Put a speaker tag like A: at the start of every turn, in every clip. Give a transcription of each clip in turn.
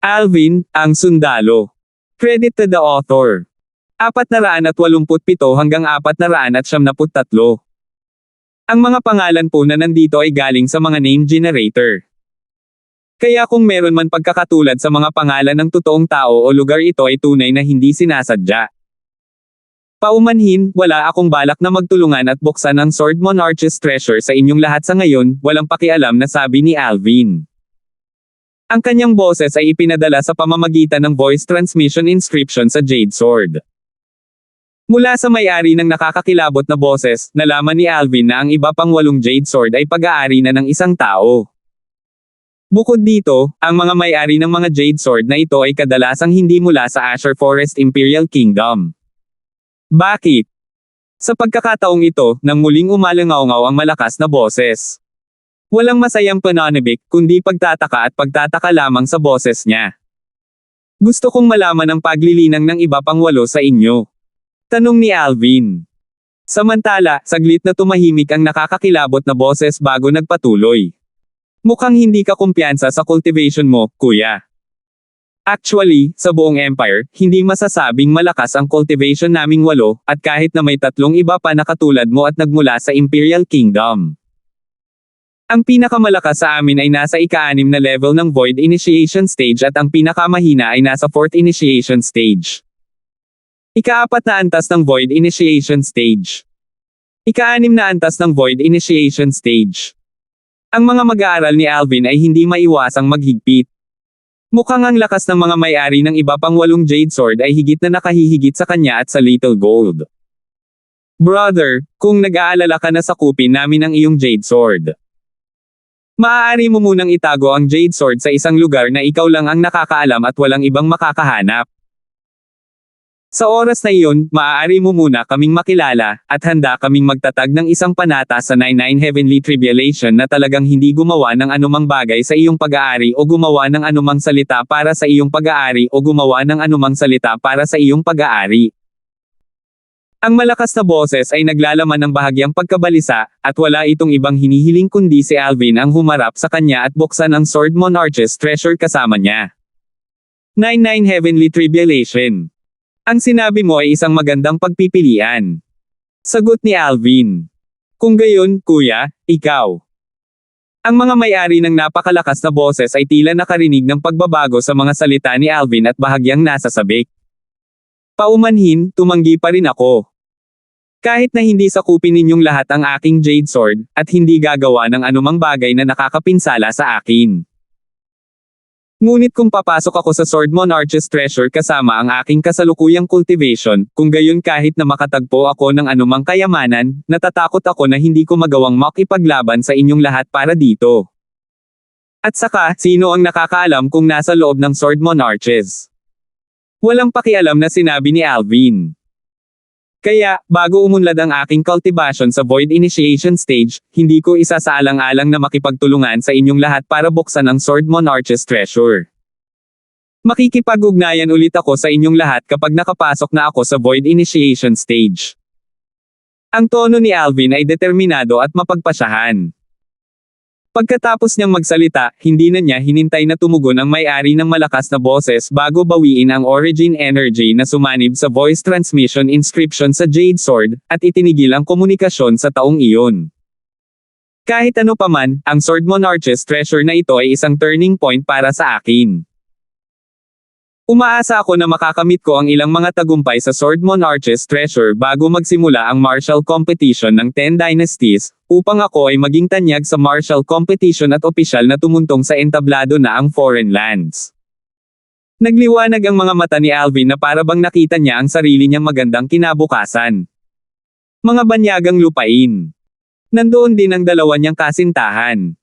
A: Alvin, ang sundalo. Credit to the author. 487 hanggang 473. Ang mga pangalan po na nandito ay galing sa mga name generator. Kaya kung meron man pagkakatulad sa mga pangalan ng totoong tao o lugar, ito ay tunay na hindi sinasadya. Paumanhin, wala akong balak na magtulungan at buksan ang Sword Monarch's treasure sa inyong lahat sa ngayon, walang pakialam na sabi ni Alvin. Ang kanyang boses ay ipinadala sa pamamagitan ng voice transmission inscription sa Jade Sword. Mula sa may-ari ng nakakakilabot na boses, nalaman ni Alvin na ang iba pang 8 Jade Sword ay pag-aari na ng isang tao. Bukod dito, ang mga may-ari ng mga Jade Sword na ito ay kadalasang hindi mula sa Azure Forest Imperial Kingdom. Bakit? Sa pagkakataong ito, nang muling umalangaw-ngaw ang malakas na boses. Walang masayang pananabik, kundi pagtataka at pagtataka lamang sa boses niya. Gusto kong malaman ang paglilinang ng iba pang 8 sa inyo. Tanong ni Alvin. Samantala, saglit na tumahimik ang nakakakilabot na boses bago nagpatuloy. Mukhang hindi ka kumpiyansa sa cultivation mo, kuya. Actually, sa buong empire, hindi masasabing malakas ang cultivation naming 8, at kahit na may 3 iba pa na katulad mo at nagmula sa Imperial Kingdom. Ang pinakamalakas sa amin ay nasa ika-6 na level ng Void Initiation Stage at ang pinakamahina ay nasa 4th Initiation Stage. Ika-4 na antas ng Void Initiation Stage. Ika-6 na antas ng Void Initiation Stage. Ang mga mag-aaral ni Alvin ay hindi maiwasang maghigpit. Mukhang ang lakas ng mga may-ari ng iba pang 8 Jade Sword ay higit na nakahihigit sa kanya at sa Little Gold. Brother, kung nag-aalala ka na sakupin namin ang iyong Jade Sword. Maaari mo munang itago ang Jade Sword sa isang lugar na ikaw lang ang nakakaalam at walang ibang makakahanap. Sa oras na iyon, maaari mo muna kaming makilala, at handa kaming magtatag ng isang panata sa 99 Heavenly Tribulation na talagang hindi gumawa ng anumang bagay sa iyong pag-aari o gumawa ng anumang salita para sa iyong pag-aari o gumawa ng anumang salita para sa iyong pag-aari. Ang malakas na boses ay naglalaman ng bahagyang pagkabalisa, at wala itong ibang hinihiling kundi si Alvin ang humarap sa kanya at buksan ang Sword Monarch's treasure kasama niya. 99 Heavenly Tribulation. Ang sinabi mo ay isang magandang pagpipilian. Sagot ni Alvin. Kung gayon, kuya, ikaw. Ang mga may-ari ng napakalakas na boses ay tila nakarinig ng pagbabago sa mga salita ni Alvin at bahagyang nasasabik. Paumanhin, tumanggi pa rin ako. Kahit na hindi sakupin ninyong lahat ang aking Jade Sword, at hindi gagawa ng anumang bagay na nakakapinsala sa akin. Ngunit kung papasok ako sa Sword Monarch's treasure kasama ang aking kasalukuyang cultivation, kung gayon kahit na makatagpo ako ng anumang kayamanan, natatakot ako na hindi ko magawang makipaglaban sa inyong lahat para dito. At saka, sino ang nakakaalam kung nasa loob ng Sword Monarch's? Walang pakialam na sinabi ni Alvin. Kaya, bago umunlad ang aking cultivation sa Void Initiation Stage, hindi ko isasaalang-alang na makipagtulungan sa inyong lahat para buksan ang Sword Monarch's treasure. Makikipag-ugnayan ulit ako sa inyong lahat kapag nakapasok na ako sa Void Initiation Stage. Ang tono ni Alvin ay determinado at mapagpasyahan. Pagkatapos niyang magsalita, hindi na niya hinintay na tumugon ang may-ari ng malakas na boses bago bawiin ang origin energy na sumanib sa voice transmission inscription sa Jade Sword, at itinigil ang komunikasyon sa taong iyon. Kahit ano paman, ang Sword Monarch's treasure na ito ay isang turning point para sa akin. Umaasa ako na makakamit ko ang ilang mga tagumpay sa Sword Monarch's treasure bago magsimula ang martial competition ng 10 Dynasties, upang ako ay maging tanyag sa martial competition at opisyal na tumuntong sa entablado na ang foreign lands. Nagliwanag ang mga mata ni Alvin na para bang nakita niya ang sarili niyang magandang kinabukasan. Mga banyagang lupain. Nandoon din ang dalawa niyang kasintahan.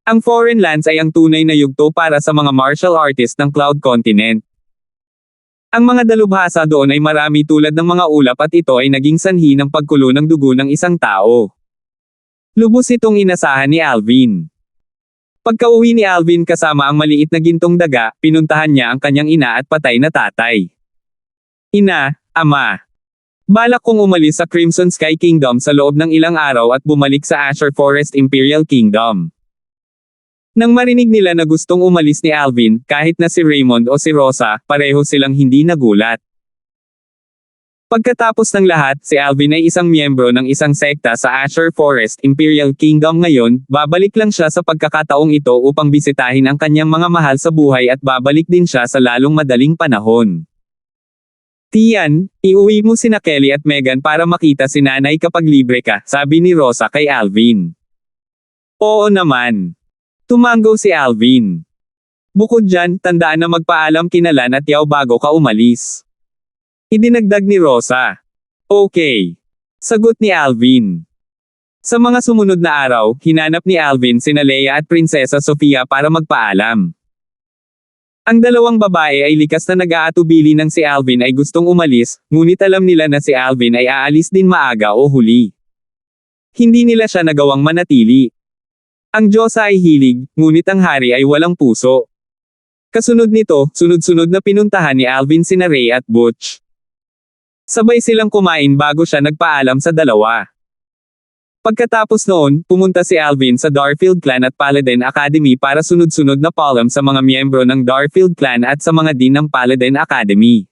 A: Ang foreign lands ay ang tunay na yugto para sa mga martial artist ng Cloud Continent. Ang mga dalubhasa doon ay marami tulad ng mga ulap at ito ay naging sanhi ng pagkulo ng dugo ng isang tao. Lubos itong inasahan ni Alvin. Pagka-uwi ni Alvin kasama ang maliit na gintong daga, pinuntahan niya ang kanyang ina at patay na tatay. Ina, ama. Balak kong umalis sa Crimson Sky Kingdom sa loob ng ilang araw at bumalik sa Azure Forest Imperial Kingdom. Nang marinig nila na gustong umalis ni Alvin, kahit na si Raymond o si Rosa, pareho silang hindi nagulat. Pagkatapos ng lahat, si Alvin ay isang miyembro ng isang sekta sa Azure Forest Imperial Kingdom ngayon, babalik lang siya sa pagkakataong ito upang bisitahin ang kanyang mga mahal sa buhay at babalik din siya sa lalong madaling panahon. Tian, iuwi mo sina Kelly at Megan para makita si nanay kapag libre ka, sabi ni Rosa kay Alvin. Oo naman. Tumango si Alvin. Bukod dyan, tandaan na magpaalam kina Lan at Yao bago ka umalis. Idinagdag ni Rosa. Okay. Sagot ni Alvin. Sa mga sumunod na araw, hinanap ni Alvin sina Leia at Prinsesa Sofia para magpaalam. Ang dalawang babae ay likas na nag-aatubili nang si Alvin ay gustong umalis, ngunit alam nila na si Alvin ay aalis din maaga o huli. Hindi nila siya nagawang manatili. Ang Diyosa ay hilig, ngunit ang hari ay walang puso. Kasunod nito, sunod-sunod na pinuntahan ni Alvin sina Ray at Butch. Sabay silang kumain bago siya nagpaalam sa dalawa. Pagkatapos noon, pumunta si Alvin sa Darfield Clan at Paladin Academy para sunod-sunod na paalam sa mga miyembro ng Darfield Clan at sa mga dean ng Paladin Academy.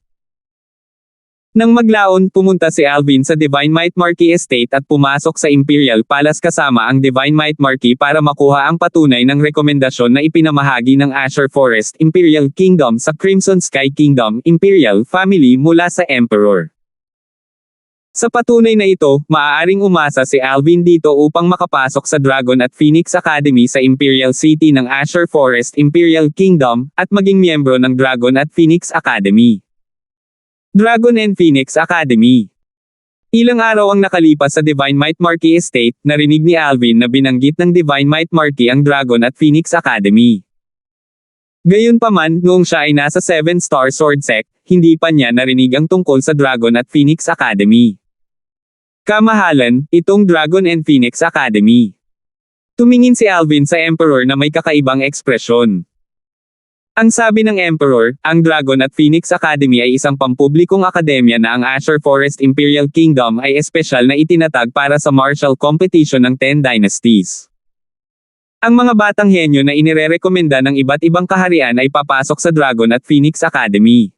A: Nang maglaon, pumunta si Alvin sa Divine Might Marquee Estate at pumasok sa Imperial Palace kasama ang Divine Might Marquee para makuha ang patunay ng rekomendasyon na ipinamahagi ng Azure Forest Imperial Kingdom sa Crimson Sky Kingdom Imperial Family mula sa Emperor. Sa patunay na ito, maaaring umasa si Alvin dito upang makapasok sa Dragon at Phoenix Academy sa Imperial City ng Azure Forest Imperial Kingdom, at maging miyembro ng Dragon at Phoenix Academy. Dragon and Phoenix Academy. Ilang araw ang nakalipas sa Divine Might Marquee Estate, narinig ni Alvin na binanggit ng Divine Might Marquee ang Dragon at Phoenix Academy. Gayunpaman, noong siya ay nasa 7-star Sword Sect, hindi pa niya narinig ang tungkol sa Dragon at Phoenix Academy. Kamahalan, itong Dragon and Phoenix Academy. Tumingin si Alvin sa Emperor na may kakaibang ekspresyon. Ang sabi ng Emperor, ang Dragon at Phoenix Academy ay isang pampublikong akademya na ang Azure Forest Imperial Kingdom ay espesyal na itinatag para sa martial competition ng 10 dynasties. Ang mga batang henyo na inirerekomenda ng iba't ibang kaharian ay papasok sa Dragon at Phoenix Academy.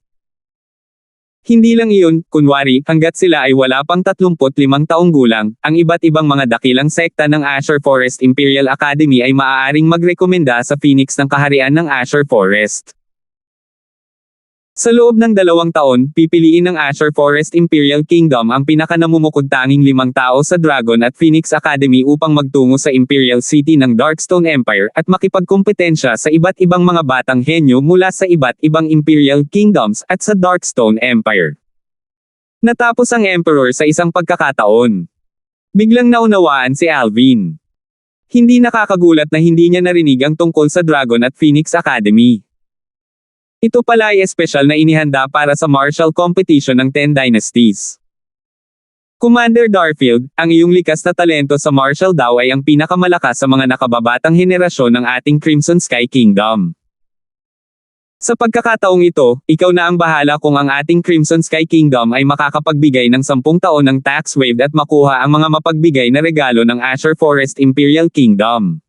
A: Hindi lang iyon, kunwari, hanggat sila ay wala pang 35 taong gulang, ang iba't ibang mga dakilang sekta ng Azure Forest Imperial Academy ay maaaring magrekomenda sa Phoenix ng kaharian ng Azure Forest. Sa loob ng 2 taon, pipiliin ng Azure Forest Imperial Kingdom ang pinakanamumukod-tanging 5 tao sa Dragon at Phoenix Academy upang magtungo sa Imperial City ng Darkstone Empire at makipagkompetensya sa iba't ibang mga batang henyo mula sa iba't ibang Imperial Kingdoms at sa Darkstone Empire. Natapos ang Emperor sa isang pagkakataon. Biglang naunawaan si Alvin. Hindi nakakagulat na hindi niya narinig ang tungkol sa Dragon at Phoenix Academy. Ito pala ay espesyal na inihanda para sa martial competition ng 10 dynasties. Commander Darfield, ang iyong likas na talento sa martial daw ay ang pinakamalakas sa mga nakababatang henerasyon ng ating Crimson Sky Kingdom. Sa pagkakataong ito, ikaw na ang bahala kung ang ating Crimson Sky Kingdom ay makakapagbigay ng 10 taon ng tax waived at makuha ang mga mapagbigay na regalo ng Azure Forest Imperial Kingdom.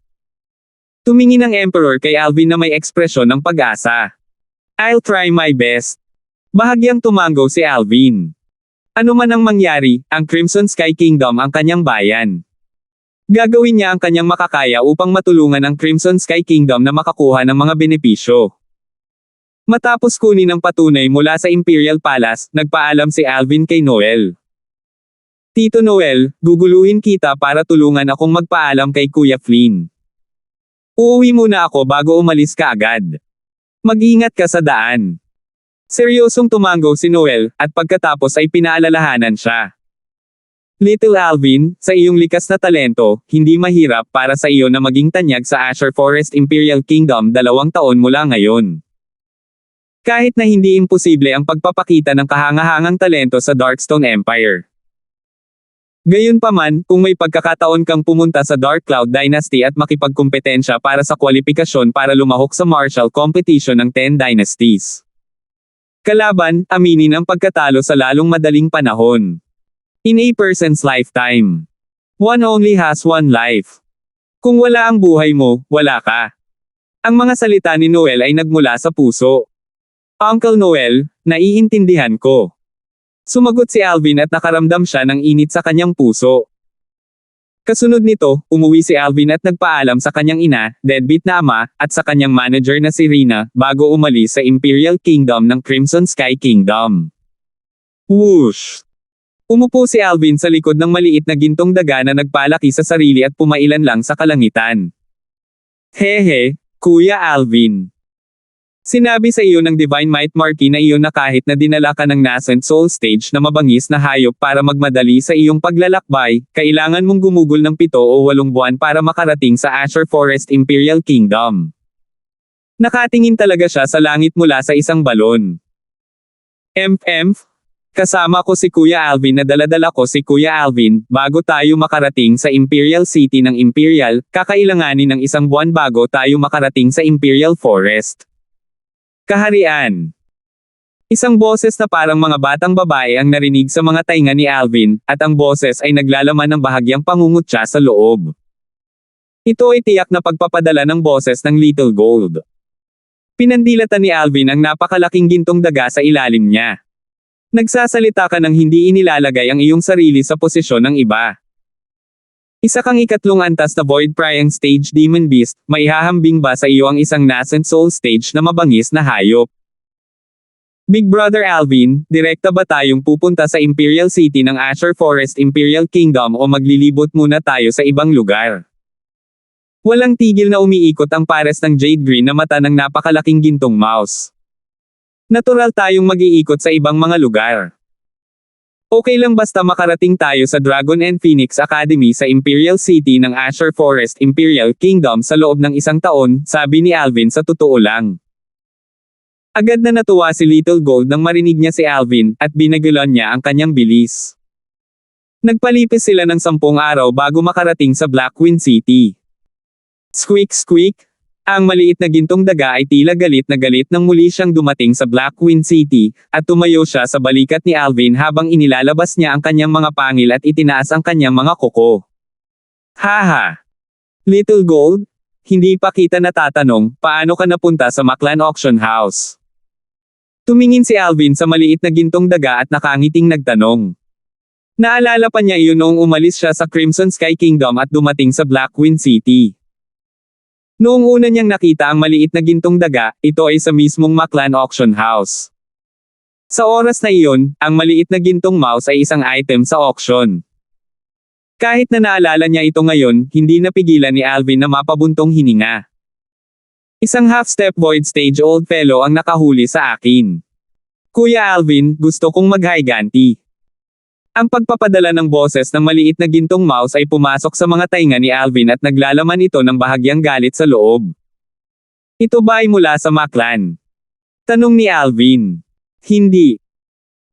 A: Tumingin ang Emperor kay Alvin na may ekspresyon ng pag-asa. I'll try my best. Bahagyang tumango si Alvin. Ano man ang mangyari, ang Crimson Sky Kingdom ang kanyang bayan. Gagawin niya ang kanyang makakaya upang matulungan ang Crimson Sky Kingdom na makakuha ng mga benepisyo. Matapos kunin ang patunay mula sa Imperial Palace, nagpaalam si Alvin kay Noel. Tito Noel, guguluhin kita para tulungan akong magpaalam kay Kuya Flynn. Uuwi muna ako bago umalis ka agad. Mag-ingat ka sa daan. Seryosong tumango si Noel, at pagkatapos ay pinaalalahanan siya. Little Alvin, sa iyong likas na talento, hindi mahirap para sa iyo na maging tanyag sa Azure Forest Imperial Kingdom 2 taon mula ngayon. Kahit na hindi imposible ang pagpapakita ng kahangahangang talento sa Darkstone Empire. Gayunpaman, kung may pagkakataon kang pumunta sa Dark Cloud Dynasty at makipagkompetensya para sa kwalifikasyon para lumahok sa martial competition ng 10 dynasties. Kalaban, aminin ang pagkatalo sa lalong madaling panahon. In a person's lifetime, one only has one life. Kung wala ang buhay mo, wala ka. Ang mga salita ni Noel ay nagmula sa puso. Uncle Noel, naiintindihan ko. Sumagot si Alvin at nakaramdam siya ng init sa kanyang puso. Kasunod nito, umuwi si Alvin at nagpaalam sa kanyang ina, deadbeat na ama, at sa kanyang manager na si Rina, bago umalis sa Imperial Kingdom ng Crimson Sky Kingdom. Whoosh! Umupo si Alvin sa likod ng maliit na gintong daga na nagpalaki sa sarili at pumailan lang sa kalangitan. Hehe, Kuya Alvin. Sinabi sa iyo ng Divine Might Marquis na iyon na kahit na dinala ka ng Nascent Soul Stage na mabangis na hayop para magmadali sa iyong paglalakbay, kailangan mong gumugol ng 7 o 8 buwan para makarating sa Azure Forest Imperial Kingdom. Nakatingin talaga siya sa langit mula sa isang balon. Kasama ko si Kuya Alvin na daladala ko si Kuya Alvin, bago tayo makarating sa Imperial City ng Imperial, kakailanganin ng 1 buwan bago tayo makarating sa Imperial Forest. Kaharian. Isang boses na parang mga batang babae ang narinig sa mga tainga ni Alvin, at ang boses ay naglalaman ng bahagyang pangungutya sa loob. Ito ay tiyak na pagpapadala ng boses ng Little Gold. Pinandilatan ni Alvin ang napakalaking gintong daga sa ilalim niya. Nagsasalita ka nang hindi inilalagay ang iyong sarili sa posisyon ng iba. Isa kang 3 antas na Void Prying Stage Demon Beast, maihahambing ba sa iyo ang isang Nascent Soul Stage na mabangis na hayop? Big Brother Alvin, direkta ba tayong pupunta sa Imperial City ng Azure Forest Imperial Kingdom o maglilibot muna tayo sa ibang lugar? Walang tigil na umiikot ang pares ng Jade Green na mata ng napakalaking gintong mouse. Natural tayong mag-iikot sa ibang mga lugar. Okay lang basta makarating tayo sa Dragon and Phoenix Academy sa Imperial City ng Azure Forest Imperial Kingdom sa loob ng 1 taon, sabi ni Alvin sa totoo lang. Agad na natuwa si Little Gold nang marinig niya si Alvin, at binagulan niya ang kanyang bilis. Nagpalipis sila ng 10 araw bago makarating sa Blackwing City. Squeak squeak! Ang maliit na gintong daga ay tila galit nang muli siyang dumating sa Blackwing City, at tumayo siya sa balikat ni Alvin habang inilalabas niya ang kanyang mga pangil at itinaas ang kanyang mga kuko. Haha! Little Gold? Hindi pa kita natatanong, paano ka napunta sa Maklan Auction House? Tumingin si Alvin sa maliit na gintong daga at nakangiting nagtanong. Naalala pa niya iyon noong umalis siya sa Crimson Sky Kingdom at dumating sa Blackwing City. Noong una niyang nakita ang maliit na gintong daga, ito ay sa mismong Maklan Auction House. Sa oras na iyon, ang maliit na gintong mouse ay isang item sa auction. Kahit na naalala niya ito ngayon, hindi napigilan ni Alvin na mapabuntong hininga. Isang half-step void stage old fellow ang nakahuli sa akin. Kuya Alvin, gusto kong mag-higanti. Ang pagpapadala ng boses ng maliit na gintong mouse ay pumasok sa mga tainga ni Alvin at naglalaman ito ng bahagyang galit sa loob. Ito ba ay mula sa Maklan? Tanong ni Alvin. Hindi.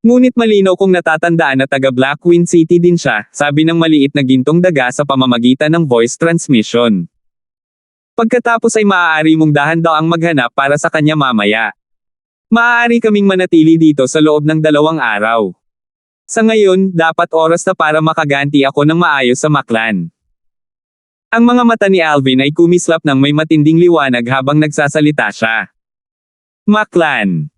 A: Ngunit malinaw kung natatandaan na taga Blackwing City din siya, sabi ng maliit na gintong daga sa pamamagitan ng voice transmission. Pagkatapos ay maaari mong dahan-daang maghanap para sa kanya mamaya. Maaari kaming manatili dito sa loob ng 2 araw. Sa ngayon, dapat oras na para makaganti ako ng maayos sa Maklan. Ang mga mata ni Alvin ay kumislap ng may matinding liwanag habang nagsasalita siya. Maklan.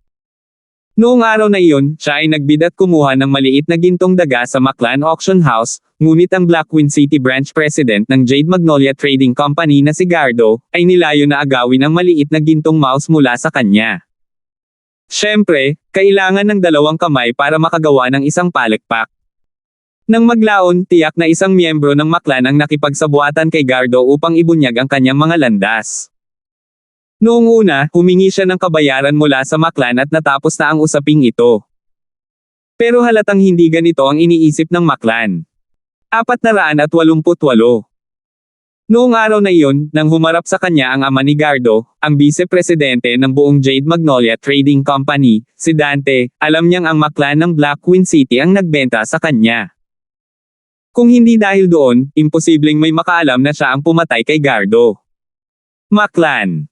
A: Noong araw na iyon, siya ay nagbid at kumuha ng maliit na gintong daga sa Maklan Auction House, ngunit ang Blackwing City Branch President ng Jade Magnolia Trading Company na si Gardo, ay nilayo na agawin ang maliit na gintong mouse mula sa kanya. Siyempre, kailangan ng 2 kamay para makagawa ng isang palakpak. Nang maglaon, tiyak na isang miyembro ng Maklan ang nakipagsabuatan kay Gardo upang ibunyag ang kanyang mga landas. Noong una, humingi siya ng kabayaran mula sa Maklan at natapos na ang usaping ito. Pero halatang hindi ganito ang iniisip ng Maklan. 488. Noong araw na iyon, nang humarap sa kanya ang ama ni Gardo, ang vice-presidente ng buong Jade Magnolia Trading Company, si Dante, alam niyang ang Maklan ng Blackwing City ang nagbenta sa kanya. Kung hindi dahil doon, imposibleng may makaalam na siya ang pumatay kay Gardo. Maklan.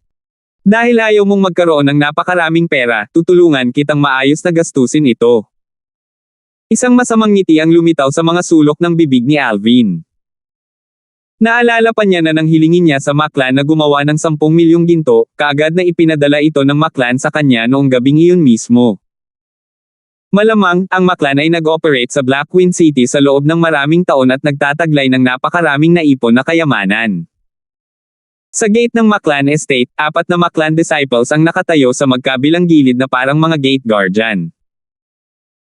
A: Dahil ayaw mong magkaroon ng napakaraming pera, tutulungan kitang maayos na gastusin ito. Isang masamang ngiti ang lumitaw sa mga sulok ng bibig ni Alvin. Naalala pa niya na nang hilingin niya sa Maklan na gumawa ng 10 milyong ginto, kaagad na ipinadala ito ng Maklan sa kanya noong gabing iyon mismo. Malamang, ang Maklan ay nag-operate sa Black Queen City sa loob ng maraming taon at nagtataglay ng napakaraming naipon na kayamanan. Sa gate ng Maklan Estate, 4 na Maklan disciples ang nakatayo sa magkabilang gilid na parang mga gate guardian.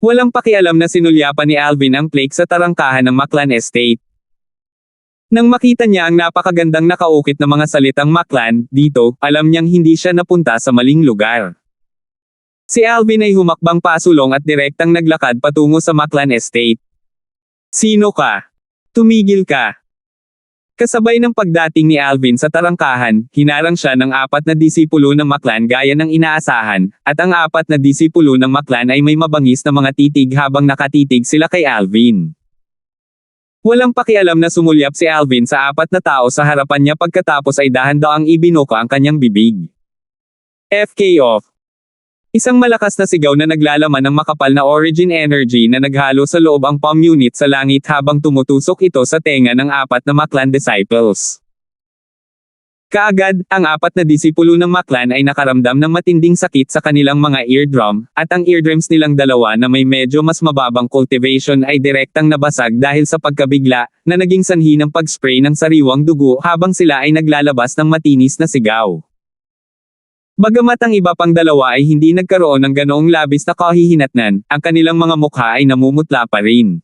A: Walang pakialam na sinulyapan ni Alvin ang plaque sa tarangkahan ng Maklan Estate. Nang makita niya ang napakagandang nakaukit na mga salitang Maklan, dito, alam niyang hindi siya napunta sa maling lugar. Si Alvin ay humakbang pasulong at direktang naglakad patungo sa Maklan Estate. Sino ka? Tumigil ka. Kasabay ng pagdating ni Alvin sa tarangkahan, hinarang siya ng 4 na disipulo ng Maklan gaya ng inaasahan, at ang 4 na disipulo ng Maklan ay may mabangis na mga titig habang nakatitig sila kay Alvin. Walang pakialam na sumulyap si Alvin sa 4 na tao sa harapan niya pagkatapos ay dahan-daang ibinuka ang kanyang bibig. FK off. Isang malakas na sigaw na naglalaman ng makapal na origin energy na naghalo sa loob ang palm unit sa langit habang tumutusok ito sa tenga ng 4 na Maklan disciples. Kaagad, ang 4 na disipulo ng Maklan ay nakaramdam ng matinding sakit sa kanilang mga eardrum, at ang eardrums nilang dalawa na may medyo mas mababang cultivation ay direktang nabasag dahil sa pagkabigla, na naging sanhi ng pag-spray ng sariwang dugo habang sila ay naglalabas ng matinis na sigaw. Bagamat ang iba pang dalawa ay hindi nagkaroon ng ganoong labis na kahihinatnan, ang kanilang mga mukha ay namumutla pa rin.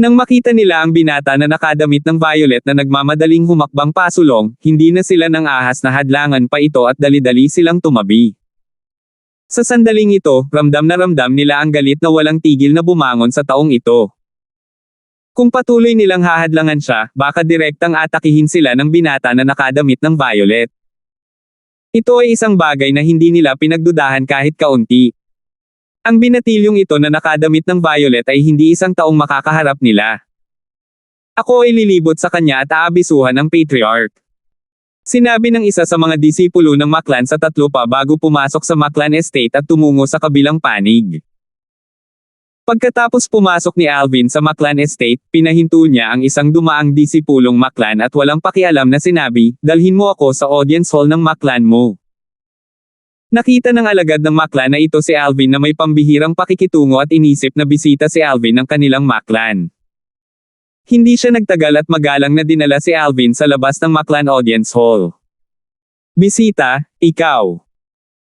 A: Nang makita nila ang binata na nakadamit ng violet na nagmamadaling humakbang pasulong, hindi na sila nang ahas na hadlangan pa ito at dali-dali silang tumabi. Sa sandaling ito, ramdam na ramdam nila ang galit na walang tigil na bumangon sa taong ito. Kung patuloy nilang hahadlangan siya, baka direktang atakihin sila ng binata na nakadamit ng violet. Ito ay isang bagay na hindi nila pinagdudahan kahit kaunti. Ang binatilyong ito na nakadamit ng violet ay hindi isang taong makakaharap nila. Ako ay lilibot sa kanya at aabisuhan ang Patriarch. Sinabi ng isa sa mga disipulo ng Maklan sa 3 pa bago pumasok sa Maklan Estate at tumungo sa kabilang panig. Pagkatapos pumasok ni Alvin sa Maklan Estate, pinahinto niya ang isang dumaang disipulong Maklan at walang pakialam na sinabi, "Dalhin mo ako sa audience hall ng Maklan mo." Nakita ng alagad ng Maklan na ito si Alvin na may pambihirang pakikitungo at inisip na bisita si Alvin ng kanilang Maklan. Hindi siya nagtagal at magalang na dinala si Alvin sa labas ng Maklan Audience Hall. "Bisita, ikaw."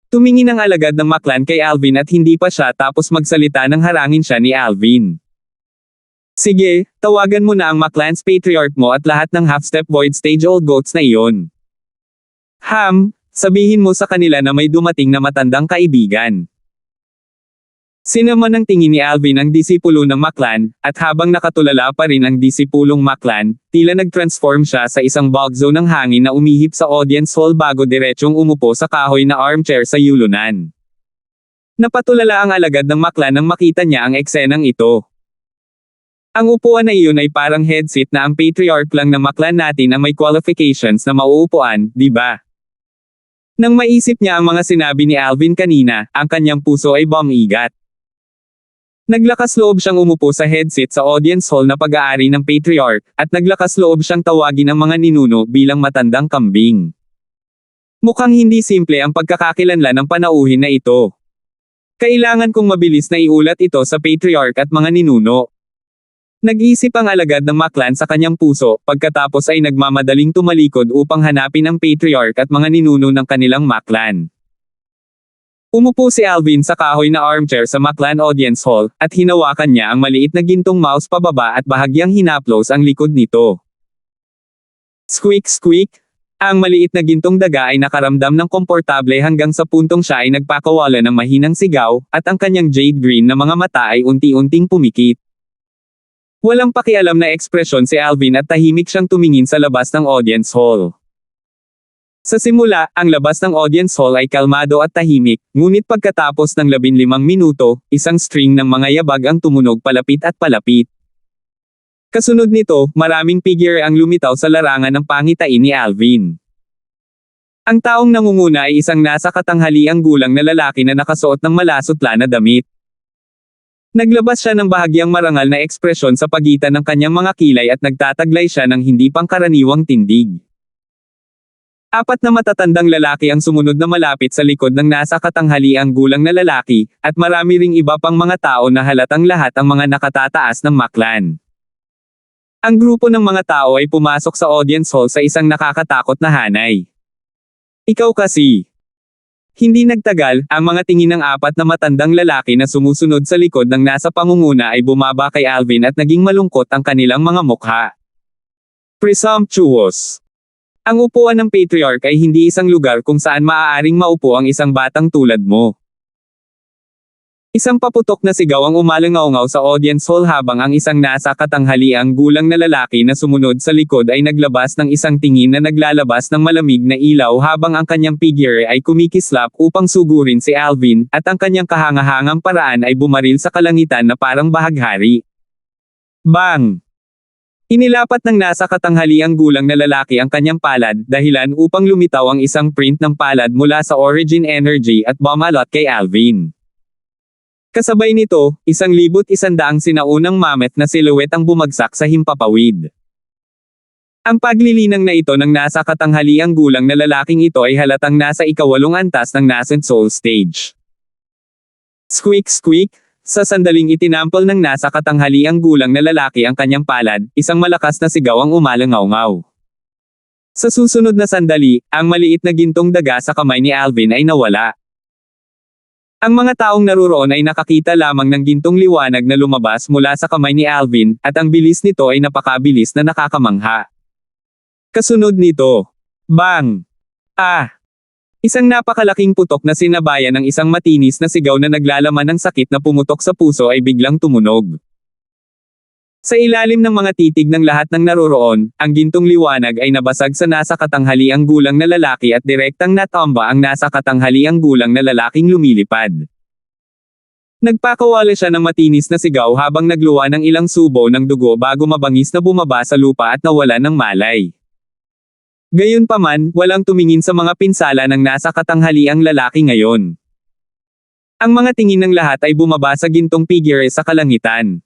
A: Tumingin ang alagad ng Maklan kay Alvin at hindi pa siya tapos magsalita nang harangin siya ni Alvin. "Sige, tawagan mo na ang Maklan's Patriarch mo at lahat ng half-step void stage old goats na iyon. Sabihin mo sa kanila na may dumating na matandang kaibigan." Sinama ng tingin ni Alvin ang disipulo ng Maklan, at habang nakatulala pa rin ang disipulong Maklan, tila nag-transform siya sa isang bagzo ng hangin na umihip sa audience hall bago diretsyong umupo sa kahoy na armchair sa yulunan. Napatulala ang alagad ng Maklan nang makita niya ang eksenang ito. Ang upuan na iyon ay parang headseat na ang Patriarch lang ng Maklan natin ang may qualifications na mauupuan, di ba? Nang maisip niya ang mga sinabi ni Alvin kanina, ang kanyang puso ay bumigat. Naglakas loob siyang umupo sa headset sa audience hall na pag-aari ng Patriarch, at naglakas loob siyang tawagin ang mga ninuno bilang matandang kambing. Mukhang hindi simple ang pagkakakilanlan ng panauhin na ito. Kailangan kong mabilis na iulat ito sa Patriarch at mga ninuno. Nag-isip ang alagad ng Maklan sa kanyang puso, pagkatapos ay nagmamadaling tumalikod upang hanapin ang Patriarch at mga ninuno ng kanilang Maklan. Umupo si Alvin sa kahoy na armchair sa Maklan Audience Hall, at hinawakan niya ang maliit na gintong mouse pababa at bahagyang hinaplos ang likod nito. Squeak squeak! Ang maliit na gintong daga ay nakaramdam ng komportable hanggang sa puntong siya ay nagpakawala ng mahinang sigaw, at ang kanyang jade green na mga mata ay unti-unting pumikit. Walang pakialam na ekspresyon si Alvin at tahimik siyang tumingin sa labas ng audience hall. Sa simula, ang labas ng audience hall ay kalmado at tahimik, ngunit pagkatapos ng 15 minuto, isang string ng mga yabag ang tumunog palapit at palapit. Kasunod nito, maraming figure ang lumitaw sa larangan ng pangitain ni Alvin. Ang taong nangunguna ay isang nasa katanghaliang gulang na lalaki na nakasuot ng malasotla na damit. Naglabas siya ng bahagyang marangal na ekspresyon sa pagitan ng kanyang mga kilay at nagtataglay siya ng hindi pangkaraniwang tindig. Apat na matatandang lalaki ang sumunod na malapit sa likod ng nasa katanghaliang gulang na lalaki, at marami ring iba pang mga tao na halatang lahat ang mga nakatataas ng maklan. Ang grupo ng mga tao ay pumasok sa audience hall sa isang nakakatakot na hanay. Ikaw kasi. Hindi nagtagal, ang mga tingin ng apat na matandang lalaki na sumusunod sa likod ng nasa pangunguna ay bumaba kay Alvin at naging malungkot ang kanilang mga mukha. Presumptuous. Ang upuan ng patriarch ay hindi isang lugar kung saan maaaring maupo ang isang batang tulad mo. Isang paputok na sigaw ang umalangaw sa audience hall habang ang isang nasa katanghaliang gulang na lalaki na sumunod sa likod ay naglabas ng isang tingin na naglalabas ng malamig na ilaw habang ang kanyang figure ay kumikislap upang sugurin si Alvin, at ang kanyang kahangahangang paraan ay bumaril sa kalangitan na parang bahaghari. Bang! Inilapat ng nasa katanghaliang gulang na lalaki ang kanyang palad, dahilan upang lumitaw ang isang print ng palad mula sa Origin Energy at bumalot kay Alvin. Kasabay nito, 1,100 sinaunang mammoth na silhouette ang bumagsak sa himpapawid. Ang paglilinang na ito ng nasa katanghaliang gulang na lalaking ito ay halatang nasa ika-8 antas ng nascent soul stage. Squeak squeak! Sa sandaling itinampol ng nasa katanghaliang gulang na lalaki ang kanyang palad, isang malakas na sigaw ang umalangaw. Sa susunod na sandali, ang maliit na gintong daga sa kamay ni Alvin ay nawala. Ang mga taong naruroon ay nakakita lamang ng gintong liwanag na lumabas mula sa kamay ni Alvin, at ang bilis nito ay napakabilis na nakakamangha. Kasunod nito, bang! Ah! Isang napakalaking putok na sinabayan ng isang matinis na sigaw na naglalaman ng sakit na pumutok sa puso ay biglang tumunog. Sa ilalim ng mga titig ng lahat ng naroroon, ang gintong liwanag ay nabasag sa nasa katanghaliang gulang na lalaki at direktang natomba ang nasa katanghaliang gulang na lalaking lumilipad. Nagpakawala siya ng matinis na sigaw habang nagluwa ng ilang subo ng dugo bago mabangis na bumaba sa lupa at nawala ng malay. Gayunpaman, walang tumingin sa mga pinsala ng nasa katanghaliang lalaki ngayon. Ang mga tingin ng lahat ay bumaba sa gintong figure sa kalangitan.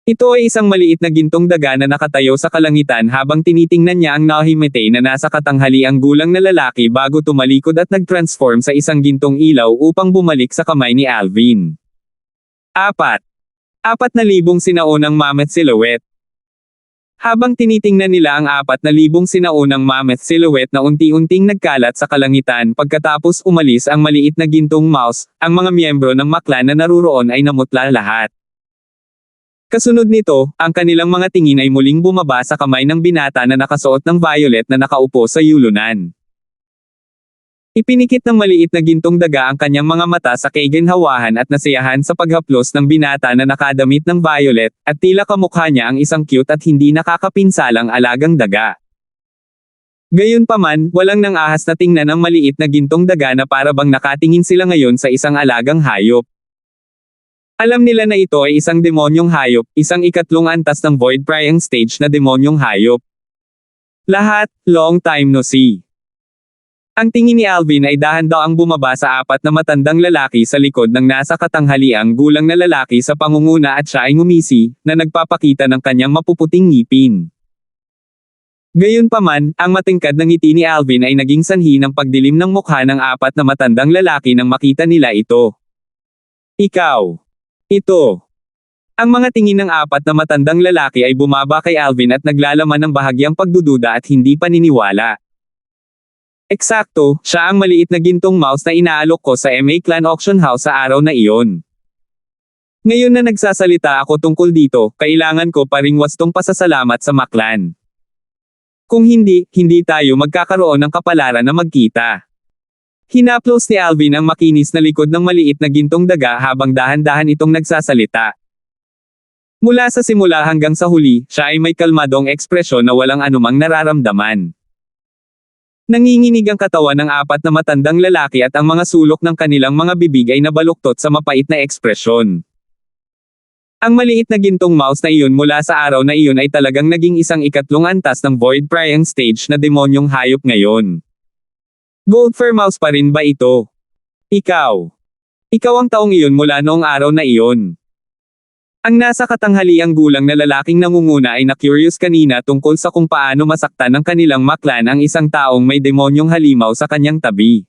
A: Ito ay isang maliit na gintong daga na nakatayo sa kalangitan habang tinitingnan niya ang nahimatay na nasa katanghaliang gulang na lalaki bago tumalikod at nag-transform sa isang gintong ilaw upang bumalik sa kamay ni Alvin. 4,000 sinaunang mammoth silhouette. Habang tinitingnan nila ang 4,000 sinaunang mammoth silhouette na unti-unting nagkalat sa kalangitan pagkatapos umalis ang maliit na gintong mouse, ang mga miyembro ng maklan na naruroon ay namutla lahat. Kasunod nito, ang kanilang mga tingin ay muling bumaba sa kamay ng binata na nakasuot ng violet na nakaupo sa yulunan. Ipinikit ng maliit na gintong daga ang kanyang mga mata sa kaginhawahan at nasiyahan sa paghaplos ng binata na nakadamit ng violet, at tila kamukha niya ang isang cute at hindi nakakapinsalang alagang daga. Gayunpaman, walang nang ahas na tingnan ang maliit na gintong daga na para bang nakatingin sila ngayon sa isang alagang hayop. Alam nila na ito ay isang demonyong hayop, isang ikatlong antas ng Void Prying stage na demonyong hayop. Lahat, long time no see. Ang tingin ni Alvin ay dahan-dahang bumaba sa 4 na matandang lalaki sa likod ng nasa katanghaliang gulang na lalaki sa pangunguna at siya ay ngumisi, na nagpapakita ng kanyang mapuputing ngipin. Gayunpaman, ang matingkad na ngiti ni Alvin ay naging sanhi ng pagdilim ng mukha ng 4 na matandang lalaki nang makita nila ito. Ikaw. Ito. Ang mga tingin ng 4 na matandang lalaki ay bumaba kay Alvin at naglalaman ng bahagyang pagdududa at hindi paniniwala. Eksakto, siya ang maliit na gintong mouse na inaalok ko sa MA Clan Auction House sa araw na iyon. Ngayon na nagsasalita ako tungkol dito, kailangan ko pa ring wastong pasasalamat sa maklan. Kung hindi, hindi tayo magkakaroon ng kapalaran na magkita. Hinaplos ni Alvin ang makinis na likod ng maliit na gintong daga habang dahan-dahan itong nagsasalita. Mula sa simula hanggang sa huli, siya ay may kalmadong ekspresyon na walang anumang nararamdaman. Nanginginig ang katawan ng 4 na matandang lalaki at ang mga sulok ng kanilang mga bibig ay nabaluktot sa mapait na ekspresyon. Ang maliit na gintong mouse na iyon mula sa araw na iyon ay talagang naging isang ikatlong antas ng Void Prying stage na demonyong hayop ngayon. Goldfur mouse pa rin ba ito? Ikaw. Ikaw ang taong iyon mula noong araw na iyon. Ang nasa katanghaliang gulang na lalaking nangunguna ay na-curious kanina tungkol sa kung paano masaktan ng kanilang maklan ang isang taong may demonyong halimaw sa kanyang tabi.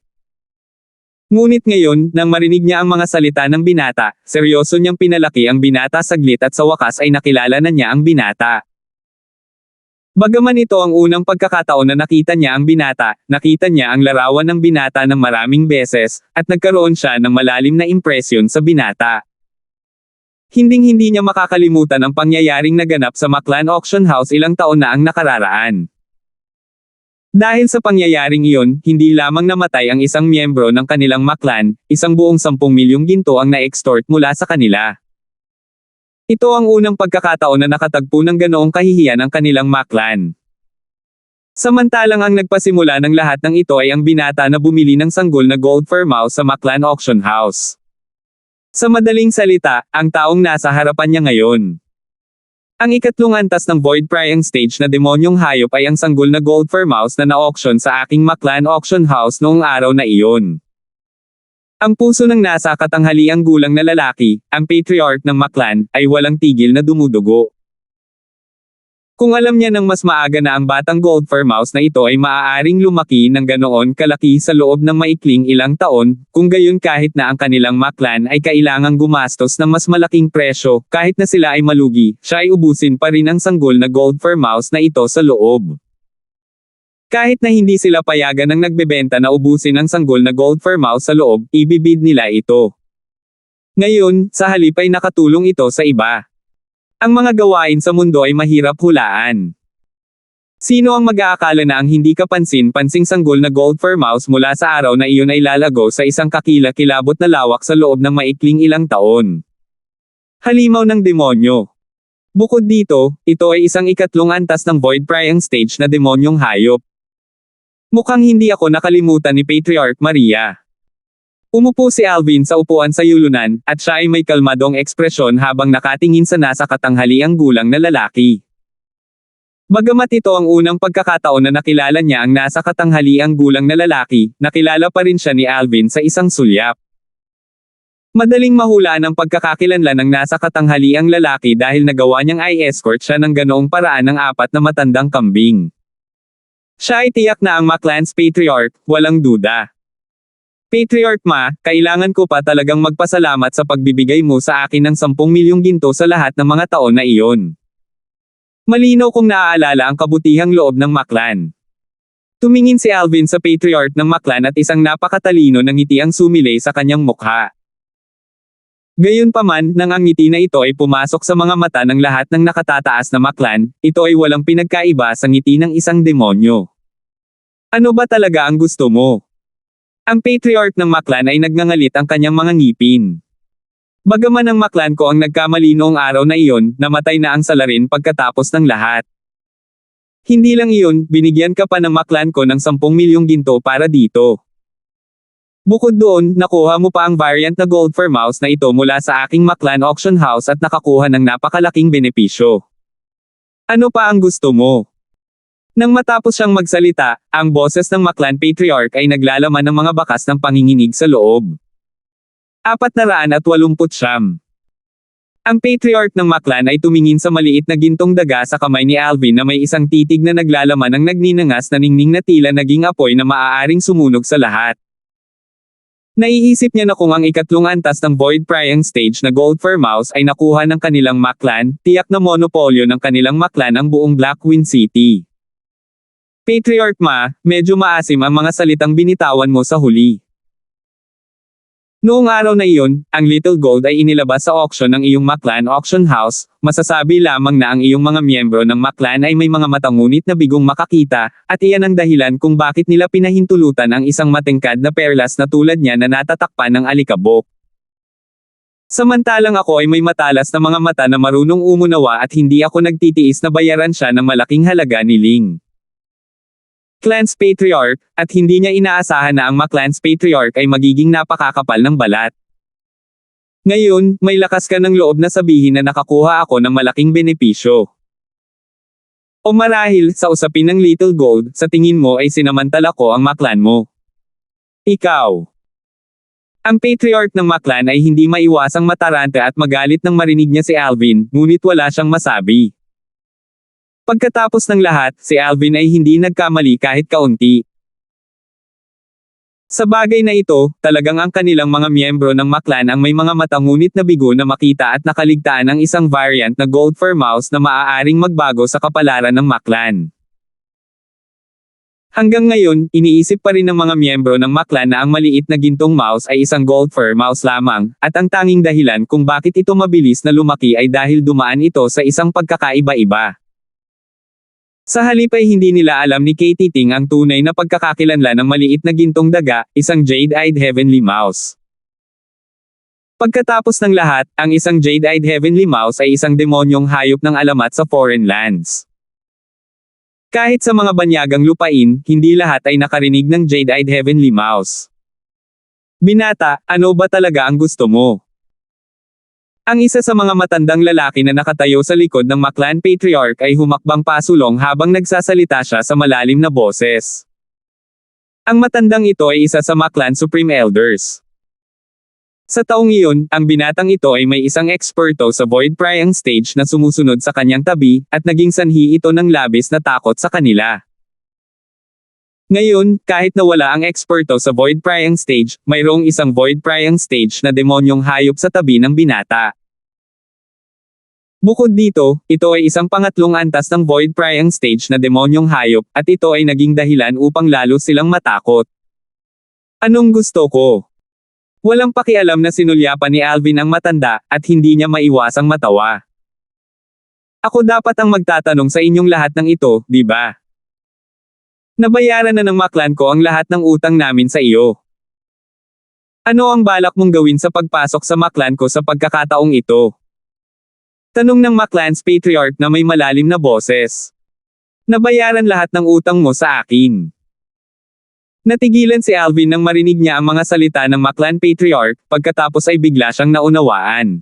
A: Ngunit ngayon, nang marinig niya ang mga salita ng binata, seryoso niyang pinalaki ang binata saglit at sa wakas ay nakilala na niya ang binata. Bagaman ito ang unang pagkakataon na nakita niya ang binata, nakita niya ang larawan ng binata ng maraming beses, at nagkaroon siya ng malalim na impresyon sa binata. Hinding-hindi niya makakalimutan ang pangyayaring naganap sa Maklan Auction House ilang taon na ang nakararaan. Dahil sa pangyayaring iyon, hindi lamang namatay ang isang miyembro ng kanilang maklan, isang buong 10 milyong ginto ang na-extort mula sa kanila. Ito ang unang pagkakataon na nakatagpo ng ganoong kahihiyan ang kanilang maklan. Samantalang ang nagpasimula ng lahat ng ito ay ang binata na bumili ng sanggol na gold fur mouse sa Maklan Auction House. Sa madaling salita, ang taong nasa harapan niya ngayon. Ang ikatlong antas ng Void Prying Stage na demonyong hayop ay ang sanggol na gold fur mouse na na-auction sa aking Maklan Auction House noong araw na iyon. Ang puso ng nasa katanghaliang gulang na lalaki, ang patriarch ng Maklan, ay walang tigil na dumudugo. Kung alam niya ng mas maaga na ang batang gold fur mouse na ito ay maaaring lumaki ng ganoon kalaki sa loob ng maikling ilang taon, kung gayon kahit na ang kanilang maklan ay kailangang gumastos ng mas malaking presyo, kahit na sila ay malugi, siya ay ubusin pa rin ang sanggol na gold fur mouse na ito sa loob. Kahit na hindi sila payagan ng nagbebenta na ubusin ang sanggol na gold fur mouse sa loob, ibibid nila ito. Ngayon, sa halip ay nakatulong ito sa iba. Ang mga gawain sa mundo ay mahirap hulaan. Sino ang mag-aakala na ang hindi kapansin-pansing sanggol na gold fur mouse mula sa araw na iyon ay lalago sa isang kakila-kilabot na lawak sa loob ng maikling ilang taon? Halimaw ng demonyo. Bukod dito, ito ay isang ikatlong antas ng Void Prying Stage na demonyong hayop. Mukhang hindi ako nakalimutan ni Patriarch Maria. Umupo si Alvin sa upuan sa yulunan, at siya ay may kalmadong ekspresyon habang nakatingin sa nasa katanghaliang gulang na lalaki. Bagamat ito ang unang pagkakataon na nakilala niya ang nasa katanghaliang gulang na lalaki, nakilala pa rin siya ni Alvin sa isang sulyap. Madaling mahulaan ang pagkakakilanlan ng nasa katanghaliang lalaki dahil nagawa niyang i-escort siya ng ganoong paraan ng 4 na matandang kambing. Siya ay tiyak na ang Maklan's Patriarch, walang duda. Patriarch Ma, kailangan ko pa talagang magpasalamat sa pagbibigay mo sa akin ng 10 milyong ginto sa lahat ng mga taon na iyon. Malinaw kong naaalala ang kabutihang loob ng Maklan. Tumingin si Alvin sa Patriarch ng Maklan at isang napakatalino ng ngiti ang sumilay sa kanyang mukha. Gayunpaman, nang ang ngiti na ito ay pumasok sa mga mata ng lahat ng nakatataas na Maklan, ito ay walang pinagkaiba sa ngiti ng isang demonyo. Ano ba talaga ang gusto mo? Ang Patriarch ng Maklan ay nagngangalit ang kanyang mga ngipin. Bagaman ang Maklan ko ang nagkamali noong araw na iyon, namatay na ang salarin pagkatapos ng lahat. Hindi lang iyon, binigyan ka pa ng Maklan ko ng 10 milyong ginto para dito. Bukod doon, nakuha mo pa ang variant na gold fur mouse na ito mula sa aking Maklan Auction House at nakakuha ng napakalaking benepisyo. Ano pa ang gusto mo? Nang matapos siyang magsalita, ang boses ng Maklan Patriarch ay naglalaman ng mga bakas ng panginginig sa loob. 489. Ang Patriarch ng Maklan ay tumingin sa maliit na gintong daga sa kamay ni Alvin na may isang titig na naglalaman ng nagninangas na ningning na tila naging apoy na maaaring sumunog sa lahat. Naiisip niya na kung ang ikatlong antas ng Void Prying Stage na gold fur mouse ay nakuha ng kanilang Maklan, tiyak na monopolyo ng kanilang Maklan ang buong Blackwing City. Patriarch Ma, medyo maasim ang mga salitang binitawan mo sa huli. Noong araw na iyon, ang Little Gold ay inilabas sa auction ng iyong Maklan Auction House, masasabi lamang na ang iyong mga miyembro ng Maklan ay may mga matangunit na bigong makakita, at iyan ang dahilan kung bakit nila pinahintulutan ang isang matingkad na perlas na tulad niya na natatakpan ng alikabok. Samantalang ako ay may matalas na mga mata na marunong umunawa at hindi ako nagtitiis na bayaran siya ng malaking halaga ni Ling. Maklan's Patriarch, at hindi niya inaasahan na ang Maklan's Patriarch ay magiging napakakapal ng balat. Ngayon, may lakas ka ng loob na sabihin na nakakuha ako ng malaking benepisyo. O marahil, sa usapin ng Little Gold, sa tingin mo ay sinamantala ko ang Maklan mo. Ikaw. Ang patriarch ng Maklan ay hindi maiwasang mataranta at magalit nang marinig niya si Alvin, ngunit wala siyang masabi. Pagkatapos ng lahat, si Alvin ay hindi nagkamali kahit kaunti. Sa bagay na ito, talagang ang kanilang mga miyembro ng Maklan ang may mga mata ngunit nabigo na makita at nakaligtaan ang isang variant na gold fur mouse na maaaring magbago sa kapalaran ng Maklan. Hanggang ngayon, iniisip pa rin ng mga miyembro ng Maklan na ang maliit na gintong mouse ay isang gold fur mouse lamang, at ang tanging dahilan kung bakit ito mabilis na lumaki ay dahil dumaan ito sa isang pagkakaiba-iba. Sa halip ay hindi nila alam ni Katie Ting ang tunay na pagkakakilanlan ng maliit na gintong daga, isang jade-eyed heavenly mouse. Pagkatapos ng lahat, ang isang jade-eyed heavenly mouse ay isang demonyong hayop ng alamat sa foreign lands. Kahit sa mga banyagang lupain, hindi lahat ay nakarinig ng jade-eyed heavenly mouse. Binata, ano ba talaga ang gusto mo? Ang isa sa mga matandang lalaki na nakatayo sa likod ng Maklan Patriarch ay humakbang pasulong habang nagsasalita siya sa malalim na boses. Ang matandang ito ay isa sa Maklan Supreme Elders. Sa taong iyon, ang binatang ito ay may isang eksperto sa Void Prying Stage na sumusunod sa kanyang tabi, at naging sanhi ito ng labis na takot sa kanila. Ngayon, kahit na wala ang eksperto sa Void Prying Stage, mayroong isang Void Prying Stage na demonyong hayop sa tabi ng binata. Bukod dito, ito ay isang pangatlong antas ng Void Prying Stage na demonyong hayop, at ito ay naging dahilan upang lalo silang matakot. Anong gusto ko? Walang pakialam na sinulyapan ni Alvin ang matanda, at hindi niya maiwasang matawa. Ako dapat ang magtatanong sa inyong lahat ng ito, di ba? Nabayaran na ng Maklan ko ang lahat ng utang namin sa iyo. Ano ang balak mong gawin sa pagpasok sa Maklan ko sa pagkakataong ito? Tanong ng Maklan's Patriarch na may malalim na boses. Nabayaran lahat ng utang mo sa akin. Natigilan si Alvin nang marinig niya ang mga salita ng Maklan Patriarch, pagkatapos ay bigla siyang naunawaan.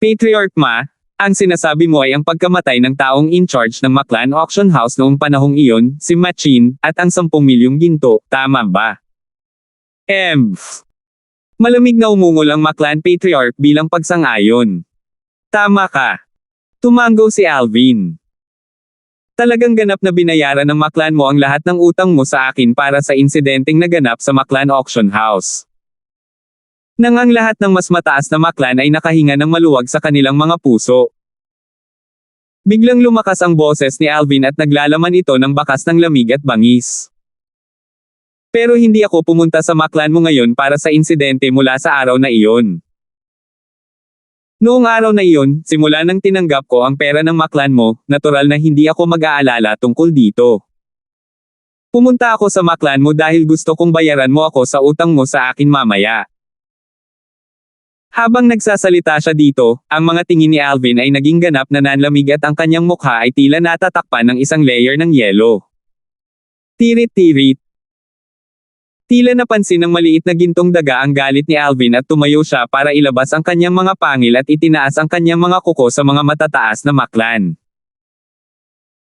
A: Patriarch Ma, ang sinasabi mo ay ang pagkamatay ng taong in charge ng Maklan Auction House noong panahong iyon, si Machin, at ang 10 milyong ginto, tama ba? Malamig na umungol ang Maklan Patriarch bilang pagsang-ayon. Tama ka. Tumango si Alvin. Talagang ganap na binayaran ng Maklan mo ang lahat ng utang mo sa akin para sa insidenteng naganap sa Maklan Auction House. Nang ang lahat ng mas mataas na Maklan ay nakahinga ng maluwag sa kanilang mga puso. Biglang lumakas ang boses ni Alvin at naglalaman ito ng bakas ng lamig at bangis. Pero hindi ako pumunta sa Maklan mo ngayon para sa insidente mula sa araw na iyon. Noong araw na iyon, simula nang tinanggap ko ang pera ng Maklan mo, natural na hindi ako mag-aalala tungkol dito. Pumunta ako sa Maklan mo dahil gusto kong bayaran mo ako sa utang mo sa akin mamaya. Habang nagsasalita siya dito, ang mga tingin ni Alvin ay naging ganap na nanlamig at ang kanyang mukha ay tila natatakpan ng isang layer ng yelo. Tirit-tirit. Tila napansin ng maliit na gintong daga ang galit ni Alvin at tumayo siya para ilabas ang kanyang mga pangil at itinaas ang kanyang mga kuko sa mga matataas na Maklan.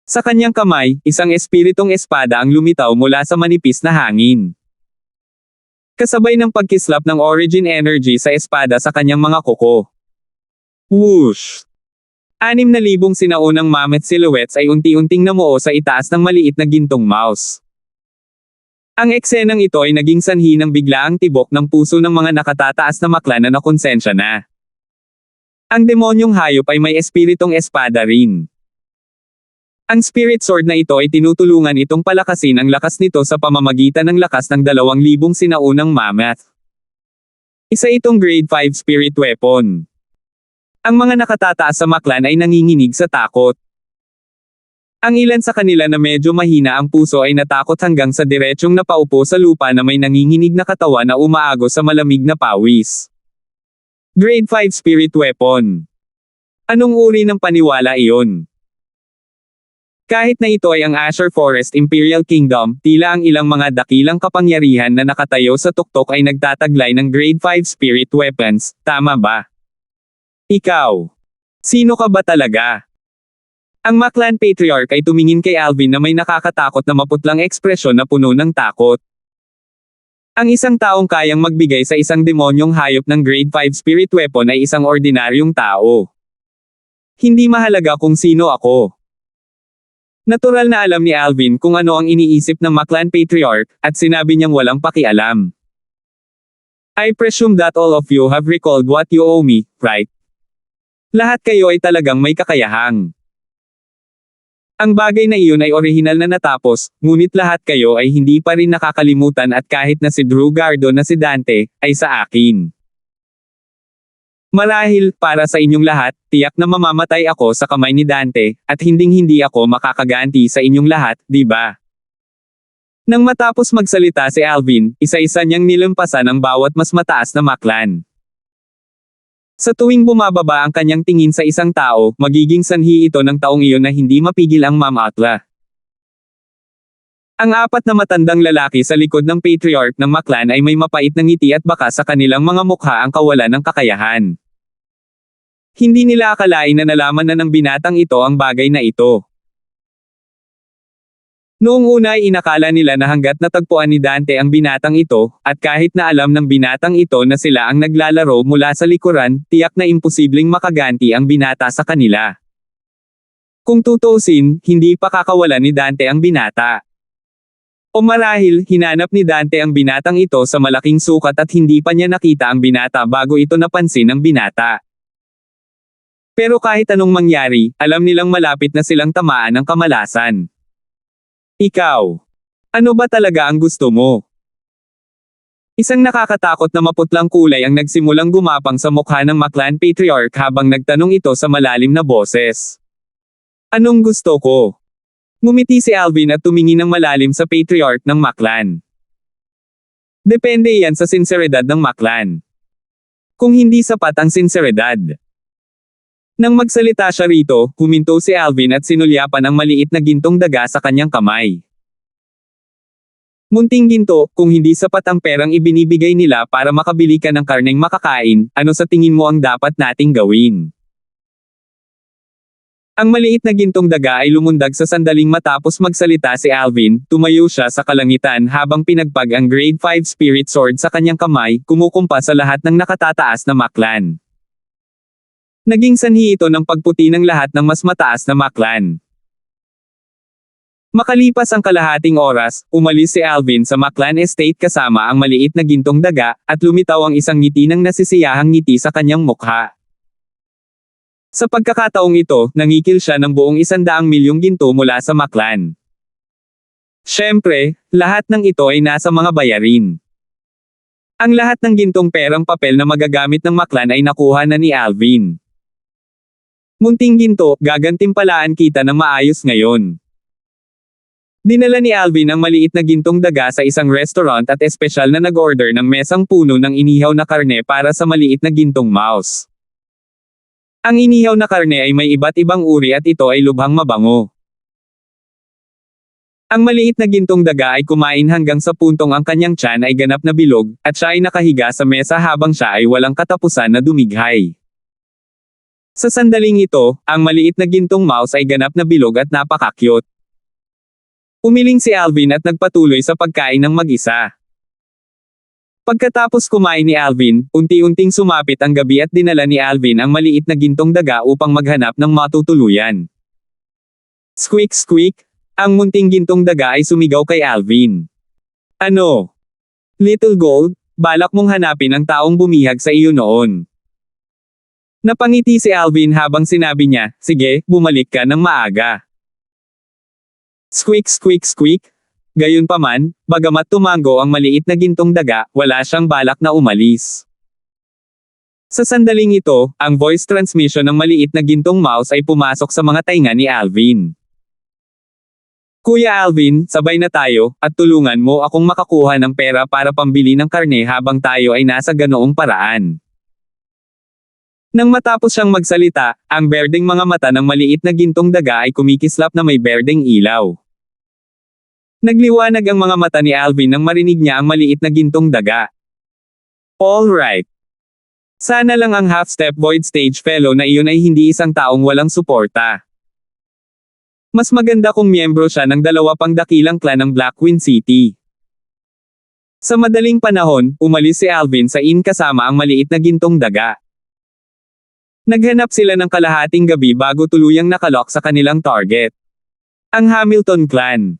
A: Sa kanyang kamay, isang espiritong espada ang lumitaw mula sa manipis na hangin. Kasabay ng pagkislap ng origin energy sa espada sa kanyang mga kuko. Whoosh! 6,000 sinaunang mammoth silhouettes ay unti-unting namuo sa itaas ng maliit na gintong mouse. Ang eksenang ito ay naging sanhi ng biglaang tibok ng puso ng mga nakatataas na Maklan na nakonsensya na. Ang demonyong hayop ay may espiritong espada rin. Ang spirit sword na ito ay tinutulungan itong palakasin ang lakas nito sa pamamagitan ng lakas ng 2,000 sinaunang mammoth. Isa itong grade 5 spirit weapon. Ang mga nakatataas sa Maklan ay nanginginig sa takot. Ang ilan sa kanila na medyo mahina ang puso ay natakot hanggang sa diretsyong napaupo sa lupa na may nanginginig na katawan na umaagos sa malamig na pawis. Grade 5 Spirit Weapon. Anong uri ng paniwala iyon? Kahit na ito ay ang Azure Forest Imperial Kingdom, tila ang ilang mga dakilang kapangyarihan na nakatayo sa tuktok ay nagtataglay ng Grade 5 Spirit Weapons, tama ba? Ikaw. Sino ka ba talaga? Ang Maklan Patriarch ay tumingin kay Alvin na may nakakatakot na maputlang ekspresyon na puno ng takot. Ang isang taong kayang magbigay sa isang demonyong hayop ng grade 5 spirit weapon ay isang ordinaryong tao. Hindi mahalaga kung sino ako. Natural na alam ni Alvin kung ano ang iniisip ng Maclan Patriarch, at sinabi niyang walang pakialam. I presume that all of you have recalled what you owe me, right? Lahat kayo ay talagang may kakayahang. Ang bagay na iyon ay orihinal na natapos, ngunit lahat kayo ay hindi pa rin nakakalimutan at kahit na si Drew Gardo na si Dante, ay sa akin. Marahil, para sa inyong lahat, tiyak na mamamatay ako sa kamay ni Dante, at hinding-hindi ako makakaganti sa inyong lahat, di ba? Nang matapos magsalita si Alvin, isa-isa niyang nilampasan ang bawat mas mataas na Maclan. Sa tuwing bumababa ang kanyang tingin sa isang tao, magiging sanhi ito ng taong iyon na hindi mapigil ang Ma'am Atla. Ang apat na matandang lalaki sa likod ng Patriarch ng Maclan ay may mapait na ngiti at baka sa kanilang mga mukha ang kawalan ng kakayahan. Hindi nila akalain na nalaman na ng binatang ito ang bagay na ito. Noong una ay inakala nila na hanggat natagpuan ni Dante ang binatang ito, at kahit na alam ng binatang ito na sila ang naglalaro mula sa likuran, tiyak na imposibleng makaganti ang binata sa kanila. Kung tutuusin, hindi pa kakawalan ni Dante ang binata. O marahil, hinanap ni Dante ang binatang ito sa malaking sukat at hindi pa niya nakita ang binata bago ito napansin ng binata. Pero kahit anong mangyari, alam nilang malapit na silang tamaan ng kamalasan. Ikaw. Ano ba talaga ang gusto mo? Isang nakakatakot na maputlang kulay ang nagsimulang gumapang sa mukha ng Maclan Patriarch habang nagtanong ito sa malalim na boses. Anong gusto ko? Ngumiti si Alvin at tumingin ng malalim sa Patriarch ng Maclan. Depende yan sa sinseridad ng Maclan. Kung hindi sapat ang sinseridad. Nang magsalita siya rito, huminto si Alvin at sinulyapan ang maliit na gintong daga sa kanyang kamay. Munting ginto, kung hindi sapat ang perang ibinibigay nila para makabili ka ng karneng makakain, ano sa tingin mo ang dapat nating gawin? Ang maliit na gintong daga ay lumundag sa sandaling matapos magsalita si Alvin, tumayo siya sa kalangitan habang pinagpag ang grade 5 spirit sword sa kanyang kamay, kumukumpa sa lahat ng nakatataas na Maclan. Naging sanhi ito ng pagputi ng lahat ng mas mataas na Maclan. Makalipas ang kalahating oras, umalis si Alvin sa Maclan Estate kasama ang maliit na gintong daga, at lumitaw ang isang ngiti ng nasisiyahang ngiti sa kanyang mukha. Sa pagkakataong ito, nangikil siya ng buong 100 milyong ginto mula sa Maclan. Siyempre, lahat ng ito ay nasa mga bayarin. Ang lahat ng gintong perang papel na magagamit ng Maclan ay nakuha na ni Alvin. Munting ginto, gagantimpalaan kita ng maayos ngayon. Dinala ni Alvin ang maliit na gintong daga sa isang restaurant at espesyal na nag-order ng mesang puno ng inihaw na karne para sa maliit na gintong mouse. Ang inihaw na karne ay may iba't ibang uri at ito ay lubhang mabango. Ang maliit na gintong daga ay kumain hanggang sa puntong ang kanyang tiyan ay ganap na bilog, at siya ay nakahiga sa mesa habang siya ay walang katapusan na dumighay. Sa sandaling ito, ang maliit na gintong mouse ay ganap na bilog at napaka-cute. Umiling si Alvin at nagpatuloy sa pagkain ng mag-isa. Pagkatapos kumain ni Alvin, unti-unting sumapit ang gabi at dinala ni Alvin ang maliit na gintong daga upang maghanap ng matutuluyan. Squeak squeak! Ang munting gintong daga ay sumigaw kay Alvin. Ano? Little Gold, balak mong hanapin ang taong bumihag sa iyo noon. Napangiti si Alvin habang sinabi niya, sige, bumalik ka ng maaga. Squeak squeak squeak. Gayunpaman, bagamat tumango ang maliit na gintong daga, wala siyang balak na umalis. Sa sandaling ito, ang voice transmission ng maliit na gintong mouse ay pumasok sa mga tainga ni Alvin. Kuya Alvin, sabay na tayo, at tulungan mo akong makakuha ng pera para pambili ng karne habang tayo ay nasa ganoong paraan. Nang matapos siyang magsalita, ang berdeng mga mata ng maliit na gintong daga ay kumikislap na may berdeng ilaw. Nagliwanag ang mga mata ni Alvin nang marinig niya ang maliit na gintong daga. Alright. Sana lang ang half-step void stage fellow na iyon ay hindi isang taong walang suporta. Mas maganda kung miyembro siya ng 2 pang dakilang clan ng Black Queen City. Sa madaling panahon, umalis si Alvin sa inn kasama ang maliit na gintong daga. Naghanap sila ng kalahating gabi bago tuluyang nakalok sa kanilang target. Ang Hamilton clan.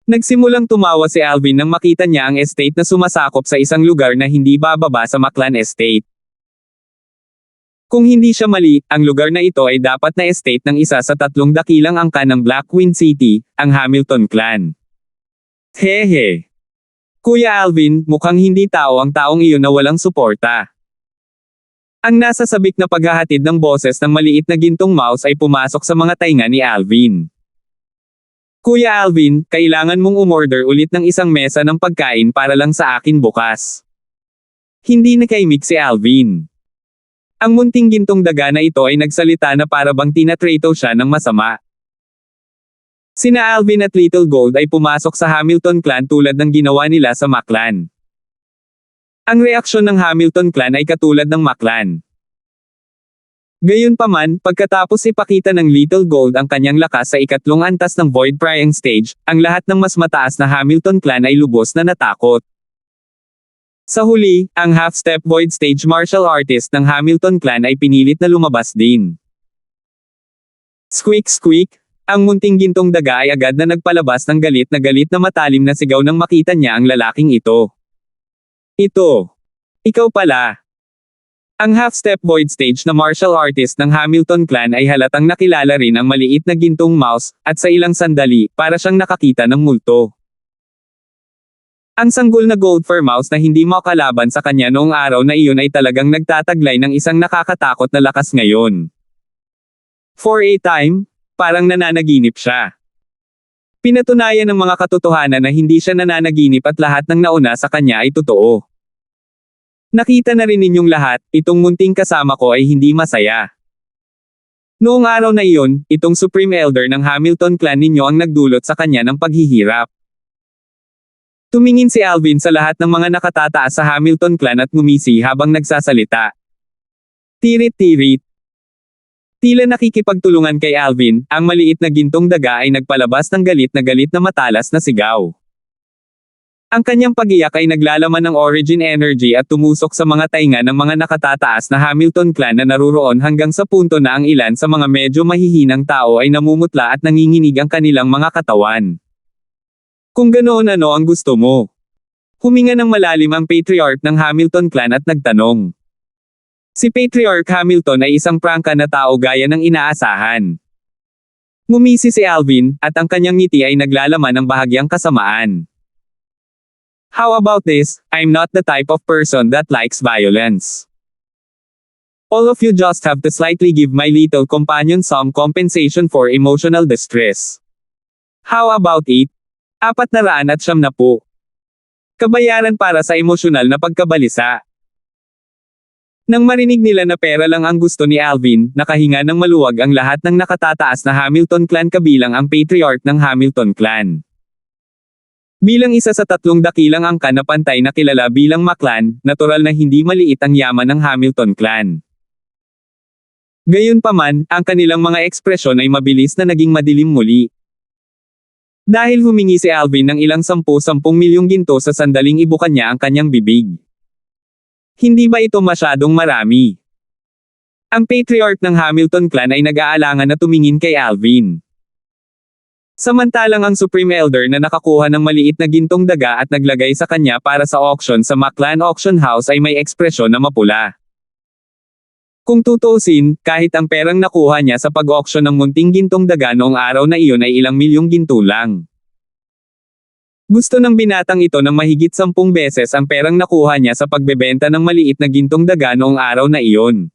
A: Nagsimulang tumawa si Alvin nang makita niya ang estate na sumasakop sa isang lugar na hindi bababa sa Maclan Estate. Kung hindi siya mali, ang lugar na ito ay dapat na estate ng isa sa 3 dakilang angkan ng Black Queen City, ang Hamilton clan. Hehe. Kuya Alvin, mukhang hindi tao ang taong iyon na walang suporta. Ang nasa sabik na paghahatid ng boses ng maliit na gintong mouse ay pumasok sa mga tainga ni Alvin. Kuya Alvin, kailangan mong umorder ulit ng isang mesa ng pagkain para lang sa akin bukas. Hindi nakaimik si Alvin. Ang munting gintong daga na ito ay nagsalita na para bang tinatrato siya ng masama. Sina Alvin at Little Gold ay pumasok sa Hamilton clan tulad ng ginawa nila sa Maclan. Ang reaksyon ng Hamilton clan ay katulad ng Maclan. Gayunpaman, pagkatapos ipakita ng Little Gold ang kanyang lakas sa ikatlong antas ng Void Prying Stage, ang lahat ng mas mataas na Hamilton clan ay lubos na natakot. Sa huli, ang half-step Void Stage martial artist ng Hamilton clan ay pinilit na lumabas din. Squeak squeak, ang munting gintong daga ay agad na nagpalabas ng galit na matalim na sigaw nang makita niya ang lalaking ito. Ito. Ikaw pala. Ang half-step Void Stage na martial artist ng Hamilton clan ay halatang nakilala rin ang maliit na gintong mouse, at sa ilang sandali, para siyang nakakita ng multo. Ang sanggol na gold fur mouse na hindi makalaban sa kanya noong araw na iyon ay talagang nagtataglay ng isang nakakatakot na lakas ngayon. For a time, parang nananaginip siya. Pinatunayan ng mga katotohanan na hindi siya nananaginip at lahat ng nauna sa kanya ay totoo. Nakita na rin ninyong lahat, itong munting kasama ko ay hindi masaya. Noong araw na iyon, itong Supreme Elder ng Hamilton clan ninyo ang nagdulot sa kanya ng paghihirap. Tumingin si Alvin sa lahat ng mga nakatataas sa Hamilton clan at ngumisi habang nagsasalita. Tirit-tirit. Tila nakikipagtulungan kay Alvin, ang maliit na gintong daga ay nagpalabas ng galit na matalas na sigaw. Ang kanyang pagiyak ay naglalaman ng origin energy at tumusok sa mga tainga ng mga nakatataas na Hamilton clan na naruroon hanggang sa punto na ang ilan sa mga medyo mahihinang tao ay namumutla at nanginginig ang kanilang mga katawan. Kung ganoon ano ang gusto mo? Huminga ng malalim ang patriarch ng Hamilton clan at nagtanong. Si Patriarch Hamilton ay isang prangka na tao gaya ng inaasahan. Ngumisi si Alvin, at ang kanyang ngiti ay naglalaman ng bahagyang kasamaan. How about this? I'm not the type of person that likes violence. All of you just have to slightly give my little companion some compensation for emotional distress. How about it? 490 Kabayaran para sa emosyonal na pagkabalisa. Nang marinig nila na pera lang ang gusto ni Alvin, nakahinga ng maluwag ang lahat ng nakatataas na Hamilton clan kabilang ang patriarch ng Hamilton clan. Bilang isa sa 3 dakilang angkan na pantay na kilala bilang Maclan, natural na hindi maliit ang yaman ng Hamilton clan. Gayunpaman, ang kanilang mga ekspresyon ay mabilis na naging madilim muli. Dahil humingi si Alvin ng ilang 10 milyong ginto sa sandaling ibukan niya ang kanyang bibig. Hindi ba ito masyadong marami? Ang patriarch ng Hamilton clan ay nag-aalangan na tumingin kay Alvin. Samantalang ang Supreme Elder na nakakuha ng maliit na gintong daga at naglagay sa kanya para sa auction sa Maclan Auction House ay may ekspresyon na mapula. Kung tutuusin, kahit ang perang nakuha niya sa pag-auction ng munting gintong daga noong araw na iyon ay ilang milyong ginto lang. Gusto ng binatang ito ng mahigit 10 beses ang perang nakuha niya sa pagbebenta ng maliit na gintong daga noong araw na iyon.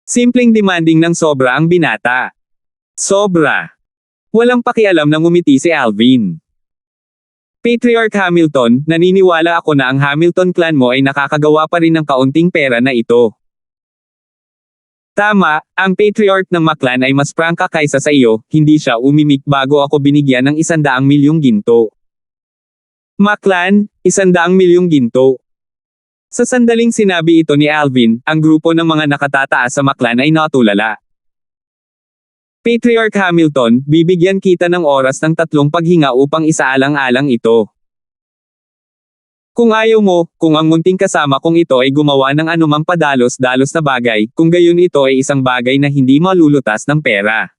A: Simpleng demanding ng sobra ang binata. Sobra. Walang pakialam na ngumiti si Alvin. Patriarch Hamilton, naniniwala ako na ang Hamilton clan mo ay nakakagawa pa rin ng kaunting pera na ito. Tama, ang patriarch ng Maclan ay mas prangka kaysa sa iyo, hindi siya umimik bago ako binigyan ng 100 milyong ginto. Maclan, 100 milyong ginto. Sa sandaling sinabi ito ni Alvin, ang grupo ng mga nakatataas sa Maclan ay natulala. Patriarch Hamilton, bibigyan kita ng oras ng 3 paghinga upang isaalang-alang ito. Kung ayaw mo, kung ang munting kasama kong ito ay gumawa ng anumang padalos-dalos na bagay, kung gayon ito ay isang bagay na hindi malulutas ng pera.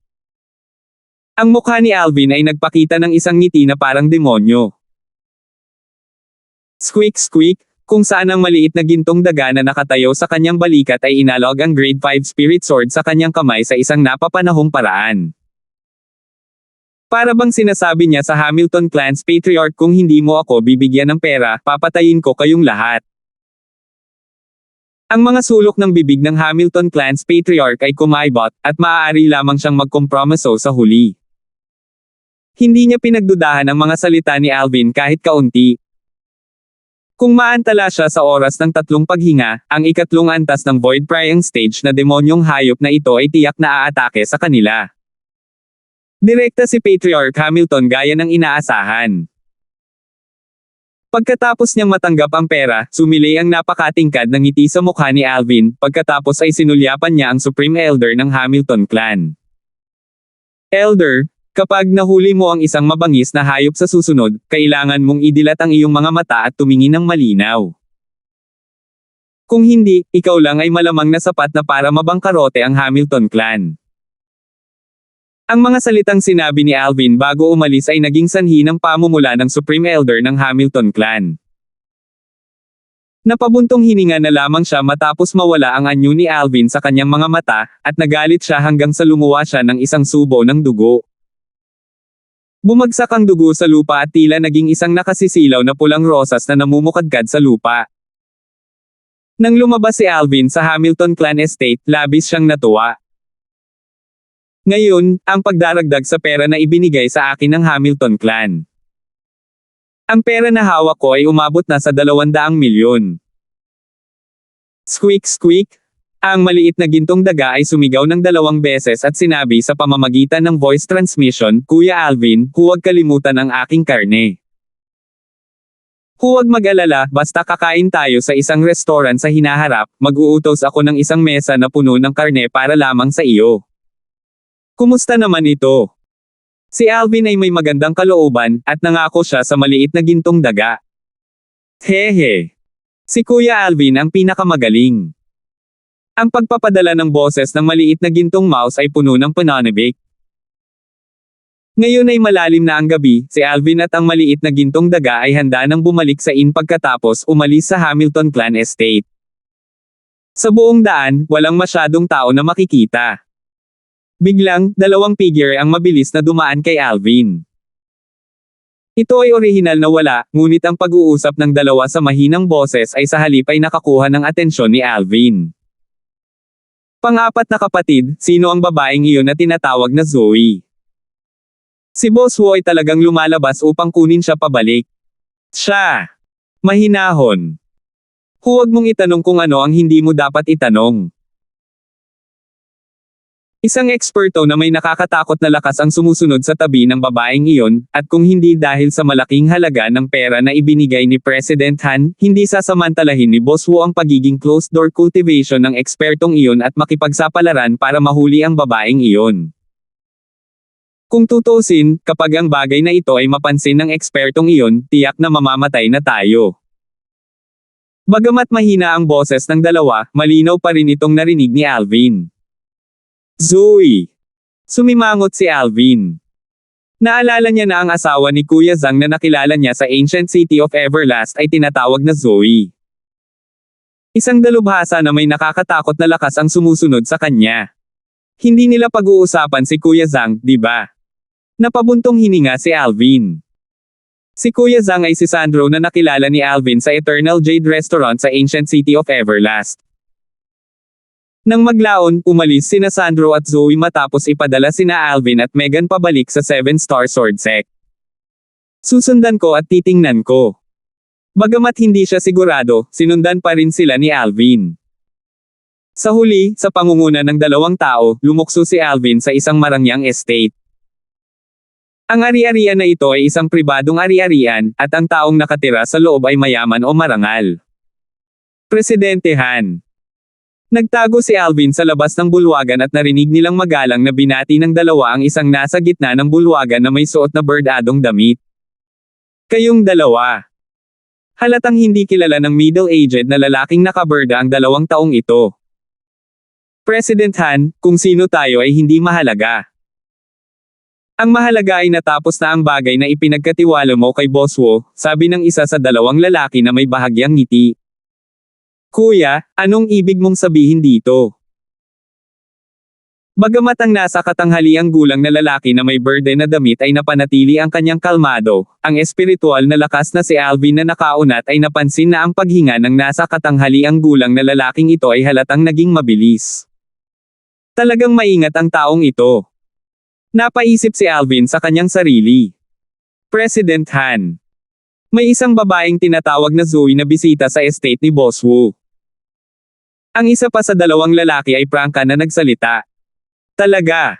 A: Ang mukha ni Alvin ay nagpakita ng isang ngiti na parang demonyo. Squeak squeak, kung saan ang maliit na gintong daga na nakatayo sa kanyang balikat ay inalog ang grade 5 spirit sword sa kanyang kamay sa isang napapanahong paraan. Para bang sinasabi niya sa Hamilton Clan's Patriarch, kung hindi mo ako bibigyan ng pera, papatayin ko kayong lahat. Ang mga sulok ng bibig ng Hamilton Clan's Patriarch ay kumaibot, at maaari lamang siyang magkompromiso sa huli. Hindi niya pinagdudahan ang mga salita ni Alvin kahit kaunti. Kung maantala siya sa oras ng 3 paghinga, ang ikatlong antas ng Void Prying Stage na demonyong hayop na ito ay tiyak na aatake sa kanila. Direkta si Patriarch Hamilton gaya ng inaasahan. Pagkatapos niyang matanggap ang pera, sumili ang napakatingkad ng ngiti sa mukha ni Alvin, pagkatapos ay sinulyapan niya ang Supreme Elder ng Hamilton Clan. Elder, kapag nahuli mo ang isang mabangis na hayop sa susunod, kailangan mong idilat ang iyong mga mata at tumingin ng malinaw. Kung hindi, ikaw lang ay malamang na sapat na para mabangkarote ang Hamilton Clan. Ang mga salitang sinabi ni Alvin bago umalis ay naging sanhi ng pamumula ng Supreme Elder ng Hamilton Clan. Napabuntong hininga na lamang siya matapos mawala ang anyo ni Alvin sa kanyang mga mata, at nagalit siya hanggang sa lumuwa siya ng isang subo ng dugo. Bumagsak ang dugo sa lupa at tila naging isang nakasisilaw na pulang rosas na namumukadkad sa lupa. Nang lumabas si Alvin sa Hamilton Clan Estate, labis siyang natuwa. Ngayon, ang pagdaragdag sa pera na ibinigay sa akin ng Hamilton Clan. Ang pera na hawak ko ay umabot na sa 200 milyon. Squeak squeak. Ang maliit na gintong daga ay sumigaw ng 2 beses at sinabi sa pamamagitan ng voice transmission, Kuya Alvin, huwag kalimutan ang aking karne. Huwag mag-alala, basta kakain tayo sa isang restaurant sa hinaharap, mag-uutos ako ng isang mesa na puno ng karne para lamang sa iyo. Kumusta naman ito? Si Alvin ay may magandang kalooban, at nangako siya sa maliit na gintong daga. Hehe. Si Kuya Alvin ang pinakamagaling. Ang pagpapadala ng boses ng maliit na gintong mouse ay puno ng pananabik. Ngayon ay malalim na ang gabi, si Alvin at ang maliit na gintong daga ay handa nang bumalik sa inn pagkatapos umalis sa Hamilton Clan Estate. Sa buong daan, walang masyadong tao na makikita. Biglang, 2 figure ang mabilis na dumaan kay Alvin. Ito ay orihinal na wala, ngunit ang pag-uusap ng dalawa sa mahinang boses ay sa halip ay nakakuha ng atensyon ni Alvin. Pang-apat na kapatid, sino ang babaeng iyon na tinatawag na Zoe? Si Boss Wu ay talagang lumalabas upang kunin siya pabalik. Siya. Mahinahon. Huwag mong itanong kung ano ang hindi mo dapat itanong. Isang eksperto na may nakakatakot na lakas ang sumusunod sa tabi ng babaeng iyon, at kung hindi dahil sa malaking halaga ng pera na ibinigay ni President Han, hindi sasamantalahin ni Boss Wu ang pagiging closed-door cultivation ng ekspertong iyon at makipagsapalaran para mahuli ang babaeng iyon. Kung tutusin, kapag ang bagay na ito ay mapansin ng ekspertong iyon, tiyak na mamamatay na tayo. Bagamat mahina ang boses ng dalawa, malinaw pa rin itong narinig ni Alvin. Zoe. Sumimangot si Alvin. Naalala niya na ang asawa ni Kuya Zhang na nakilala niya sa Ancient City of Everlast ay tinatawag na Zoe. Isang dalubhasa na may nakakatakot na lakas ang sumusunod sa kanya. Hindi nila pag-uusapan si Kuya Zhang, di ba? Napabuntong hininga si Alvin. Si Kuya Zhang ay si Sandro na nakilala ni Alvin sa Eternal Jade Restaurant sa Ancient City of Everlast. Nang maglaon, umalis sina Sandro at Zoe matapos ipadala sina Alvin at Megan pabalik sa 7-star sword sect. Susundan ko at titingnan ko. Bagamat hindi siya sigurado, sinundan pa rin sila ni Alvin. Sa huli, sa pangunguna ng 2 tao, lumukso si Alvin sa isang marangyang estate. Ang ari-arian na ito ay isang pribadong ari-arian, at ang taong nakatira sa loob ay mayaman o marangal. Presidente Han. Nagtago si Alvin sa labas ng bulwagan at narinig nilang magalang na binati ng dalawa ang isang nasa gitna ng bulwagan na may suot na berdadong damit. Kayong dalawa. Halatang hindi kilala ng middle-aged na lalaking nakaberda ang 2 taong ito. President Han, kung sino tayo ay hindi mahalaga. Ang mahalaga ay natapos na ang bagay na ipinagkatiwala mo kay Boss Wo, sabi ng isa sa 2 lalaki na may bahagyang ngiti. Kuya, anong ibig mong sabihin dito? Bagamat ang nasa katanghaliang gulang na lalaki na may berde na damit ay napanatili ang kanyang kalmado, ang espiritual na lakas na si Alvin na nakaunat ay napansin na ang paghinga ng nasa katanghaliang gulang na lalaking ito ay halatang naging mabilis. Talagang maingat ang taong ito. Napaisip si Alvin sa kanyang sarili. President Han. May isang babaeng tinatawag na Zoe na bisita sa estate ni Boss Wu. Ang isa pa sa 2 lalaki ay prangka na nagsalita. Talaga.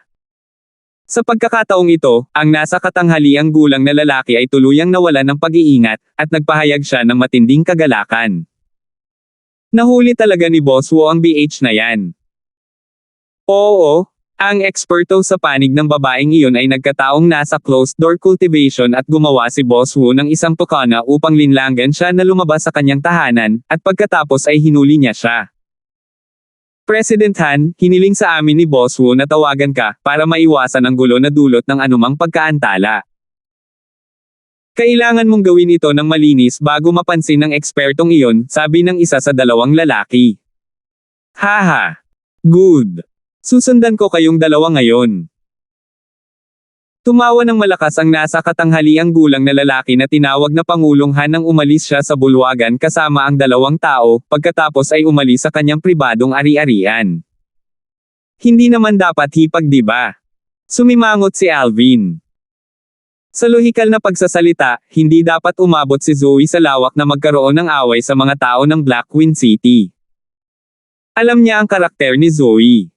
A: Sa pagkakataong ito, ang nasa katanghaliang gulang na lalaki ay tuluyang nawalan ng pag-iingat, at nagpahayag siya ng matinding kagalakan. Nahuli talaga ni Boss Wu ang BH na yan. Oo. Ang eksperto sa panig ng babaeng iyon ay nagkataong nasa closed-door cultivation at gumawa si Boss Wu ng isang tukana upang linlangan siya na lumabas sa kanyang tahanan, at pagkatapos ay hinuli niya siya. President Han, hiniling sa amin ni Boss Wu na tawagan ka para maiwasan ang gulo na dulot ng anumang pagkaantala. Kailangan mong gawin ito ng malinis bago mapansin ng ekspertong iyon, sabi ng isa sa 2 lalaki. Haha. Good. Susundan ko kayong 2 ngayon. Tumawa ng malakas ang nasa katanghaliang gulang na lalaki na tinawag na Pangulong Han nang umalis siya sa bulwagan kasama ang 2 tao, pagkatapos ay umalis sa kanyang pribadong ari-arian. Hindi naman dapat hipag, di ba? Sumimangot si Alvin. Sa lohikal na pagsasalita, hindi dapat umabot si Zoe sa lawak na magkaroon ng away sa mga tao ng Black Queen City. Alam niya ang karakter ni Zoe.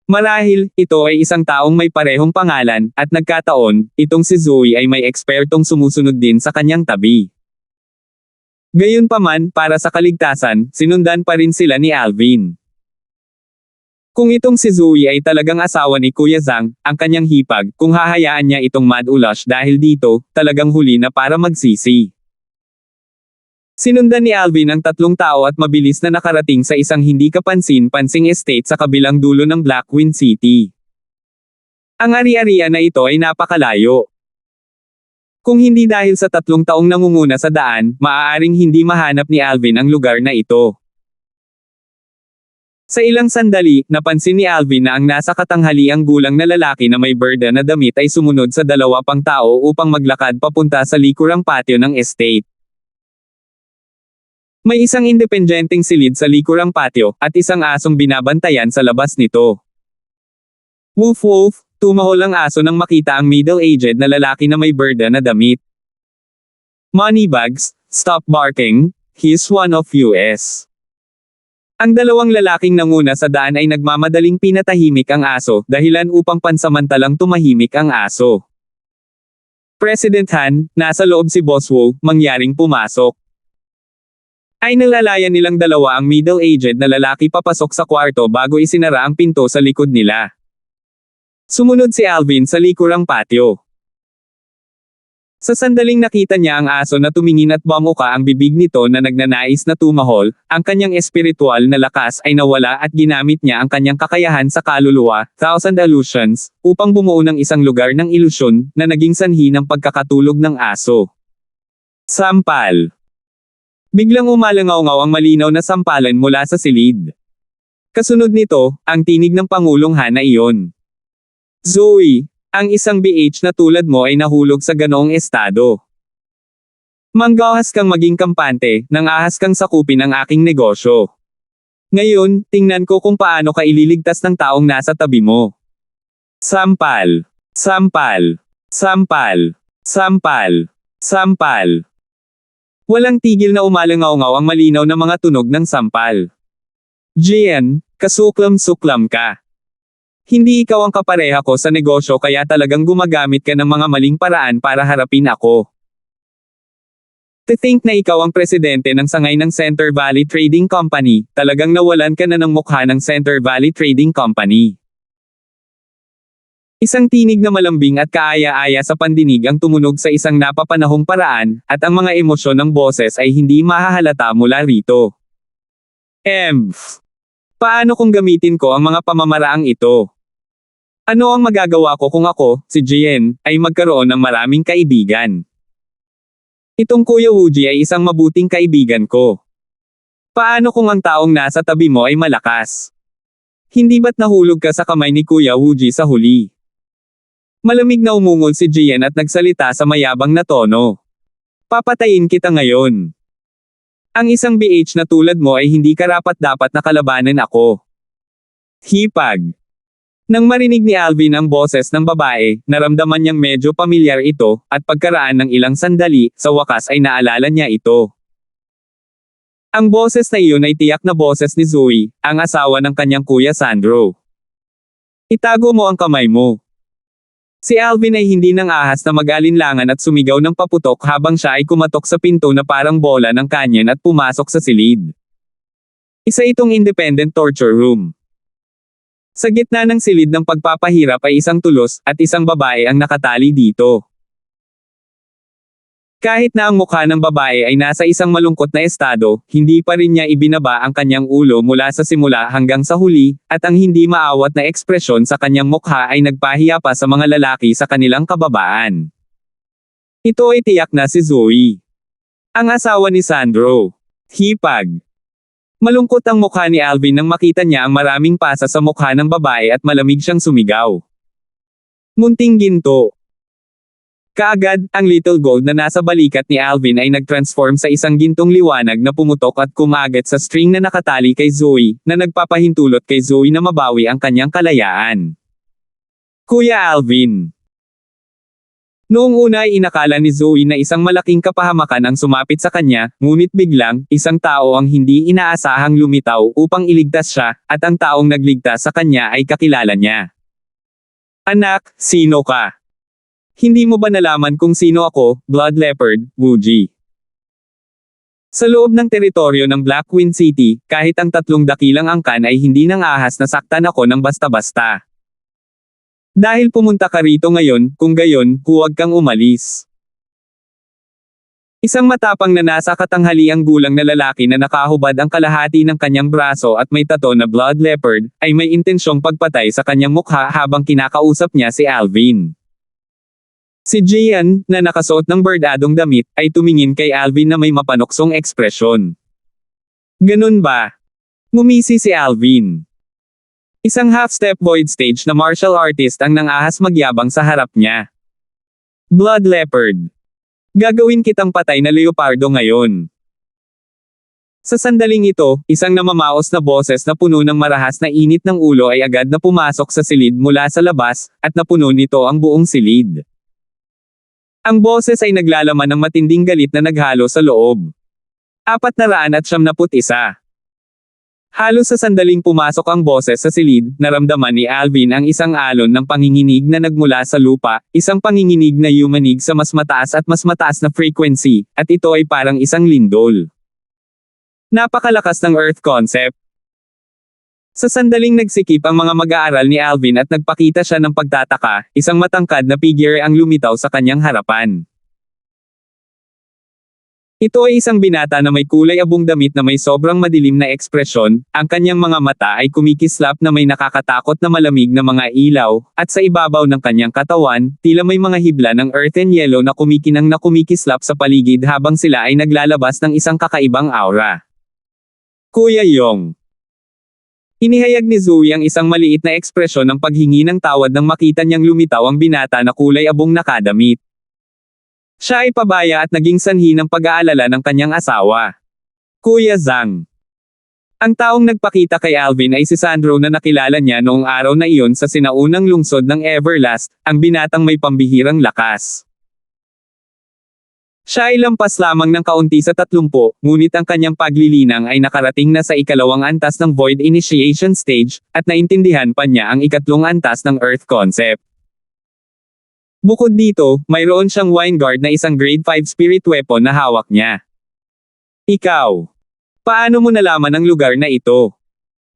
A: Marahil, ito ay isang taong may parehong pangalan, at nagkataon, itong si Zoe ay may ekspertong sumusunod din sa kanyang tabi. Gayunpaman, para sa kaligtasan, sinundan pa rin sila ni Alvin. Kung itong si Zoe ay talagang asawa ni Kuya Zhang, ang kanyang hipag, kung hahayaan niya itong mad-ulash dahil dito, talagang huli na para magsisi. Sinundan ni Alvin ang 3 tao at mabilis na nakarating sa isang hindi kapansin-pansing estate sa kabilang dulo ng Black Queen City. Ang ari-arian na ito ay napakalayo. Kung hindi dahil sa 3 taong nangunguna sa daan, maaaring hindi mahanap ni Alvin ang lugar na ito. Sa ilang sandali, napansin ni Alvin na ang nasa katanghaliang gulang na lalaki na may berda na damit ay sumunod sa 2 pang tao upang maglakad papunta sa likurang patio ng estate. May isang independenteng silid sa likurang patio, at isang asong binabantayan sa labas nito. Woof woof, tumahol ang aso nang makita ang middle-aged na lalaki na may berda na damit. Moneybags, stop barking, he's one of us. Ang 2 lalaking nanguna sa daan ay nagmamadaling pinatahimik ang aso, dahilan upang pansamantalang tumahimik ang aso. President Han, nasa loob si Boss Wu, mangyaring pumasok. Ay nalalayan nilang 2 ang middle-aged na lalaki papasok sa kwarto bago isinara ang pinto sa likod nila. Sumunod si Alvin sa likurang patio. Sa sandaling nakita niya ang aso na tumingin at bamuka ang bibig nito na nagnanais na tumahol, ang kanyang espiritual na lakas ay nawala at ginamit niya ang kanyang kakayahan sa kaluluwa, 1000 illusions, upang bumuo ng isang lugar ng ilusyon na naging sanhi ng pagkakatulog ng aso. Sampal. Biglang umalangaw-ngaw ang malinaw na sampalan mula sa silid. Kasunod nito, ang tinig ng Pangulong Han na iyon. Zoe, ang isang BH na tulad mo ay nahulog sa ganoong estado. Manggahas kang maging kampante, nang ahas kang sakupin ang aking negosyo. Ngayon, tingnan ko kung paano ka ililigtas ng taong nasa tabi mo. Sampal. Sampal. Sampal. Sampal. Sampal. Walang tigil na umalangaw-ngaw ang malinaw na mga tunog ng sampal. Jian, kasuklam-suklam ka. Hindi ikaw ang kapareha ko sa negosyo kaya talagang gumagamit ka ng mga maling paraan para harapin ako. To think na ikaw ang presidente ng sangay ng Center Valley Trading Company, talagang nawalan ka na ng mukha ng Center Valley Trading Company. Isang tinig na malambing at kaaya-aya sa pandinig ang tumunog sa isang napapanahong paraan, at ang mga emosyon ng boses ay hindi mahahalata mula rito. Paano kung gamitin ko ang mga pamamaraang ito? Ano ang magagawa ko kung ako, si Jien, ay magkaroon ng maraming kaibigan? Itong Kuya Wooji ay isang mabuting kaibigan ko. Paano kung ang taong nasa tabi mo ay malakas? Hindi ba't nahulog ka sa kamay ni Kuya Wooji sa huli? Malamig na umungol si Jien at nagsalita sa mayabang na tono. Papatayin kita ngayon. Ang isang BH na tulad mo ay hindi karapat-dapat na kalabanan ako. Hipag. Nang marinig ni Alvin ang boses ng babae, naramdaman niyang medyo pamilyar ito, at pagkaraan ng ilang sandali, sa wakas ay naalala niya ito. Ang boses na iyon ay tiyak na boses ni Zoe, ang asawa ng kanyang kuya Sandro. Itago mo ang kamay mo. Si Alvin ay hindi nang ahas na mag-alinlangan at sumigaw ng paputok habang siya ay kumatok sa pinto na parang bola ng kanyen at pumasok sa silid. Isa itong independent torture room. Sa gitna ng silid ng pagpapahirap ay isang tulos, at isang babae ang nakatali dito. Kahit na ang mukha ng babae ay nasa isang malungkot na estado, hindi pa rin niya ibinaba ang kanyang ulo mula sa simula hanggang sa huli, at ang hindi maawat na ekspresyon sa kanyang mukha ay nagpahiya pa sa mga lalaki sa kanilang kababaan. Ito ay tiyak na si Zoe. Ang asawa ni Sandro. Hipag. Malungkot ang mukha ni Alvin nang makita niya ang maraming pasa sa mukha ng babae at malamig siyang sumigaw. Munting ginto. Kaagad, ang little gold na nasa balikat ni Alvin ay nag-transform sa isang gintong liwanag na pumutok at kumagat sa string na nakatali kay Zoe, na nagpapahintulot kay Zoe na mabawi ang kanyang kalayaan. Kuya Alvin. Noong una ay inakala ni Zoe na isang malaking kapahamakan ang sumapit sa kanya, ngunit biglang, isang tao ang hindi inaasahang lumitaw upang iligtas siya, at ang taong nagligtas sa kanya ay kakilala niya. Anak, sino ka? Hindi mo ba nalaman kung sino ako, Blood Leopard, Wooji? Sa loob ng teritoryo ng Black Queen City, kahit ang 3 dakilang angkan ay hindi nang ahas na saktan ako ng basta-basta. Dahil pumunta ka rito ngayon, kung gayon, huwag kang umalis. Isang matapang na nasa katanghaliang gulang na lalaki na nakahubad ang kalahati ng kanyang braso at may tato na Blood Leopard, ay may intensyong pagpatay sa kanyang mukha habang kinakausap niya si Alvin. Si Jian, na nakasuot ng berdadong damit, ay tumingin kay Alvin na may mapanoksong ekspresyon. Ganun ba? Ngumisi si Alvin. Isang half-step void stage na martial artist ang nangahas magyabang sa harap niya. Blood Leopard. Gagawin kitang patay na leopardo ngayon. Sa sandaling ito, isang namamaos na boses na puno ng marahas na init ng ulo ay agad na pumasok sa silid mula sa labas, at napuno nito ang buong silid. Ang boses ay naglalaman ng matinding galit na naghalo sa loob. 491. Halos sa sandaling pumasok ang boses sa silid, naramdaman ni Alvin ang isang alon ng panginginig na nagmula sa lupa, isang panginginig na yumanig sa mas mataas at mas mataas na frequency, at ito ay parang isang lindol. Napakalakas ng Earth concept. Sa sandaling nagsikip ang mga mag-aaral ni Alvin at nagpakita siya ng pagtataka, isang matangkad na figure ang lumitaw sa kanyang harapan. Ito ay isang binata na may kulay abong damit na may sobrang madilim na ekspresyon, ang kanyang mga mata ay kumikislap na may nakakatakot na malamig na mga ilaw, at sa ibabaw ng kanyang katawan, tila may mga hibla ng earth and yellow na kumikinang na kumikislap sa paligid habang sila ay naglalabas ng isang kakaibang aura. Kuya Yong. Inihayag ni Zoe ang isang maliit na ekspresyon ng paghingi ng tawad nang makita niyang lumitaw ang binata na kulay abong nakadamit. Siya ay pabaya at naging sanhi ng pag-aalala ng kanyang asawa. Kuya Zhang. Ang taong nagpakita kay Alvin ay si Sandro na nakilala niya noong araw na iyon sa sinaunang lungsod ng Everlast, ang binatang may pambihirang lakas. Siya ay lampas lamang ng kaunti sa 30, ngunit ang kanyang paglilinang ay nakarating na sa 2nd antas ng Void Initiation Stage, at naintindihan pa niya ang 3rd antas ng Earth Concept. Bukod dito, mayroon siyang Wineguard na isang Grade 5 spirit weapon na hawak niya. Ikaw. Paano mo nalaman ang lugar na ito?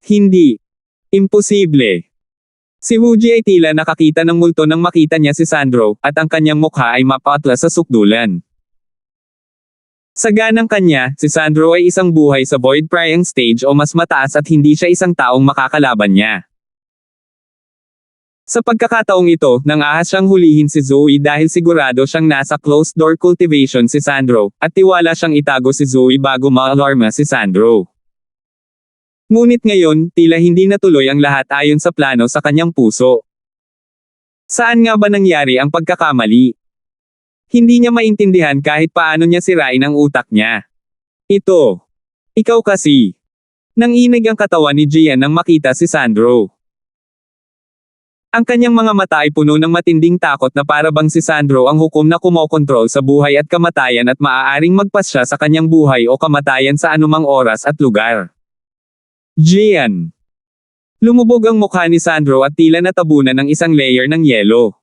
A: Hindi. Imposible. Si Wooji ay tila nakakita ng multo nang makita niya si Sandro, at ang kanyang mukha ay mapatlas sa sukdulan. Sa ganang kanya, si Sandro ay isang buhay sa Void Prying stage o mas mataas at hindi siya isang taong makakalaban niya. Sa pagkakataong ito, nang-ahas siyang hulihin si Zoe dahil sigurado siyang nasa closed-door cultivation si Sandro, at tiwala siyang itago si Zoe bago ma-alarma si Sandro. Ngunit ngayon, tila hindi natuloy ang lahat ayon sa plano sa kanyang puso. Saan nga ba nangyari ang pagkakamali? Hindi niya maintindihan kahit paano niya sirain ang utak niya. Ito. Ikaw kasi. Nanginig ang katawan ni Gian nang makita si Sandro. Ang kanyang mga mata ay puno ng matinding takot na para bang si Sandro ang hukom na kumokontrol sa buhay at kamatayan at maaaring magpasya sa kanyang buhay o kamatayan sa anumang oras at lugar. Gian. Lumubog ang mukha ni Sandro at tila natabunan ng isang layer ng yelo.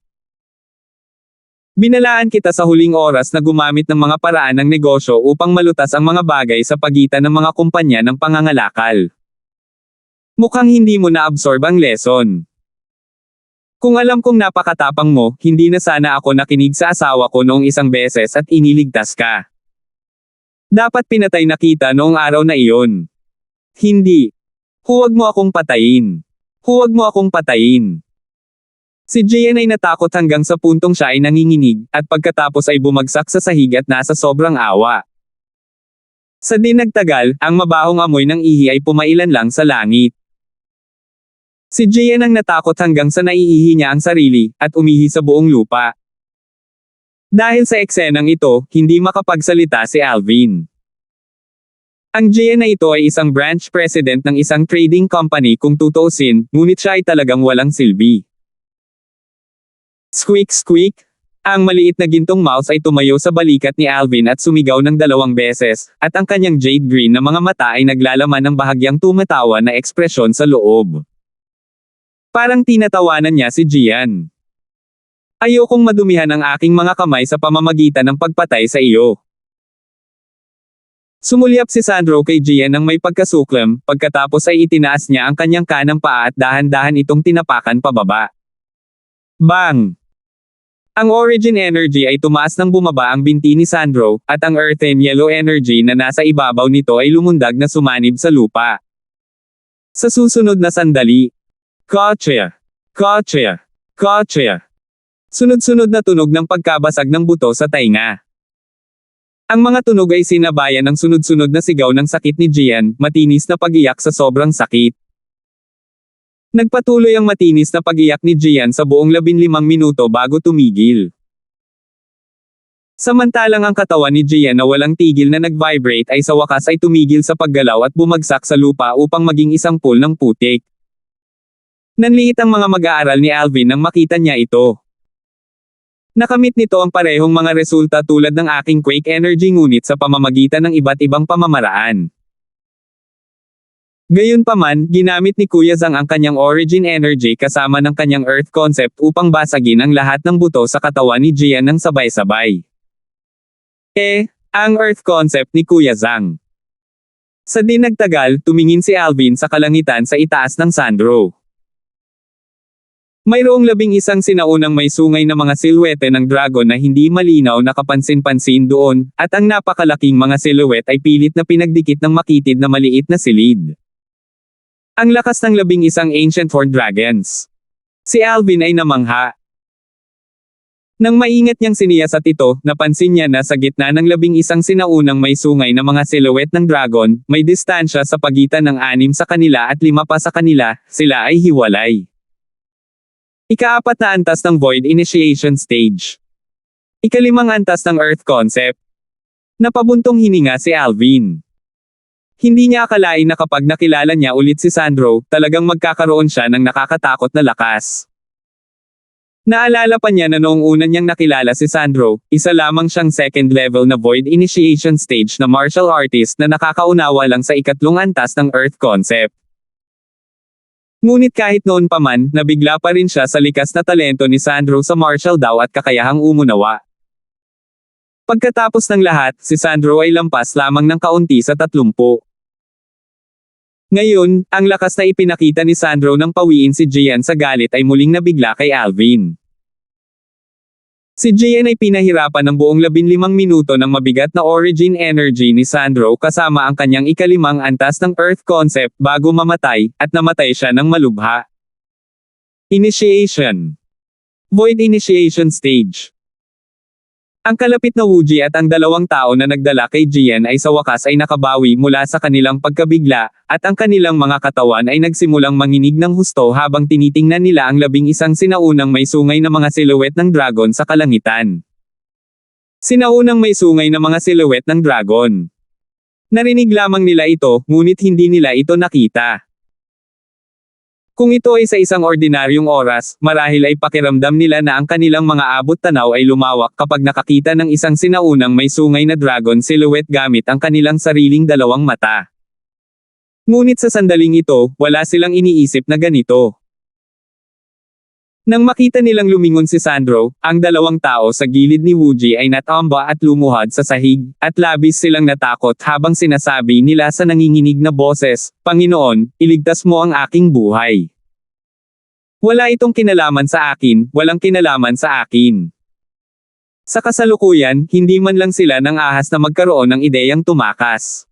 A: Binalaan kita sa huling oras na gumamit ng mga paraan ng negosyo upang malutas ang mga bagay sa pagitan ng mga kumpanya ng pangangalakal. Mukhang hindi mo na-absorb ang lesson. Kung alam kong napakatapang mo, hindi na sana ako nakinig sa asawa ko noong isang beses at iniligtas ka. Dapat pinatay na kita noong araw na iyon. Hindi. Huwag mo akong patayin. Huwag mo akong patayin. Si Gian ay natakot hanggang sa puntong siya ay nanginginig, at pagkatapos ay bumagsak sa sahig at nasa sobrang awa. Sa di nagtagal, ang mabahong amoy ng ihi ay pumailan lang sa langit. Si Gian ang natakot hanggang sa naiihi niya ang sarili, at umihi sa buong lupa. Dahil sa eksenang ito, hindi makapagsalita si Alvin. Ang Gian na ito ay isang branch president ng isang trading company kung tutuusin, ngunit siya ay talagang walang silbi. Squeak squeak! Ang maliit na gintong mouse ay tumayo sa balikat ni Alvin at sumigaw ng 2 beses, at ang kanyang jade green na mga mata ay naglalaman ng bahagyang tumatawa na ekspresyon sa loob. Parang tinatawanan niya si Gian. Ayokong madumihan ang aking mga kamay sa pamamagitan ng pagpatay sa iyo. Sumulyap si Sandro kay Gian nang may pagkasuklam, pagkatapos ay itinaas niya ang kanyang kanang paa at dahan-dahan itong tinapakan pababa. Bang! Ang Origin Energy ay tumaas nang bumaba ang binti ni Sandro, at ang Earth and Yellow Energy na nasa ibabaw nito ay lumundag na sumanib sa lupa. Sa susunod na sandali, Gotcha! Gotcha! Gotcha! Sunod-sunod na tunog ng pagkabasag ng buto sa tainga. Ang mga tunog ay sinabayan ng sunod-sunod na sigaw ng sakit ni Gian, matinis na pag-iyak sa sobrang sakit. Nagpatuloy ang matinis na pag-iyak ni Gian sa buong 15 minuto bago tumigil. Samantalang ang katawan ni Gian na walang tigil na nag-vibrate ay sa wakas ay tumigil sa paggalaw at bumagsak sa lupa upang maging isang pool ng putik. Nanliit ang mga mag-aaral ni Alvin nang makita niya ito. Nakamit nito ang parehong mga resulta tulad ng aking Quake Energy ngunit sa pamamagitan ng iba't ibang pamamaraan. Gayunpaman, ginamit ni Kuya Zhang ang kanyang Origin Energy kasama ng kanyang Earth Concept upang basagin ang lahat ng buto sa katawan ni Gian ng sabay-sabay. Ang Earth Concept ni Kuya Zhang. Sa di nagtagal, tumingin si Alvin sa kalangitan sa itaas ng Sandro. Mayroong 11 sinaunang may sungay na mga silhwete ng dragon na hindi malinaw na kapansin-pansin doon, at ang napakalaking mga silhouette ay pilit na pinagdikit ng makitid na maliit na silid. Ang lakas ng 11 ancient horned dragons. Si Alvin ay namangha. Nang maingat niyang siniyasat ito, napansin niya na sa gitna ng 11 sinaunang may sungay na mga silhouette ng dragon, may distansya sa pagitan ng 6 sa kanila at 5 pa sa kanila, sila ay hiwalay. Ika-4 na antas ng Void Initiation Stage. Ika-5 antas ng Earth Concept. Napabuntong hininga si Alvin. Hindi niya akalain na kapag nakilala niya ulit si Sandro, talagang magkakaroon siya ng nakakatakot na lakas. Naalala pa niya na noong una niyang nakilala si Sandro, isa lamang siyang second level na Void Initiation Stage na martial artist na nakakaunawa lang sa ika-3 antas ng Earth Concept. Ngunit kahit noon pa man, nabigla pa rin siya sa likas na talento ni Sandro sa martial daw at kakayahang umunawa. Pagkatapos ng lahat, si Sandro ay lampas lamang ng kaunti sa 30. Ngayon, ang lakas na ipinakita ni Sandro nang pawiin si Gian sa galit ay muling nabigla kay Alvin. Si Gian ay pinahirapan ng buong 15 minuto ng mabigat na origin energy ni Sandro kasama ang kanyang ikalimang antas ng Earth concept bago mamatay, at namatay siya ng malubha. Initiation. Void Initiation Stage. Ang kalapit na Woogie at ang dalawang tao na nagdala kay Gian ay sa wakas ay nakabawi mula sa kanilang pagkabigla, at ang kanilang mga katawan ay nagsimulang manginig ng husto habang tinitingnan nila ang 11 sinaunang may sungay na mga silhouette ng dragon sa kalangitan. Sinaunang may sungay na mga silhouette ng dragon. Narinig lamang nila ito, ngunit hindi nila ito nakita. Kung ito ay sa isang ordinaryong oras, marahil ay pakiramdam nila na ang kanilang mga abot tanaw ay lumawak kapag nakakita ng isang sinaunang may sungay na dragon silhouette gamit ang kanilang sariling dalawang mata. Ngunit sa sandaling ito, wala silang iniisip na ganito. Nang makita nilang lumingon si Sandro, ang dalawang tao sa gilid ni Woogie ay natamba at lumuhad sa sahig, at labis silang natakot habang sinasabi nila sa nanginginig na boses, "Panginoon, iligtas mo ang aking buhay. Wala itong kinalaman sa akin, walang kinalaman sa akin." Sa kasalukuyan, hindi man lang sila nang ahas na magkaroon ng ideyang tumakas.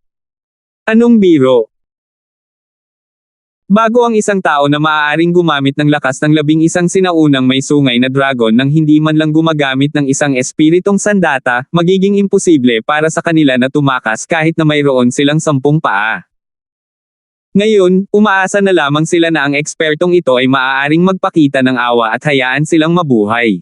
A: Anong biro? Bago ang isang tao na maaaring gumamit ng lakas ng 11 sinaunang may sungay na dragon nang hindi man lang gumagamit ng isang espiritong sandata, magiging imposible para sa kanila na tumakas kahit na mayroon silang 10 paa. Ngayon, umaasa na lamang sila na ang ekspertong ito ay maaaring magpakita ng awa at hayaan silang mabuhay.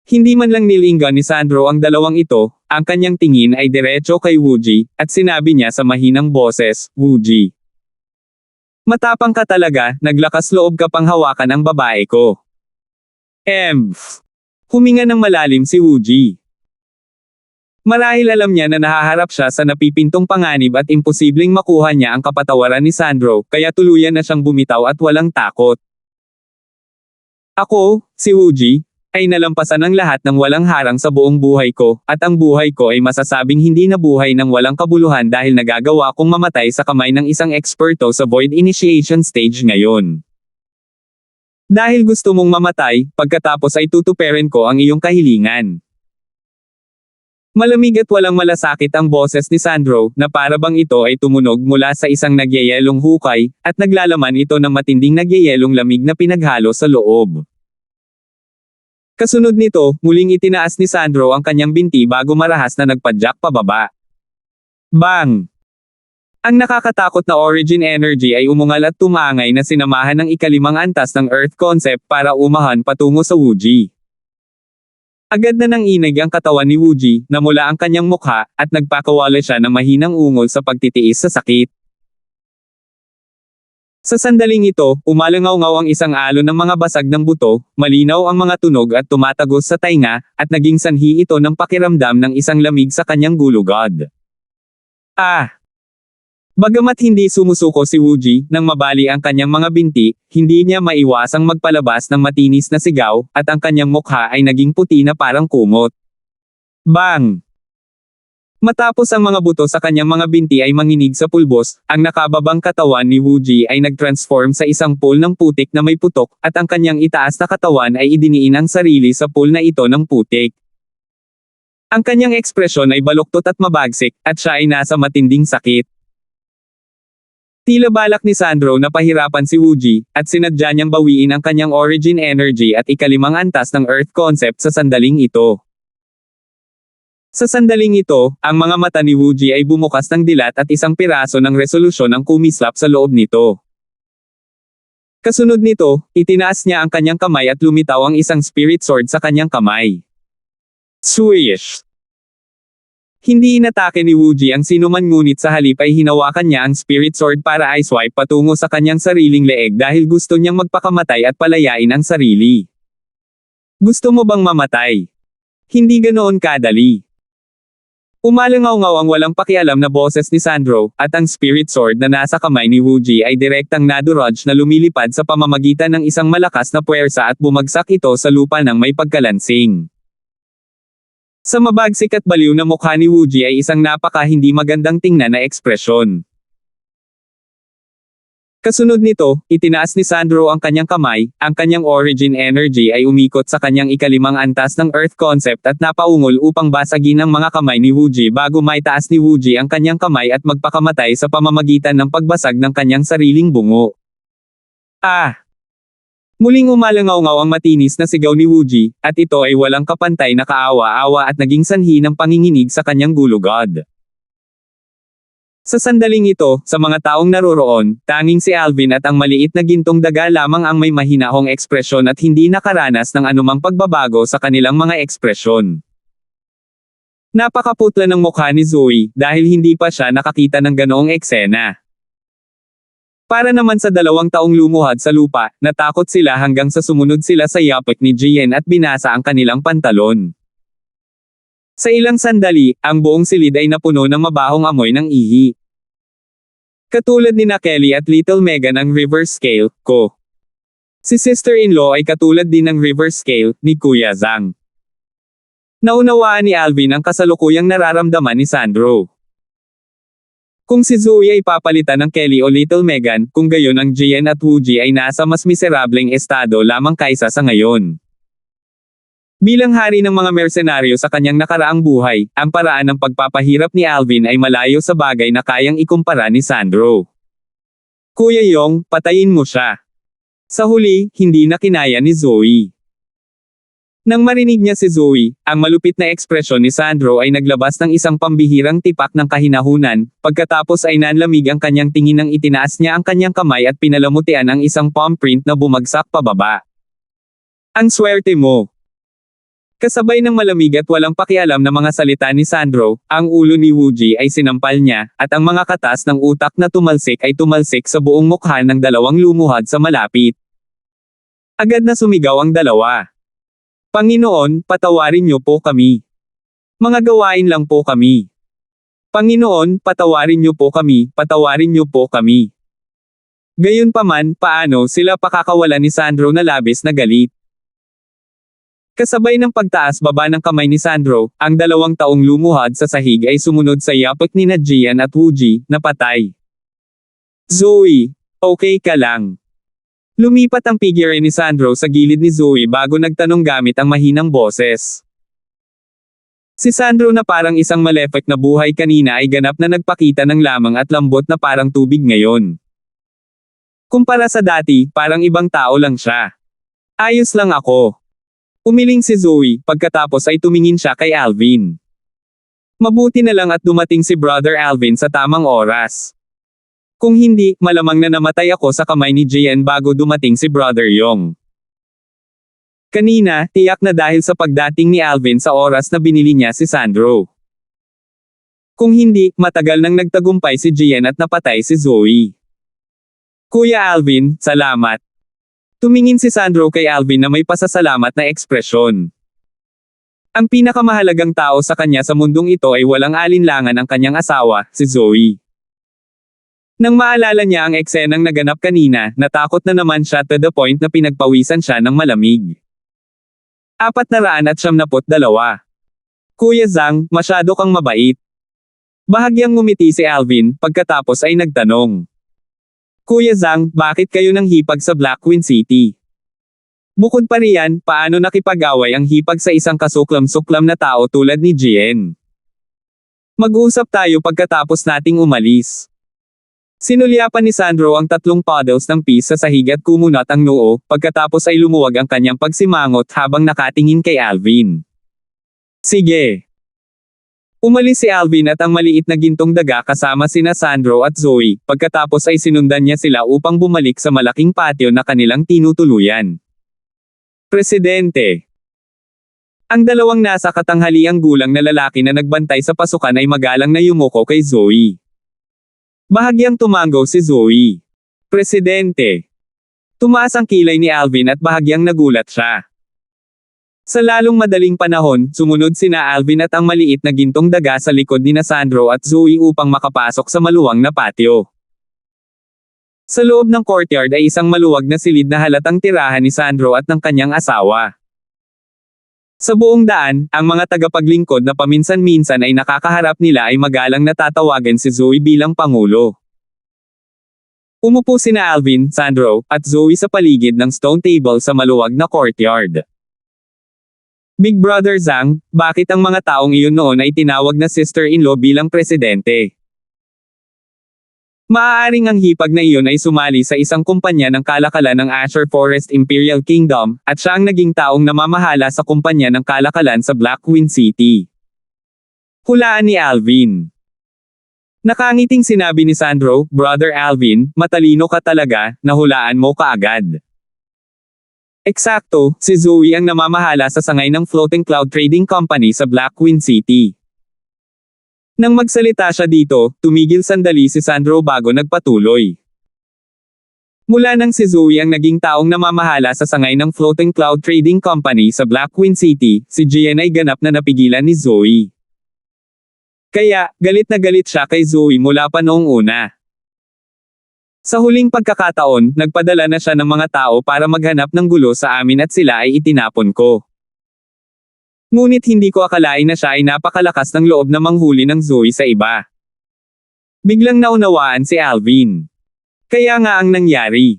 A: Hindi man lang nilinggan ni Sandro ang dalawang ito, ang kanyang tingin ay diretso kay Woogie, at sinabi niya sa mahinang boses, "Woogie. Matapang ka talaga, naglakas loob ka pang hawakan ang babae ko." Huminga ng malalim si Woogie. Marahil alam niya na nahaharap siya sa napipintong panganib at imposibleng makuha niya ang kapatawaran ni Sandro, kaya tuluyan na siyang bumitaw at walang takot. "Ako, si Woogie, ay nalampasan ang lahat ng walang harang sa buong buhay ko, at ang buhay ko ay masasabing hindi na buhay ng walang kabuluhan dahil nagagawa kong mamatay sa kamay ng isang eksperto sa Void Initiation Stage ngayon. Dahil gusto mong mamatay, pagkatapos ay tutuperin ko ang iyong kahilingan." Malamig at walang malasakit ang boses ni Sandro, na para bang ito ay tumunog mula sa isang nagyayelong hukay, at naglalaman ito ng matinding nagyayelong lamig na pinaghalo sa loob. Kasunod nito, muling itinaas ni Sandro ang kanyang binti bago marahas na nagpadyak pababa. Bang! Ang nakakatakot na origin energy ay umungal at tumangay na sinamahan ng ikalimang antas ng Earth concept para umahan patungo sa Woogie. Agad na nanginig ang katawan ni Woogie, namula ang kanyang mukha, at nagpakawala siya ng mahinang ungol sa pagtitiis sa sakit. Sa sandaling ito, umalangaw-ngaw ang isang alon ng mga basag ng buto, malinaw ang mga tunog at tumatagos sa tainga, at naging sanhi ito ng pakiramdam ng isang lamig sa kanyang gulugod. Bagamat hindi sumusuko si Woogie, nang mabali ang kanyang mga binti, hindi niya maiwasang magpalabas ng matinis na sigaw, at ang kanyang mukha ay naging puti na parang kumot. Bang! Matapos ang mga buto sa kanyang mga binti ay manginig sa pulbos, ang nakababang katawan ni Woogie ay nag-transform sa isang pool ng putik na may putok, at ang kanyang itaas na katawan ay idiniin ang sarili sa pool na ito ng putik. Ang kanyang ekspresyon ay baluktot at mabagsik, at siya ay nasa matinding sakit. Tila balak ni Sandro na pahirapan si Woogie, at sinadya niyang bawiin ang kanyang origin energy at ikalimang antas ng Earth concept sa sandaling ito. Sa sandaling ito, ang mga mata ni Woogie ay bumukas ng dilat at isang piraso ng resolusyon ang kumislap sa loob nito. Kasunod nito, itinaas niya ang kanyang kamay at lumitaw ang isang spirit sword sa kanyang kamay. Swish! Hindi inatake ni Woogie ang sinuman ngunit sa halip ay hinawakan niya ang spirit sword para i-swipe patungo sa kanyang sariling leeg dahil gusto niyang magpakamatay at palayain ang sarili. Gusto mo bang mamatay? Hindi ganoon kadali. Umalangaw-ngaw ang walang pakialam na boses ni Sandro, at ang spirit sword na nasa kamay ni Woogie ay direktang nadurudge na lumilipad sa pamamagitan ng isang malakas na puwersa at bumagsak ito sa lupa ng may pagkalansing. Sa mabagsik at baliw na mukha ni Woogie ay isang napaka hindi magandang tingnan na ekspresyon. Kasunod nito, itinaas ni Sandro ang kanyang kamay, ang kanyang origin energy ay umikot sa kanyang ikalimang antas ng Earth concept at napaungol upang basagin ang mga kamay ni Wooji bago maitaas ni Wooji ang kanyang kamay at magpakamatay sa pamamagitan ng pagbasag ng kanyang sariling bungo. Ah! Muling umalangaw-ngaw ang matinis na sigaw ni Wooji, at ito ay walang kapantay na kaawa-awa at naging sanhi ng panginginig sa kanyang gulugod. Sa sandaling ito, sa mga taong naroroon, tanging si Alvin at ang maliit na gintong daga lamang ang may mahinahong ekspresyon at hindi nakaranas ng anumang pagbabago sa kanilang mga ekspresyon. Napakaputla ng mukha ni Zoe, dahil hindi pa siya nakakita ng ganoong eksena. Para naman sa 2 taong lumuhad sa lupa, natakot sila hanggang sa sumunod sila sa yapik ni Jian at binasa ang kanilang pantalon. Sa ilang sandali, ang buong silid ay napuno ng mabahong amoy ng ihi. Katulad ni Kelly at Little Megan ang river scale, ko. Si sister-in-law ay katulad din ng river scale, ni Kuya Zhang. Naunawaan ni Alvin ang kasalukuyang nararamdaman ni Sandro. Kung si Zoe ay papalitan ng Kelly o Little Megan, kung gayon ang Jian at Wooji ay nasa mas miserableng estado lamang kaysa sa ngayon. Bilang hari ng mga mersenaryo sa kanyang nakaraang buhay, ang paraan ng pagpapahirap ni Alvin ay malayo sa bagay na kayang ikumpara ni Sandro. Kuya Yong, patayin mo siya. Sa huli, hindi na kinaya ni Zoe. Nang marinig niya si Zoe, ang malupit na ekspresyon ni Sandro ay naglabas ng isang pambihirang tipak ng kahinahunan, pagkatapos ay nanlamig ang kanyang tingin nang itinaas niya ang kanyang kamay at pinalamutian ang isang palm print na bumagsak pababa. Ang swerte mo! Kasabay ng malamig at walang pakialam na mga salita ni Sandro, ang ulo ni Wooji ay sinampal niya, at ang mga katas ng utak na tumalsik ay tumalsik sa buong mukha ng 2 lumuhad sa malapit. Agad na sumigaw ang 2. Panginoon, patawarin niyo po kami. Mga gawain lang po kami. Panginoon, patawarin niyo po kami, patawarin niyo po kami. Gayunpaman, paano sila pakakawalan ni Sandro na labis na galit? Kasabay ng pagtaas-baba ng kamay ni Sandro, ang 2 taong lumuhad sa sahig ay sumunod sa yapik ni Jian at Wooji, na patay. Zoe, okay ka lang? Lumipat ang figure ni Sandro sa gilid ni Zoe bago nagtanong gamit ang mahinang boses. Si Sandro na parang isang malefek na buhay kanina ay ganap na nagpakita ng lamang at lambot na parang tubig ngayon. Kumpara sa dati, parang ibang tao lang siya. Ayos lang ako. Umiling si Zoe, pagkatapos ay tumingin siya kay Alvin. Mabuti na lang at dumating si Brother Alvin sa tamang oras. Kung hindi, malamang na namatay ako sa kamay ni Jian bago dumating si Brother Yong. Kanina, tiyak na dahil sa pagdating ni Alvin sa oras na binili niya si Sandro. Kung hindi, matagal nang nagtagumpay si Jian at napatay si Zoe. Kuya Alvin, salamat. Tumingin si Sandro kay Alvin na may pasasalamat na ekspresyon. Ang pinakamahalagang tao sa kanya sa mundong ito ay walang alinlangan ang kanyang asawa, si Zoe. Nang maalala niya ang eksenang naganap kanina, natakot na naman siya to the point na pinagpawisan siya ng malamig. 472. Kuya Zhang, masyado kang mabait. Bahagyang ngumiti si Alvin, pagkatapos ay nagtanong. Kuya Zhang, bakit kayo nang hipag sa Black Queen City? Bukod pa riyan, paano nakipag-away ang hipag sa isang kasuklam-suklam na tao tulad ni Jian? Mag-usap tayo pagkatapos nating umalis. Sinulyapan ni Sandro ang 3 puddles ng pis sa sahig at kumunat ang noo, pagkatapos ay lumuwag ang kanyang pagsimangot habang nakatingin kay Alvin. Sige. Umalis si Alvin at ang maliit na gintong daga kasama sina Sandro at Zoe, pagkatapos ay sinundan niya sila upang bumalik sa malaking patio na kanilang tinutuluyan. Presidente. Ang 2 nasa katanghaliang gulang na lalaki na nagbantay sa pasukan ay magalang na yumuko kay Zoe. Bahagyang tumango si Zoe. Presidente. Tumaas ang kilay ni Alvin at bahagyang nagulat siya. Sa lalong madaling panahon, sumunod sina Alvin at ang maliit na gintong daga sa likod ni Sandro at Zoe upang makapasok sa maluwang na patio. Sa loob ng courtyard ay isang maluwag na silid na halatang tirahan ni Sandro at ng kanyang asawa. Sa buong daan, ang mga tagapaglingkod na paminsan-minsan ay nakakaharap nila ay magalang natatawagan si Zoe bilang Pangulo. Umupo sina Alvin, Sandro, at Zoe sa paligid ng stone table sa maluwag na courtyard. Big Brother Zhang, bakit ang mga taong iyon noon ay tinawag na sister-in-law bilang presidente? Maaaring ang hipag na iyon ay sumali sa isang kumpanya ng kalakalan ng Azure Forest Imperial Kingdom, at siya ang naging taong namamahala sa kumpanya ng kalakalan sa Blackwind City. Hulaan ni Alvin. Nakangiting sinabi ni Sandro, Brother Alvin, matalino ka talaga, nahulaan mo kaagad. Eksakto, si Zoe ang namamahala sa sangay ng Floating Cloud Trading Company sa Blackwind City. Nang magsalita siya dito, tumigil sandali si Sandro bago nagpatuloy. Mula nang si Zoe ang naging taong namamahala sa sangay ng Floating Cloud Trading Company sa Blackwind City, si Gian ay ganap na napigilan ni Zoe. Kaya, galit na galit siya kay Zoe mula pa noong una. Sa huling pagkakataon, nagpadala na siya ng mga tao para maghanap ng gulo sa amin at sila ay itinapon ko. Ngunit hindi ko akalain na siya ay napakalakas ng loob na manghuli ng Zoe sa iba. Biglang naunawaan si Alvin. Kaya nga ang nangyari.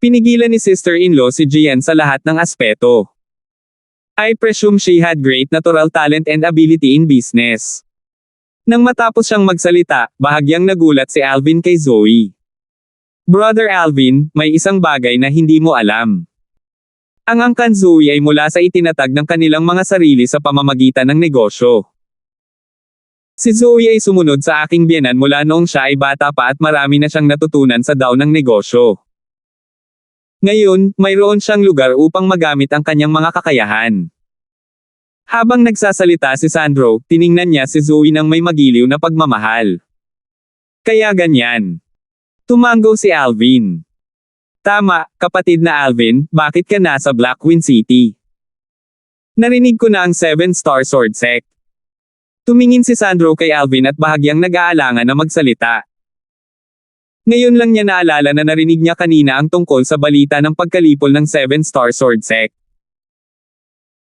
A: Pinigilan ni sister-in-law si Gian sa lahat ng aspeto. I presume she had great natural talent and ability in business. Nang matapos siyang magsalita, bahagyang nagulat si Alvin kay Zoe. Brother Alvin, may isang bagay na hindi mo alam. Ang angkan Zoe ay mula sa itinatag ng kanilang mga sarili sa pamamagitan ng negosyo. Si Zoe ay sumunod sa aking biyenan mula noong siya ay bata pa at marami na siyang natutunan sa daw ng negosyo. Ngayon, mayroon siyang lugar upang magamit ang kanyang mga kakayahan. Habang nagsasalita si Sandro, tiningnan niya si Zoe ng may magiliw na pagmamahal. Kaya ganyan. Tumango si Alvin. Tama, kapatid na Alvin, bakit ka nasa Blackwind City? Narinig ko na ang 7-star sword sect. Tumingin si Sandro kay Alvin at bahagyang nag-aalangan na magsalita. Ngayon lang niya naalala na narinig niya kanina ang tungkol sa balita ng pagkalipol ng 7-star sword sect.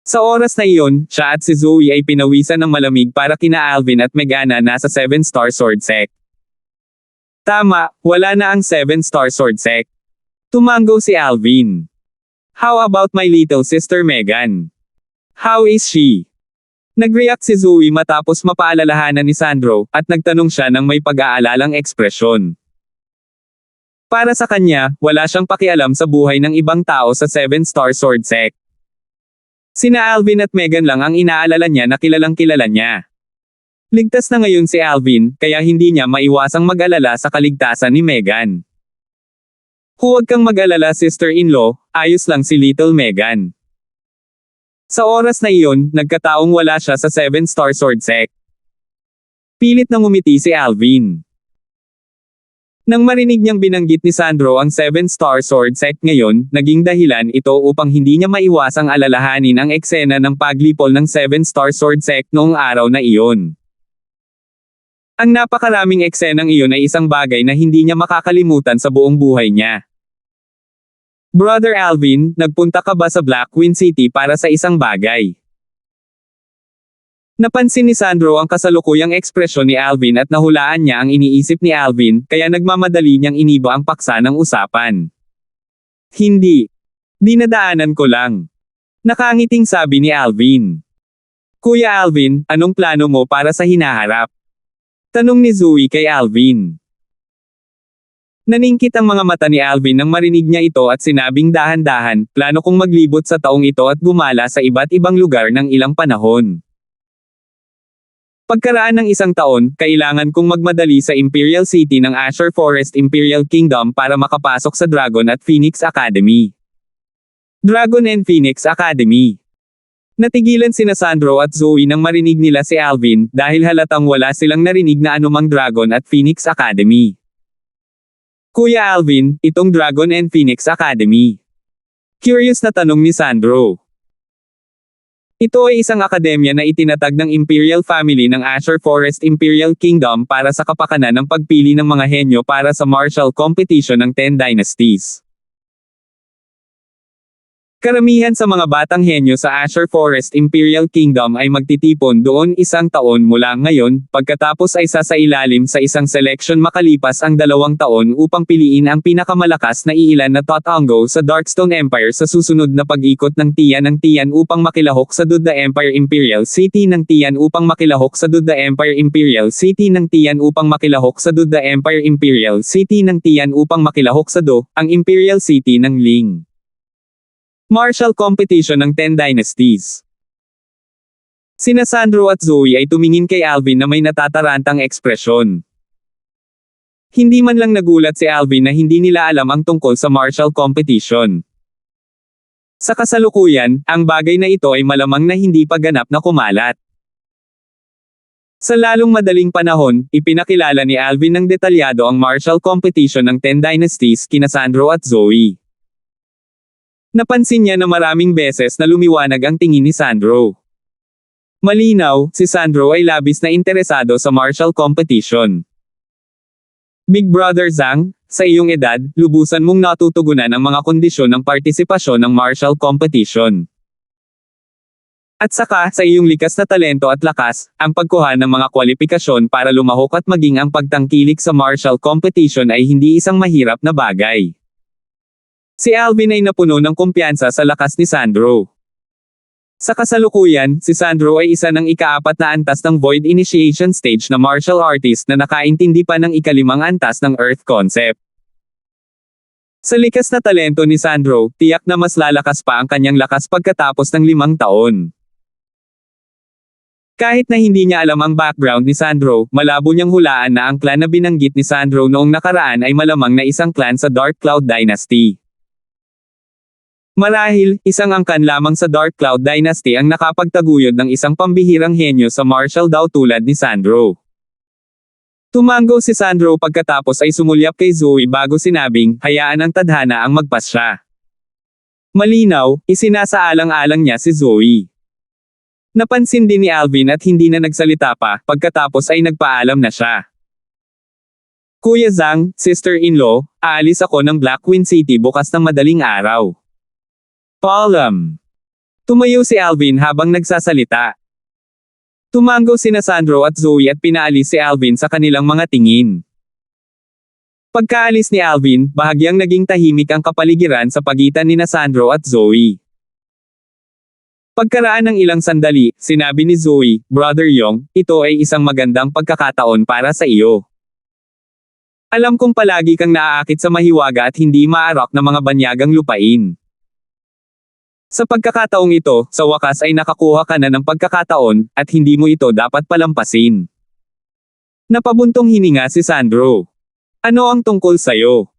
A: Sa oras na iyon, siya at si Zoe ay pinawisan ng malamig para kina Alvin at Megana nasa 7-star sword sect. Tama, wala na ang 7-star sword sect. Tumango si Alvin. How about my little sister Megan? How is she? Nag-react si Zoe matapos mapaalalahanan ni Sandro, at nagtanong siya ng may pag-aalalang ekspresyon. Para sa kanya, wala siyang pakialam sa buhay ng ibang tao sa 7-star sword sect. Sina Alvin at Megan lang ang inaalala niya na kilalang kilala niya. Ligtas na ngayon si Alvin, kaya hindi niya maiwasang mag-alala sa kaligtasan ni Megan. Huwag kang mag-alala sister-in-law, ayos lang si Little Megan. Sa oras na iyon, nagkataong wala siya sa 7-star sword sect. Pilit na ngumiti si Alvin. Nang marinig niyang binanggit ni Sandro ang 7-star sword sect ngayon, naging dahilan ito upang hindi niya maiwasang alalahanin ang eksena ng paglipol ng 7-star sword sect noong araw na iyon. Ang napakaraming eksenang iyon ay isang bagay na hindi niya makakalimutan sa buong buhay niya. Brother Alvin, nagpunta ka ba sa Blackwind City para sa isang bagay? Napansin ni Sandro ang kasalukuyang ekspresyon ni Alvin at nahulaan niya ang iniisip ni Alvin, kaya nagmamadali niyang iniba ang paksa ng usapan. Hindi. Dinadaanan ko lang. Nakangiting sabi ni Alvin. Kuya Alvin, anong plano mo para sa hinaharap? Tanong ni Zoe kay Alvin. Naningkit ang mga mata ni Alvin nang marinig niya ito at sinabing dahan-dahan, plano kong maglibot sa taong ito at gumala sa iba't ibang lugar ng ilang panahon. Pagkaraan ng isang taon, kailangan kong magmadali sa Imperial City ng Azure Forest Imperial Kingdom para makapasok sa Dragon at Phoenix Academy. Dragon and Phoenix Academy. Natigilan sina Sandro at Zoe nang marinig nila si Alvin, dahil halatang wala silang narinig na anumang Dragon at Phoenix Academy. Kuya Alvin, itong Dragon and Phoenix Academy. Curious na tanong ni Sandro. Ito ay isang akademya na itinatag ng Imperial Family ng Azure Forest Imperial Kingdom para sa kapakanan ng pagpili ng mga henyo para sa martial competition ng 10 Dynasties. Karamihan sa mga batang henyo sa Azure Forest Imperial Kingdom ay magtitipon doon isang taon mula ngayon, pagkatapos ay sasailalim sa isang selection makalipas ang 2 taon upang piliin ang pinakamalakas na iilan na Tatango sa Darkstone Empire sa susunod na pag-ikot ng Tiyan upang makilahok sa Dudda Empire Imperial City ng Tiyan upang makilahok sa Dudda Empire Imperial City ng Tiyan upang makilahok sa Dudda Empire Imperial City ng Tiyan upang makilahok sa Do, ang Imperial City ng Ling. Martial Competition ng 10 Dynasties. Sina Sandro at Zoe ay tumingin kay Alvin na may natatarantang ekspresyon. Hindi man lang nagulat si Alvin na hindi nila alam ang tungkol sa martial competition. Sa kasalukuyan, ang bagay na ito ay malamang na hindi pa ganap na kumalat. Sa lalong madaling panahon, ipinakilala ni Alvin ng detalyado ang martial competition ng 10 Dynasties kina Sandro at Zoe. Napansin niya na maraming beses na lumiwanag ang tingin ni Sandro. Malinaw, si Sandro ay labis na interesado sa martial competition. Big Brother Zhang, sa iyong edad, lubusan mong natutugunan ang mga kondisyon ng partisipasyon ng martial competition. At saka, sa iyong likas na talento at lakas, ang pagkuha ng mga kwalipikasyon para lumahok at maging ang pagtangkilik sa martial competition ay hindi isang mahirap na bagay. Si Alvin ay napuno ng kumpiyansa sa lakas ni Sandro. Sa kasalukuyan, si Sandro ay isa ng ika-4 na antas ng Void Initiation Stage na martial artist na nakaintindi pa ng ika-5 antas ng Earth Concept. Sa likas na talento ni Sandro, tiyak na mas lalakas pa ang kanyang lakas pagkatapos ng 5 taon. Kahit na hindi niya alam ang background ni Sandro, malabo niyang hulaan na ang clan na binanggit ni Sandro noong nakaraan ay malamang na isang clan sa Dark Cloud Dynasty. Marahil, isang angkan lamang sa Dark Cloud Dynasty ang nakapagtaguyod ng isang pambihirang henyo sa martial daw tulad ni Sandro. Tumango si Sandro pagkatapos ay sumulyap kay Zoe bago sinabing, hayaan ang tadhana ang magpasya. Malinaw, isinasaalang-alang niya si Zoe. Napansin din ni Alvin at hindi na nagsalita pa, pagkatapos ay nagpaalam na siya. Kuya Zhang, sister-in-law, aalis ako ng Black Wind City bukas ng madaling araw. Paalam. Tumayo si Alvin habang nagsasalita. Tumango sina Sandro at Zoe at pinaalis si Alvin sa kanilang mga tingin. Pagkaalis ni Alvin, bahagyang naging tahimik ang kapaligiran sa pagitan ni Sandro at Zoe. Pagkaraan ng ilang sandali, sinabi ni Zoe, Brother Yong, ito ay isang magandang pagkakataon para sa iyo. Alam kong palagi kang naaakit sa mahiwaga at hindi maarak na mga banyagang lupain. Sa pagkakataong ito, sa wakas ay nakakuha ka na ng pagkakataon, at hindi mo ito dapat palampasin. Napabuntong hininga si Sandro. Ano ang tungkol sa'yo?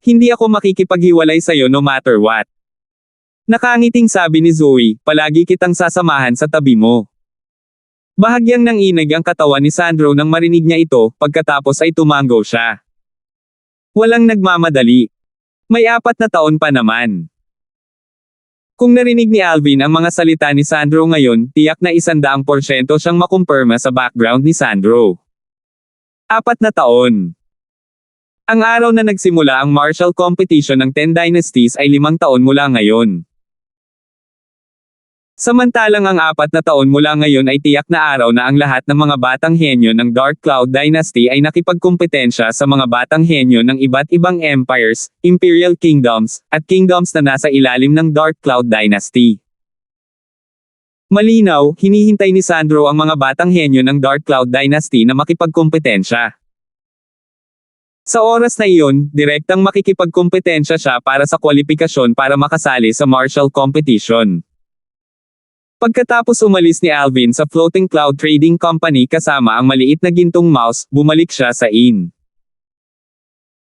A: Hindi ako makikipaghiwalay sa'yo no matter what. Nakangiting sabi ni Zoe, palagi kitang sasamahan sa tabi mo. Bahagyang nanginig ang katawan ni Sandro nang marinig niya ito, pagkatapos ay tumango siya. Walang nagmamadali. May 4 na taon pa naman. Kung narinig ni Alvin ang mga salita ni Sandro ngayon, tiyak na 100% siyang makumpirma sa background ni Sandro. 4 na taon. Ang araw na nagsimula ang martial competition ng 10 Dynasties ay 5 taon mula ngayon. Samantalang ang 4 na taon mula ngayon ay tiyak na araw na ang lahat ng mga batang henyo ng Dark Cloud Dynasty ay nakipagkumpetensya sa mga batang henyo ng iba't ibang empires, imperial kingdoms, at kingdoms na nasa ilalim ng Dark Cloud Dynasty. Malinaw, hinihintay ni Sandro ang mga batang henyo ng Dark Cloud Dynasty na makipagkumpetensya. Sa oras na iyon, direktang makikipagkumpetensya siya para sa kwalipikasyon para makasali sa martial competition. Pagkatapos umalis ni Alvin sa Floating Cloud Trading Company kasama ang maliit na gintong mouse, bumalik siya sa inn.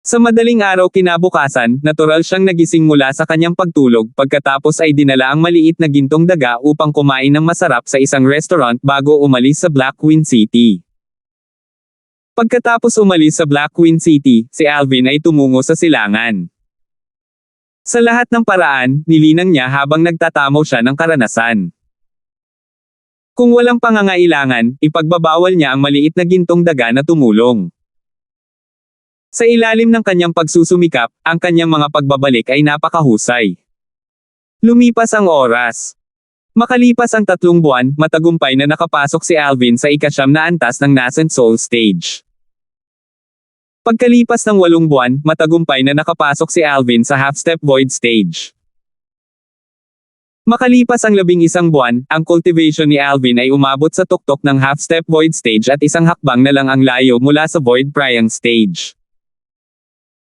A: Sa madaling araw kinabukasan, natural siyang nagising mula sa kanyang pagtulog pagkatapos ay dinala ang maliit na gintong daga upang kumain ng masarap sa isang restaurant bago umalis sa Black Wind City. Pagkatapos umalis sa Black Wind City, si Alvin ay tumungo sa silangan. Sa lahat ng paraan, nilinang niya habang nagtatamaw siya ng karanasan. Kung walang pangangailangan, ipagbabawal niya ang maliit na gintong daga na tumulong. Sa ilalim ng kanyang pagsusumikap, ang kanyang mga pagbabalik ay napakahusay. Lumipas ang oras. Makalipas ang 3 buwan, matagumpay na nakapasok si Alvin sa ika-9 na antas ng Nascent Soul Stage. Pagkalipas ng 8 buwan, matagumpay na nakapasok si Alvin sa Half-Step Void Stage. Makalipas ang 11 buwan, ang cultivation ni Alvin ay umabot sa tuktok ng Half-Step Void Stage at isang hakbang na lang ang layo mula sa Void Priang Stage.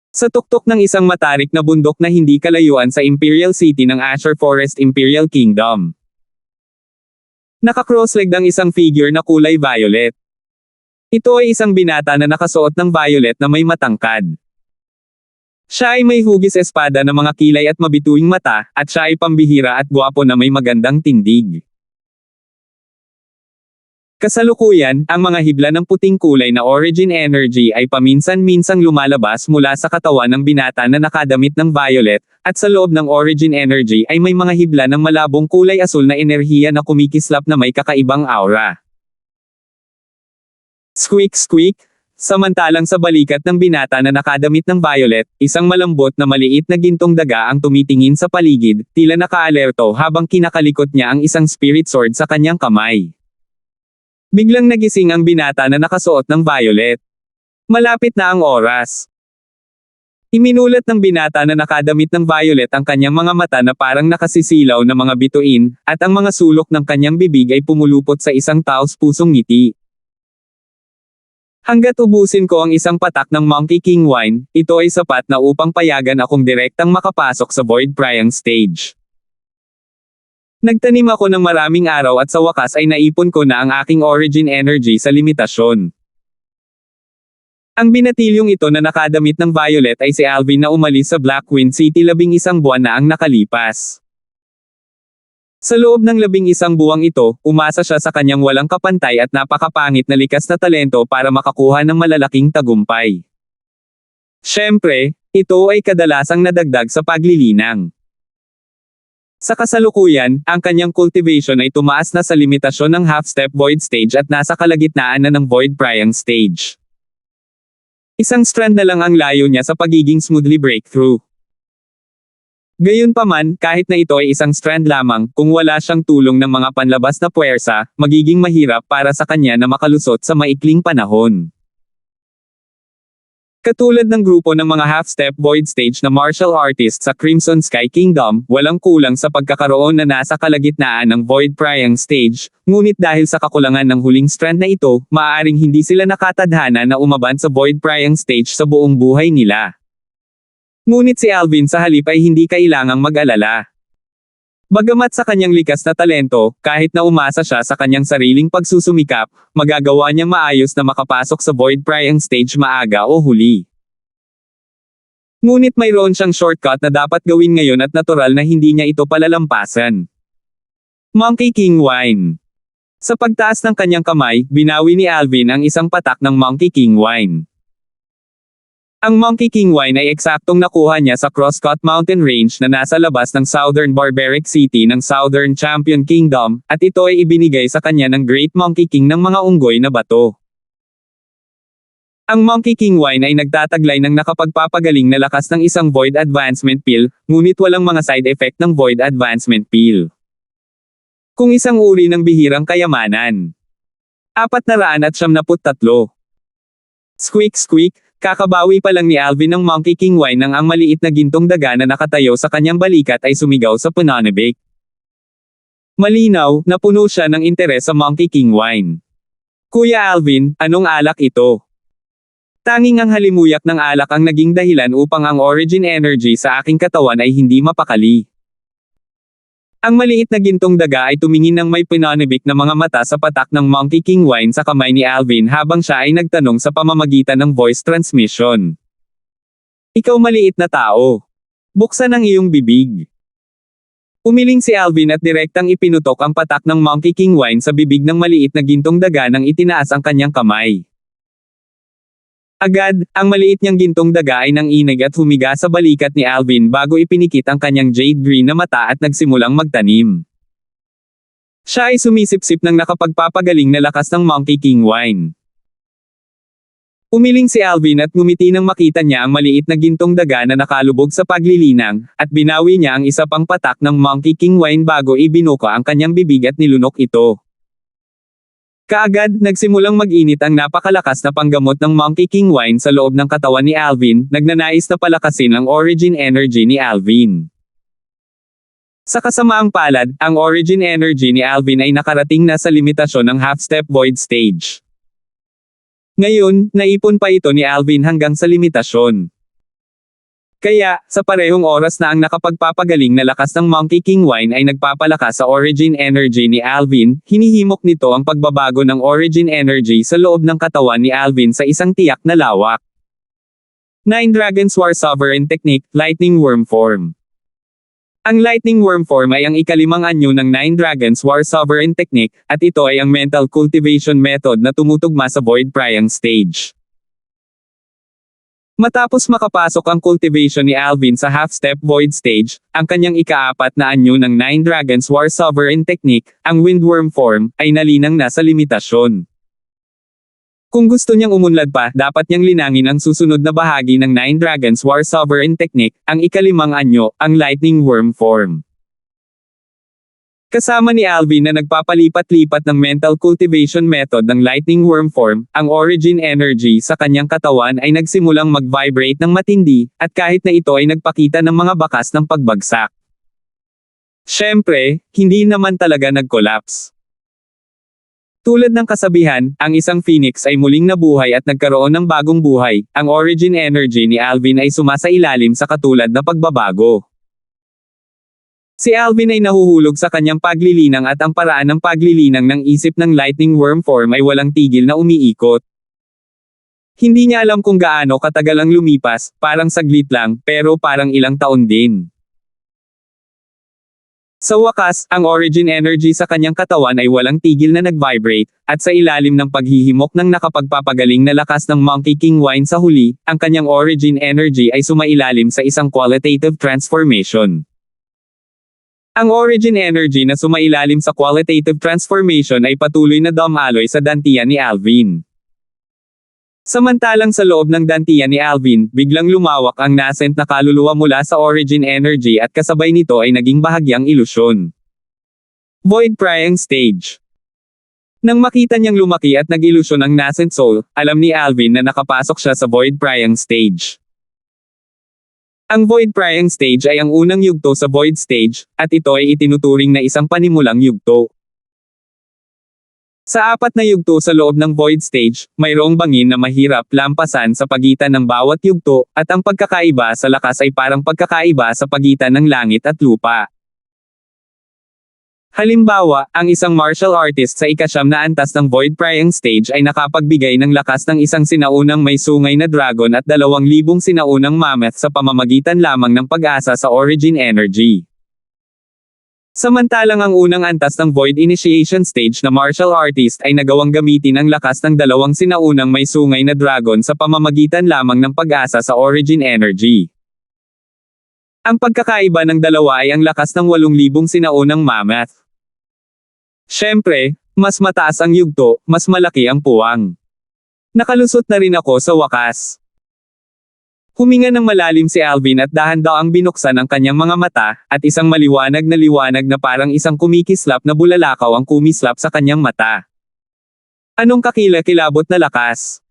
A: Sa tuktok ng isang matarik na bundok na hindi kalayuan sa Imperial City ng Asher Forest Imperial Kingdom. Naka-cross-legged ang isang figure na kulay violet. Ito ay isang binata na nakasuot ng violet na may matangkad. Siya ay may hugis espada na mga kilay at mabituing mata, at siya ay pambihira at gwapo na may magandang tindig. Kasalukuyan, ang mga hibla ng puting kulay na origin energy ay paminsan-minsang lumalabas mula sa katawan ng binata na nakadamit ng violet, at sa loob ng origin energy ay may mga hibla ng malabong kulay asul na enerhiya na kumikislap na may kakaibang aura. Squeak squeak. Samantalang sa balikat ng binata na nakadamit ng violet, isang malambot na maliit na gintong daga ang tumitingin sa paligid, tila nakaalerto habang kinakalikot niya ang isang spirit sword sa kanyang kamay. Biglang nagising ang binata na nakasuot ng violet. Malapit na ang oras. Iminulat ng binata na nakadamit ng violet ang kanyang mga mata na parang nakasisilaw na mga bituin, at ang mga sulok ng kanyang bibig ay pumulupot sa isang taos-pusong ngiti. Hanggat ubusin ko ang isang patak ng Monkey King wine, ito ay sapat na upang payagan akong direktang makapasok sa Void Priang Stage. Nagtanim ako ng maraming araw at sa wakas ay naipon ko na ang aking origin energy sa limitasyon. Ang binatilyong ito na nakadamit ng violet ay si Alvin na umalis sa Blackwind City 11 buwan na ang nakalipas. Sa loob ng 11 buwang ito, umasa siya sa kanyang walang kapantay at napakapangit na likas na talento para makakuha ng malalaking tagumpay. Siyempre, ito ay kadalasang nadagdag sa paglilinang. Sa kasalukuyan, ang kanyang cultivation ay tumaas na sa limitasyon ng half-step void stage at nasa kalagitnaan na ng void priang stage. Isang strand na lang ang layo niya sa pagiging smoothly breakthrough. Gayunpaman, kahit na ito ay isang strand lamang, kung wala siyang tulong ng mga panlabas na puwersa, magiging mahirap para sa kanya na makalusot sa maikling panahon. Katulad ng grupo ng mga half-step void stage na martial artists sa Crimson Sky Kingdom, walang kulang sa pagkakaroon na nasa kalagitnaan ng void priang stage, ngunit dahil sa kakulangan ng huling strand na ito, maaaring hindi sila nakatadhana na umaban sa void priang stage sa buong buhay nila. Ngunit si Alvin sa halip ay hindi kailangang mag-alala. Bagamat sa kanyang likas na talento, kahit na umasa siya sa kanyang sariling pagsusumikap, magagawa niyang maayos na makapasok sa void priang stage maaga o huli. Ngunit mayroon siyang shortcut na dapat gawin ngayon at natural na hindi niya ito palalampasan. Monkey King Wine. Sa pagtaas ng kanyang kamay, binawi ni Alvin ang isang patak ng Monkey King Wine. Ang Monkey King wine ay eksaktong nakuha niya sa Crosscut Mountain Range na nasa labas ng Southern Barbaric City ng Southern Champion Kingdom, at ito ay ibinigay sa kanya ng Great Monkey King ng mga unggoy na bato. Ang Monkey King wine ay nagtataglay ng nakapagpapagaling na lakas ng isang Void Advancement Pill, ngunit walang mga side effect ng Void Advancement Pill. Kung isang uri ng bihirang kayamanan. 473. Squeak squeak. Kakabawi pa lang ni Alvin ng Monkey King wine nang ang maliit na gintong daga na nakatayo sa kanyang balikat ay sumigaw sa pananabik. Malinaw, napuno siya ng interes sa Monkey King wine. Kuya Alvin, anong alak ito? Tanging ang halimuyak ng alak ang naging dahilan upang ang origin energy sa aking katawan ay hindi mapakali. Ang maliit na gintong daga ay tumingin ng may pinanibik na mga mata sa patak ng Monkey King wine sa kamay ni Alvin habang siya ay nagtanong sa pamamagitan ng voice transmission. Ikaw maliit na tao. Buksan ang iyong bibig. Umiling si Alvin at direktang ipinutok ang patak ng Monkey King wine sa bibig ng maliit na gintong daga nang itinaas ang kanyang kamay. Agad, ang maliit niyang gintong daga ay nanginig at humiga sa balikat ni Alvin bago ipinikit ang kanyang jade green na mata at nagsimulang magtanim. Siya ay sumisipsip ng nakapagpapagaling na lakas ng Monkey King wine. Umiling si Alvin at ngumiti nang makita niya ang maliit na gintong daga na nakalubog sa paglilinang, at binawi niya ang isa pang patak ng Monkey King wine bago ibinuka ang kanyang bibig at nilunok ito. Kaagad, nagsimulang mag-init ang napakalakas na panggamot ng Monkey King wine sa loob ng katawan ni Alvin, nagnanais na palakasin ang origin energy ni Alvin. Sa kasamaang palad, ang origin energy ni Alvin ay nakarating na sa limitasyon ng half-step void stage. Ngayon, naipon pa ito ni Alvin hanggang sa limitasyon. Kaya, sa parehong oras na ang nakapagpapagaling na lakas ng Monkey King wine ay nagpapalakas sa origin energy ni Alvin, hinihimok nito ang pagbabago ng origin energy sa loob ng katawan ni Alvin sa isang tiyak na lawak. 9 Dragon's War Sovereign Technique, Lightning Worm Form. Ang Lightning Worm Form ay ang ikalimang anyo ng 9 Dragons War Sovereign Technique, at ito ay ang mental cultivation method na tumutugma sa Void Priang Stage. Matapos makapasok ang cultivation ni Alvin sa half-step Void Stage, ang kanyang ikaapat na anyo ng 9 Dragons War Sovereign Technique, ang Windworm Form, ay nalinang nasa limitasyon. Kung gusto niyang umunlad pa, dapat niyang linangin ang susunod na bahagi ng 9 Dragons War Sovereign Technique, ang ikalimang anyo, ang Lightning Worm Form. Kasama ni Alvin na nagpapalipat-lipat ng mental cultivation method ng Lightning Worm Form, ang origin energy sa kanyang katawan ay nagsimulang mag-vibrate ng matindi, at kahit na ito ay nagpakita ng mga bakas ng pagbagsak. Siyempre, hindi naman talaga nag-collapse. Tulad ng kasabihan, ang isang phoenix ay muling nabuhay at nagkaroon ng bagong buhay, ang origin energy ni Alvin ay sumasailalim sa katulad na pagbabago. Si Alvin ay nahuhulog sa kanyang paglilinang at ang paraan ng paglilinang ng isip ng Lightning Worm Form ay walang tigil na umiikot. Hindi niya alam kung gaano katagal ang lumipas, parang saglit lang, pero parang ilang taon din. Sa wakas, ang origin energy sa kanyang katawan ay walang tigil na nag-vibrate, at sa ilalim ng paghihimok ng nakapagpapagaling na lakas ng Monkey King wine sa huli, ang kanyang origin energy ay sumailalim sa isang qualitative transformation. Ang origin energy na sumailalim sa qualitative transformation ay patuloy na dumaloy sa dantian ni Alvin. Samantalang sa loob ng dantian ni Alvin, biglang lumawak ang nascent na kaluluwa mula sa origin energy at kasabay nito ay naging bahagyang ilusyon. Void Priang Stage. Nang makita niyang lumaki at nag-ilusyon ang nascent soul, alam ni Alvin na nakapasok siya sa Void Priang Stage. Ang Void Priang Stage ay ang unang yugto sa Void Stage, at ito ay itinuturing na isang panimulang yugto. Sa apat na yugto sa loob ng Void Stage, mayroong bangin na mahirap lampasan sa pagitan ng bawat yugto, at ang pagkakaiba sa lakas ay parang pagkakaiba sa pagitan ng langit at lupa. Halimbawa, ang isang martial artist sa ika-9 na antas ng Void Priang Stage ay nakapagbigay ng lakas ng isang sinaunang may sungay na dragon at 2,000 sinaunang mammoth sa pamamagitan lamang ng pag-asa sa origin energy. Samantalang ang unang antas ng Void Initiation Stage na martial artist ay nagawang gamitin ang lakas ng 2 sinaunang may sungay na dragon sa pamamagitan lamang ng pag-asa sa origin energy. Ang pagkakaiba ng dalawa ay ang lakas ng 8,000 sinaunang mammoth. Siyempre, mas mataas ang yugto, mas malaki ang puwang. Nakalusot na rin ako sa wakas. Huminga ng malalim si Alvin at dahan-daang binuksan ang kanyang mga mata, at isang maliwanag na parang isang kumikislap na bulalakaw ang kumislap sa kanyang mata. Anong kakilakilabot na lakas?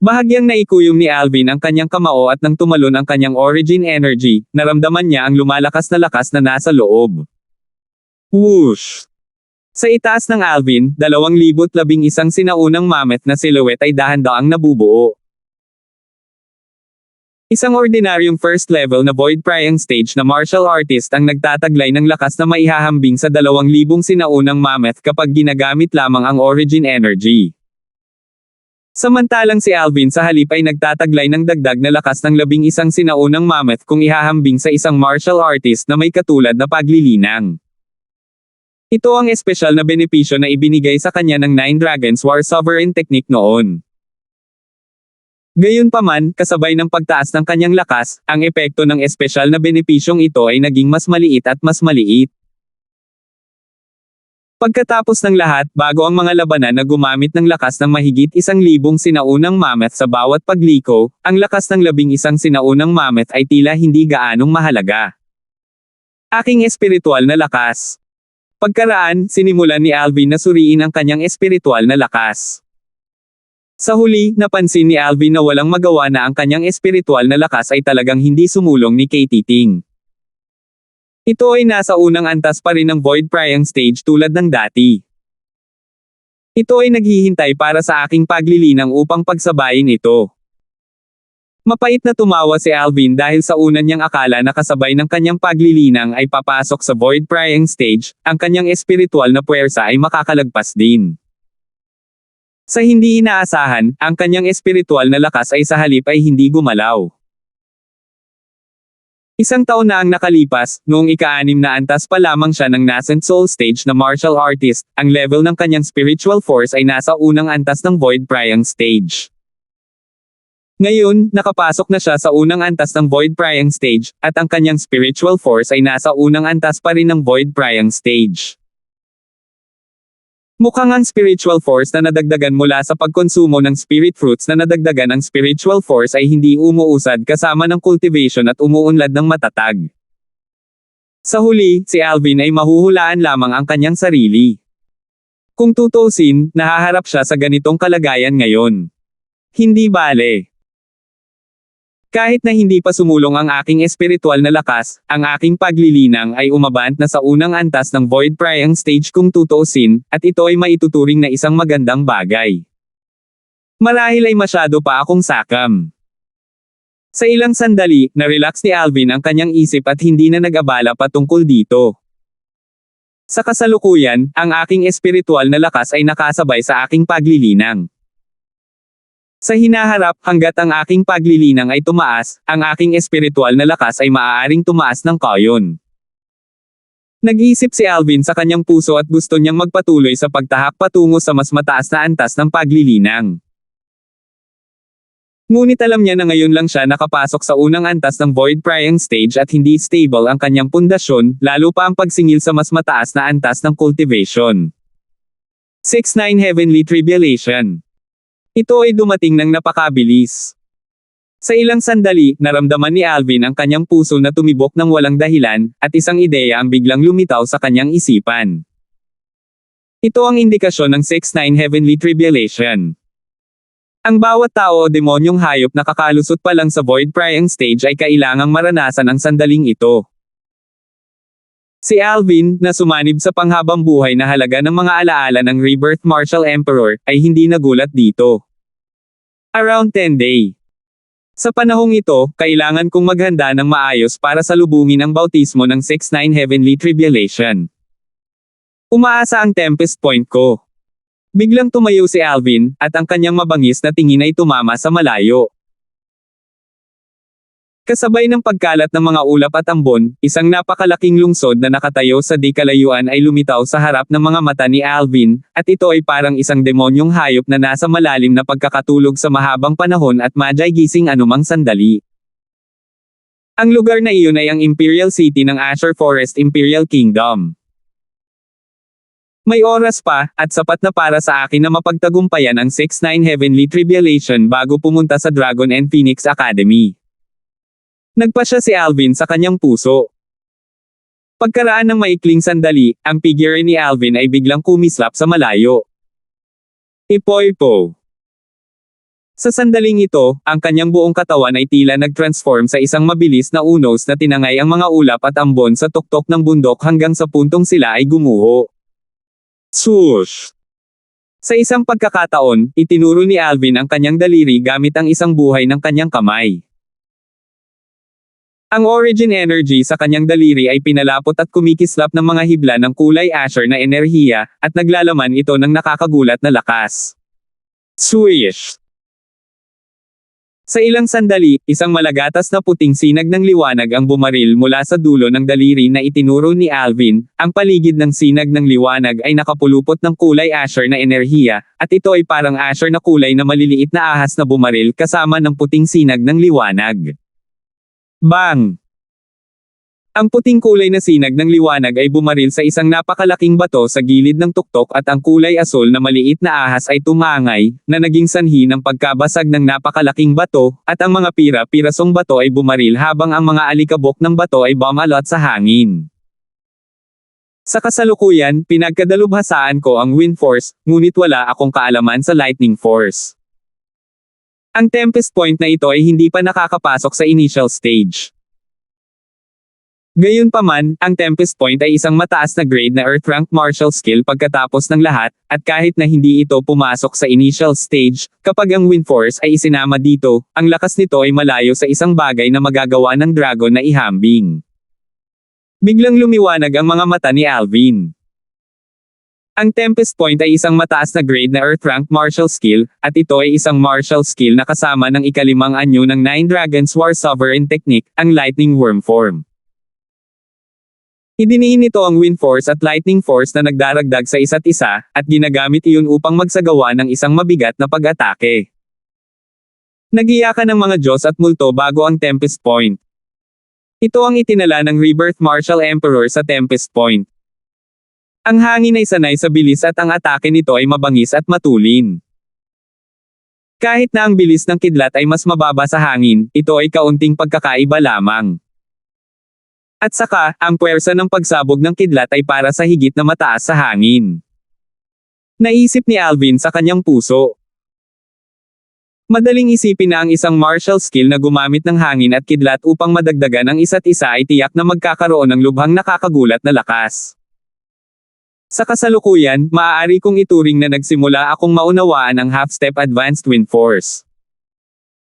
A: Bahagyang naikuyom ni Alvin ang kanyang kamao at nang tumalon ang kanyang origin energy, naramdaman niya ang lumalakas na lakas na nasa loob. Whoosh! Sa itaas ng Alvin, 2,011 sinaunang mammoth na silhouette ay dahan-daang nabubuo. Isang ordinaryong first level na Void Priang Stage na martial artist ang nagtataglay ng lakas na maihahambing sa 2,000 sinaunang mammoth kapag ginagamit lamang ang origin energy. Samantalang si Alvin sa halip ay nagtataglay ng dagdag na lakas ng 11 sinaunang mammoth kung ihahambing sa isang martial artist na may katulad na paglilinang. Ito ang espesyal na benepisyo na ibinigay sa kanya ng 9 Dragons War Sovereign Technique noon. Gayunpaman, kasabay ng pagtaas ng kanyang lakas, ang epekto ng espesyal na benepisyong ito ay naging mas maliit at mas maliit. Pagkatapos ng lahat, bago ang mga labanan na gumamit ng lakas ng mahigit 1,000 sinaunang mammoth sa bawat pagliko, ang lakas ng 11 sinaunang mammoth ay tila hindi gaanong mahalaga. Aking espiritual na lakas. Pagkaraan, sinimulan ni Alvin na suriin ang kanyang espiritual na lakas. Sa huli, napansin ni Alvin na walang magawa na ang kanyang espiritual na lakas ay talagang hindi sumulong ni Katie Ting. Ito ay nasa unang antas pa rin ng Void Prying Stage tulad ng dati. Ito ay naghihintay para sa aking paglilinang upang pagsabayin ito. Mapait na tumawa si Alvin dahil sa una niyang akala na kasabay ng kanyang paglilinang ay papasok sa Void Prying Stage, ang kanyang espiritual na puwersa ay makakalagpas din. Sa hindi inaasahan, ang kanyang espiritual na lakas ay sa halip ay hindi gumalaw. Isang taon na ang nakalipas, noong ika-6 na antas pa lamang siya ng nascent soul stage na martial artist, ang level ng kanyang spiritual force ay nasa unang antas ng Void Prying Stage. Ngayon, nakapasok na siya sa unang antas ng Void Prying Stage, at ang kanyang spiritual force ay nasa unang antas pa rin ng Void Prying Stage. Mukhang ang spiritual force na nadagdagan mula sa pagkonsumo ng spirit fruits na nadagdagan ang spiritual force ay hindi umuusad kasama ng cultivation at umuunlad ng matatag. Sa huli, si Alvin ay mahuhulaan lamang ang kanyang sarili. Kung tutuusin, nahaharap siya sa ganitong kalagayan ngayon. Hindi bale. Kahit na hindi pa sumulong ang aking espiritual na lakas, ang aking paglilinang ay umabant na sa unang antas ng Void Prying Stage kung tutuusin, at ito ay maituturing na isang magandang bagay. Marahil ay masyado pa akong sakam. Sa ilang sandali, na-relax ni Alvin ang kanyang isip at hindi na nag-abala pa tungkol dito. Sa kasalukuyan, ang aking espiritual na lakas ay nakasabay sa aking paglilinang. Sa hinaharap, hanggat ang aking paglilinang ay tumaas, ang aking espiritual na lakas ay maaaring tumaas ng kayon. Nag-iisip si Alvin sa kanyang puso at gusto niyang magpatuloy sa pagtahak patungo sa mas mataas na antas ng paglilinang. Ngunit alam niya na ngayon lang siya nakapasok sa unang antas ng Void Prying Stage at hindi stable ang kanyang pundasyon, lalo pa ang pagsingil sa mas mataas na antas ng cultivation. 6-9 Heavenly Tribulation. Ito ay dumating ng napakabilis. Sa ilang sandali, naramdaman ni Alvin ang kanyang puso na tumibok ng walang dahilan, at isang ideya ang biglang lumitaw sa kanyang isipan. Ito ang indikasyon ng 6-9 Heavenly Tribulation. Ang bawat tao o demonyong hayop na kakalusot pa lang sa Void Prying Stage ay kailangang maranasan ang sandaling ito. Si Alvin, na sumanib sa panghabang buhay na halaga ng mga alaala ng Rebirth Martial Emperor, ay hindi nagulat dito. Around 10 day. Sa panahong ito, kailangan kong maghanda ng maayos para salubungin ang bautismo ng 6-9 Heavenly Tribulation. Umaasa ang Tempest Point ko. Biglang tumayo si Alvin, at ang kanyang mabangis na tingin ay tumama sa malayo. Kasabay ng pagkalat ng mga ulap at ambon, isang napakalaking lungsod na nakatayo sa di kalayuan ay lumitaw sa harap ng mga mata ni Alvin, at ito ay parang isang demonyong hayop na nasa malalim na pagkakatulog sa mahabang panahon at madyay gising anumang sandali. Ang lugar na iyon ay ang Imperial City ng Azure Forest Imperial Kingdom. May oras pa, at sapat na para sa akin na mapagtagumpayan ang 6-9 Heavenly Tribulation bago pumunta sa Dragon and Phoenix Academy. Nagpasya si Alvin sa kanyang puso. Pagkaraan ng maikling sandali, ang figure ni Alvin ay biglang kumislap sa malayo. Ipo-ipo. Sa sandaling ito, ang kanyang buong katawan ay tila nag-transform sa isang mabilis na unos na tinangay ang mga ulap at ambon sa tuktok ng bundok hanggang sa puntong sila ay gumuho. Swoosh! Sa isang pagkakataon, itinuro ni Alvin ang kanyang daliri gamit ang isang buhay ng kanyang kamay. Ang origin energy sa kanyang daliri ay pinalapot at kumikislap ng mga hibla ng kulay asher na enerhiya, at naglalaman ito ng nakakagulat na lakas. Swish! Sa ilang sandali, isang malagatas na puting sinag ng liwanag ang bumaril mula sa dulo ng daliri na itinuro ni Alvin. Ang paligid ng sinag ng liwanag ay nakapulupot ng kulay asher na enerhiya, at ito ay parang asher na kulay na maliliit na ahas na bumaril kasama ng puting sinag ng liwanag. Bang! Ang puting kulay na sinag ng liwanag ay bumaril sa isang napakalaking bato sa gilid ng tuktok at ang kulay asul na maliit na ahas ay tumangay, na naging sanhi ng pagkabasag ng napakalaking bato, at ang mga pira-pirasong bato ay bumaril habang ang mga alikabok ng bato ay bumalot sa hangin. Sa kasalukuyan, pinagkadalubhasaan ko ang Wind Force, ngunit wala akong kaalaman sa Lightning Force. Ang Tempest Point na ito ay hindi pa nakakapasok sa initial stage. Gayunpaman, ang Tempest Point ay isang mataas na grade na Earth Rank Martial Skill pagkatapos ng lahat, at kahit na hindi ito pumasok sa initial stage, kapag ang Wind Force ay isinama dito, ang lakas nito ay malayo sa isang bagay na magagawa ng dragon na ihambing. Biglang lumiwanag ang mga mata ni Alvin. Ang Tempest Point ay isang mataas na grade na Earth Rank Martial Skill, at ito ay isang martial skill na kasama ng ikalimang anyo ng Nine Dragons War Sovereign Technique, ang Lightning Worm Form. Idiniin nito ang Wind Force at Lightning Force na nagdaragdag sa isa't isa, at ginagamit iyon upang magsagawa ng isang mabigat na pag-atake. Nagiyakan ng mga Diyos at multo bago ang Tempest Point. Ito ang itinala ng Rebirth Martial Emperor sa Tempest Point. Ang hangin ay sanay sa bilis at ang atake nito ay mabangis at matulin. Kahit na ang bilis ng kidlat ay mas mababa sa hangin, ito ay kaunting pagkakaiba lamang. At saka, ang puwersa ng pagsabog ng kidlat ay para sa higit na mataas sa hangin. Naisip ni Alvin sa kanyang puso. Madaling isipin na ang isang martial skill na gumamit ng hangin at kidlat upang madagdagan ang isa't isa ay tiyak na magkakaroon ng lubhang nakakagulat na lakas. Sa kasalukuyan, maaari kong ituring na nagsimula akong maunawaan ang half-step advanced Wind Force.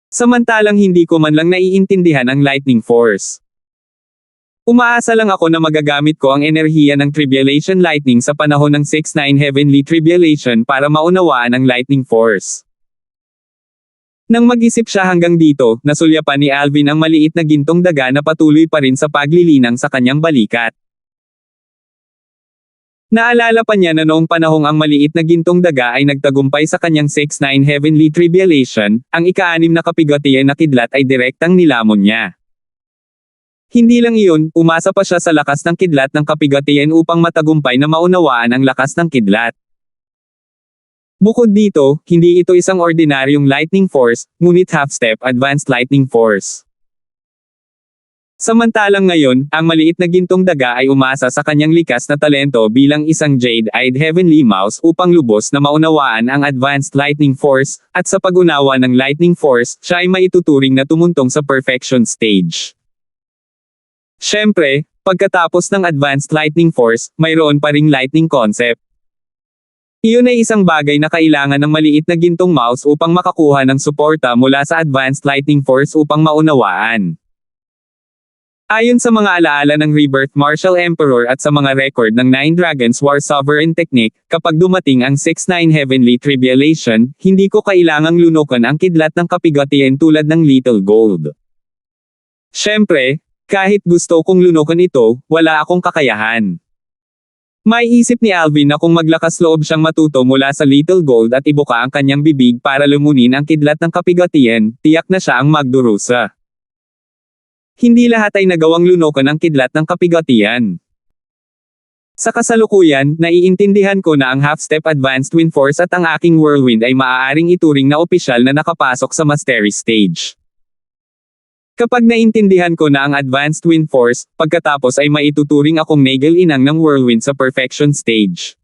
A: Samantalang hindi ko man lang naiintindihan ang Lightning Force. Umaasa lang ako na magagamit ko ang enerhiya ng Tribulation Lightning sa panahon ng 6-9 Heavenly Tribulation para maunawaan ang Lightning Force. Nang mag-isip siya hanggang dito, nasulyapan ni Alvin ang maliit na gintong daga na patuloy pa rin sa paglilinang sa kanyang balikat. Naalala pa niya na noong panahong ang maliit na gintong daga ay nagtagumpay sa kanyang 6-9 Heavenly Tribulation, ang ika-6 na kapigatian na kidlat ay direktang nilamon niya. Hindi lang iyon, umasa pa siya sa lakas ng kidlat ng kapigatian upang matagumpay na maunawaan ang lakas ng kidlat. Bukod dito, hindi ito isang ordinaryong Lightning Force, ngunit half-step Advanced Lightning Force. Samantalang ngayon, ang maliit na gintong daga ay umasa sa kanyang likas na talento bilang isang Jade-eyed Heavenly Mouse upang lubos na maunawaan ang Advanced Lightning Force, at sa pag-unawa ng Lightning Force, siya ay maituturing na tumuntong sa Perfection Stage. Siyempre, pagkatapos ng Advanced Lightning Force, mayroon pa ring Lightning Concept. Iyon ay isang bagay na kailangan ng maliit na gintong mouse upang makakuha ng suporta mula sa Advanced Lightning Force upang maunawaan. Ayon sa mga alaala ng Rebirth Martial Emperor at sa mga record ng Nine Dragons War Sovereign Technique, kapag dumating ang 6-9 Heavenly Tribulation, hindi ko kailangang lunukan ang kidlat ng kapigatian tulad ng Little Gold. Siyempre, kahit gusto kong lunukan ito, wala akong kakayahan. May isip ni Alvin na kung maglakas loob siyang matuto mula sa Little Gold at ibuka ang kanyang bibig para lumunin ang kidlat ng kapigatian, tiyak na siya ang magdurusa. Hindi lahat ay nagawang lunukan ang kidlat ng kapigatian. Sa kasalukuyan, naiintindihan ko na ang half-step Advanced Wind Force at ang aking Whirlwind ay maaaring ituring na opisyal na nakapasok sa Mastery Stage. Kapag naintindihan ko na ang Advanced Wind Force, pagkatapos ay maituturing akong nagal-inang ng Whirlwind sa Perfection Stage.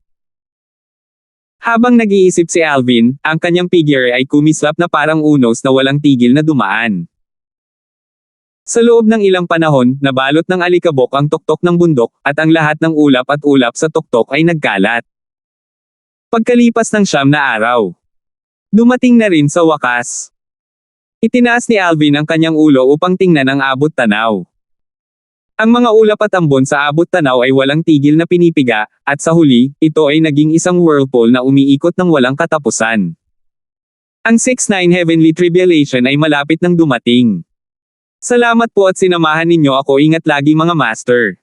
A: Habang nag-iisip si Alvin, ang kanyang figure ay kumislap na parang unos na walang tigil na dumaan. Sa loob ng ilang panahon, nabalot ng alikabok ang tuktok ng bundok, at ang lahat ng ulap at ulap sa tuktok ay nagkalat. Pagkalipas ng 9 na araw, dumating na rin sa wakas. Itinaas ni Alvin ang kanyang ulo upang tingnan ang abot tanaw. Ang mga ulap at ambon sa abot tanaw ay walang tigil na pinipiga, at sa huli, ito ay naging isang whirlpool na umiikot ng walang katapusan. Ang 6-9 Heavenly Tribulation ay malapit nang dumating. Salamat po at sinamahan ninyo ako. Ingat lagi mga master.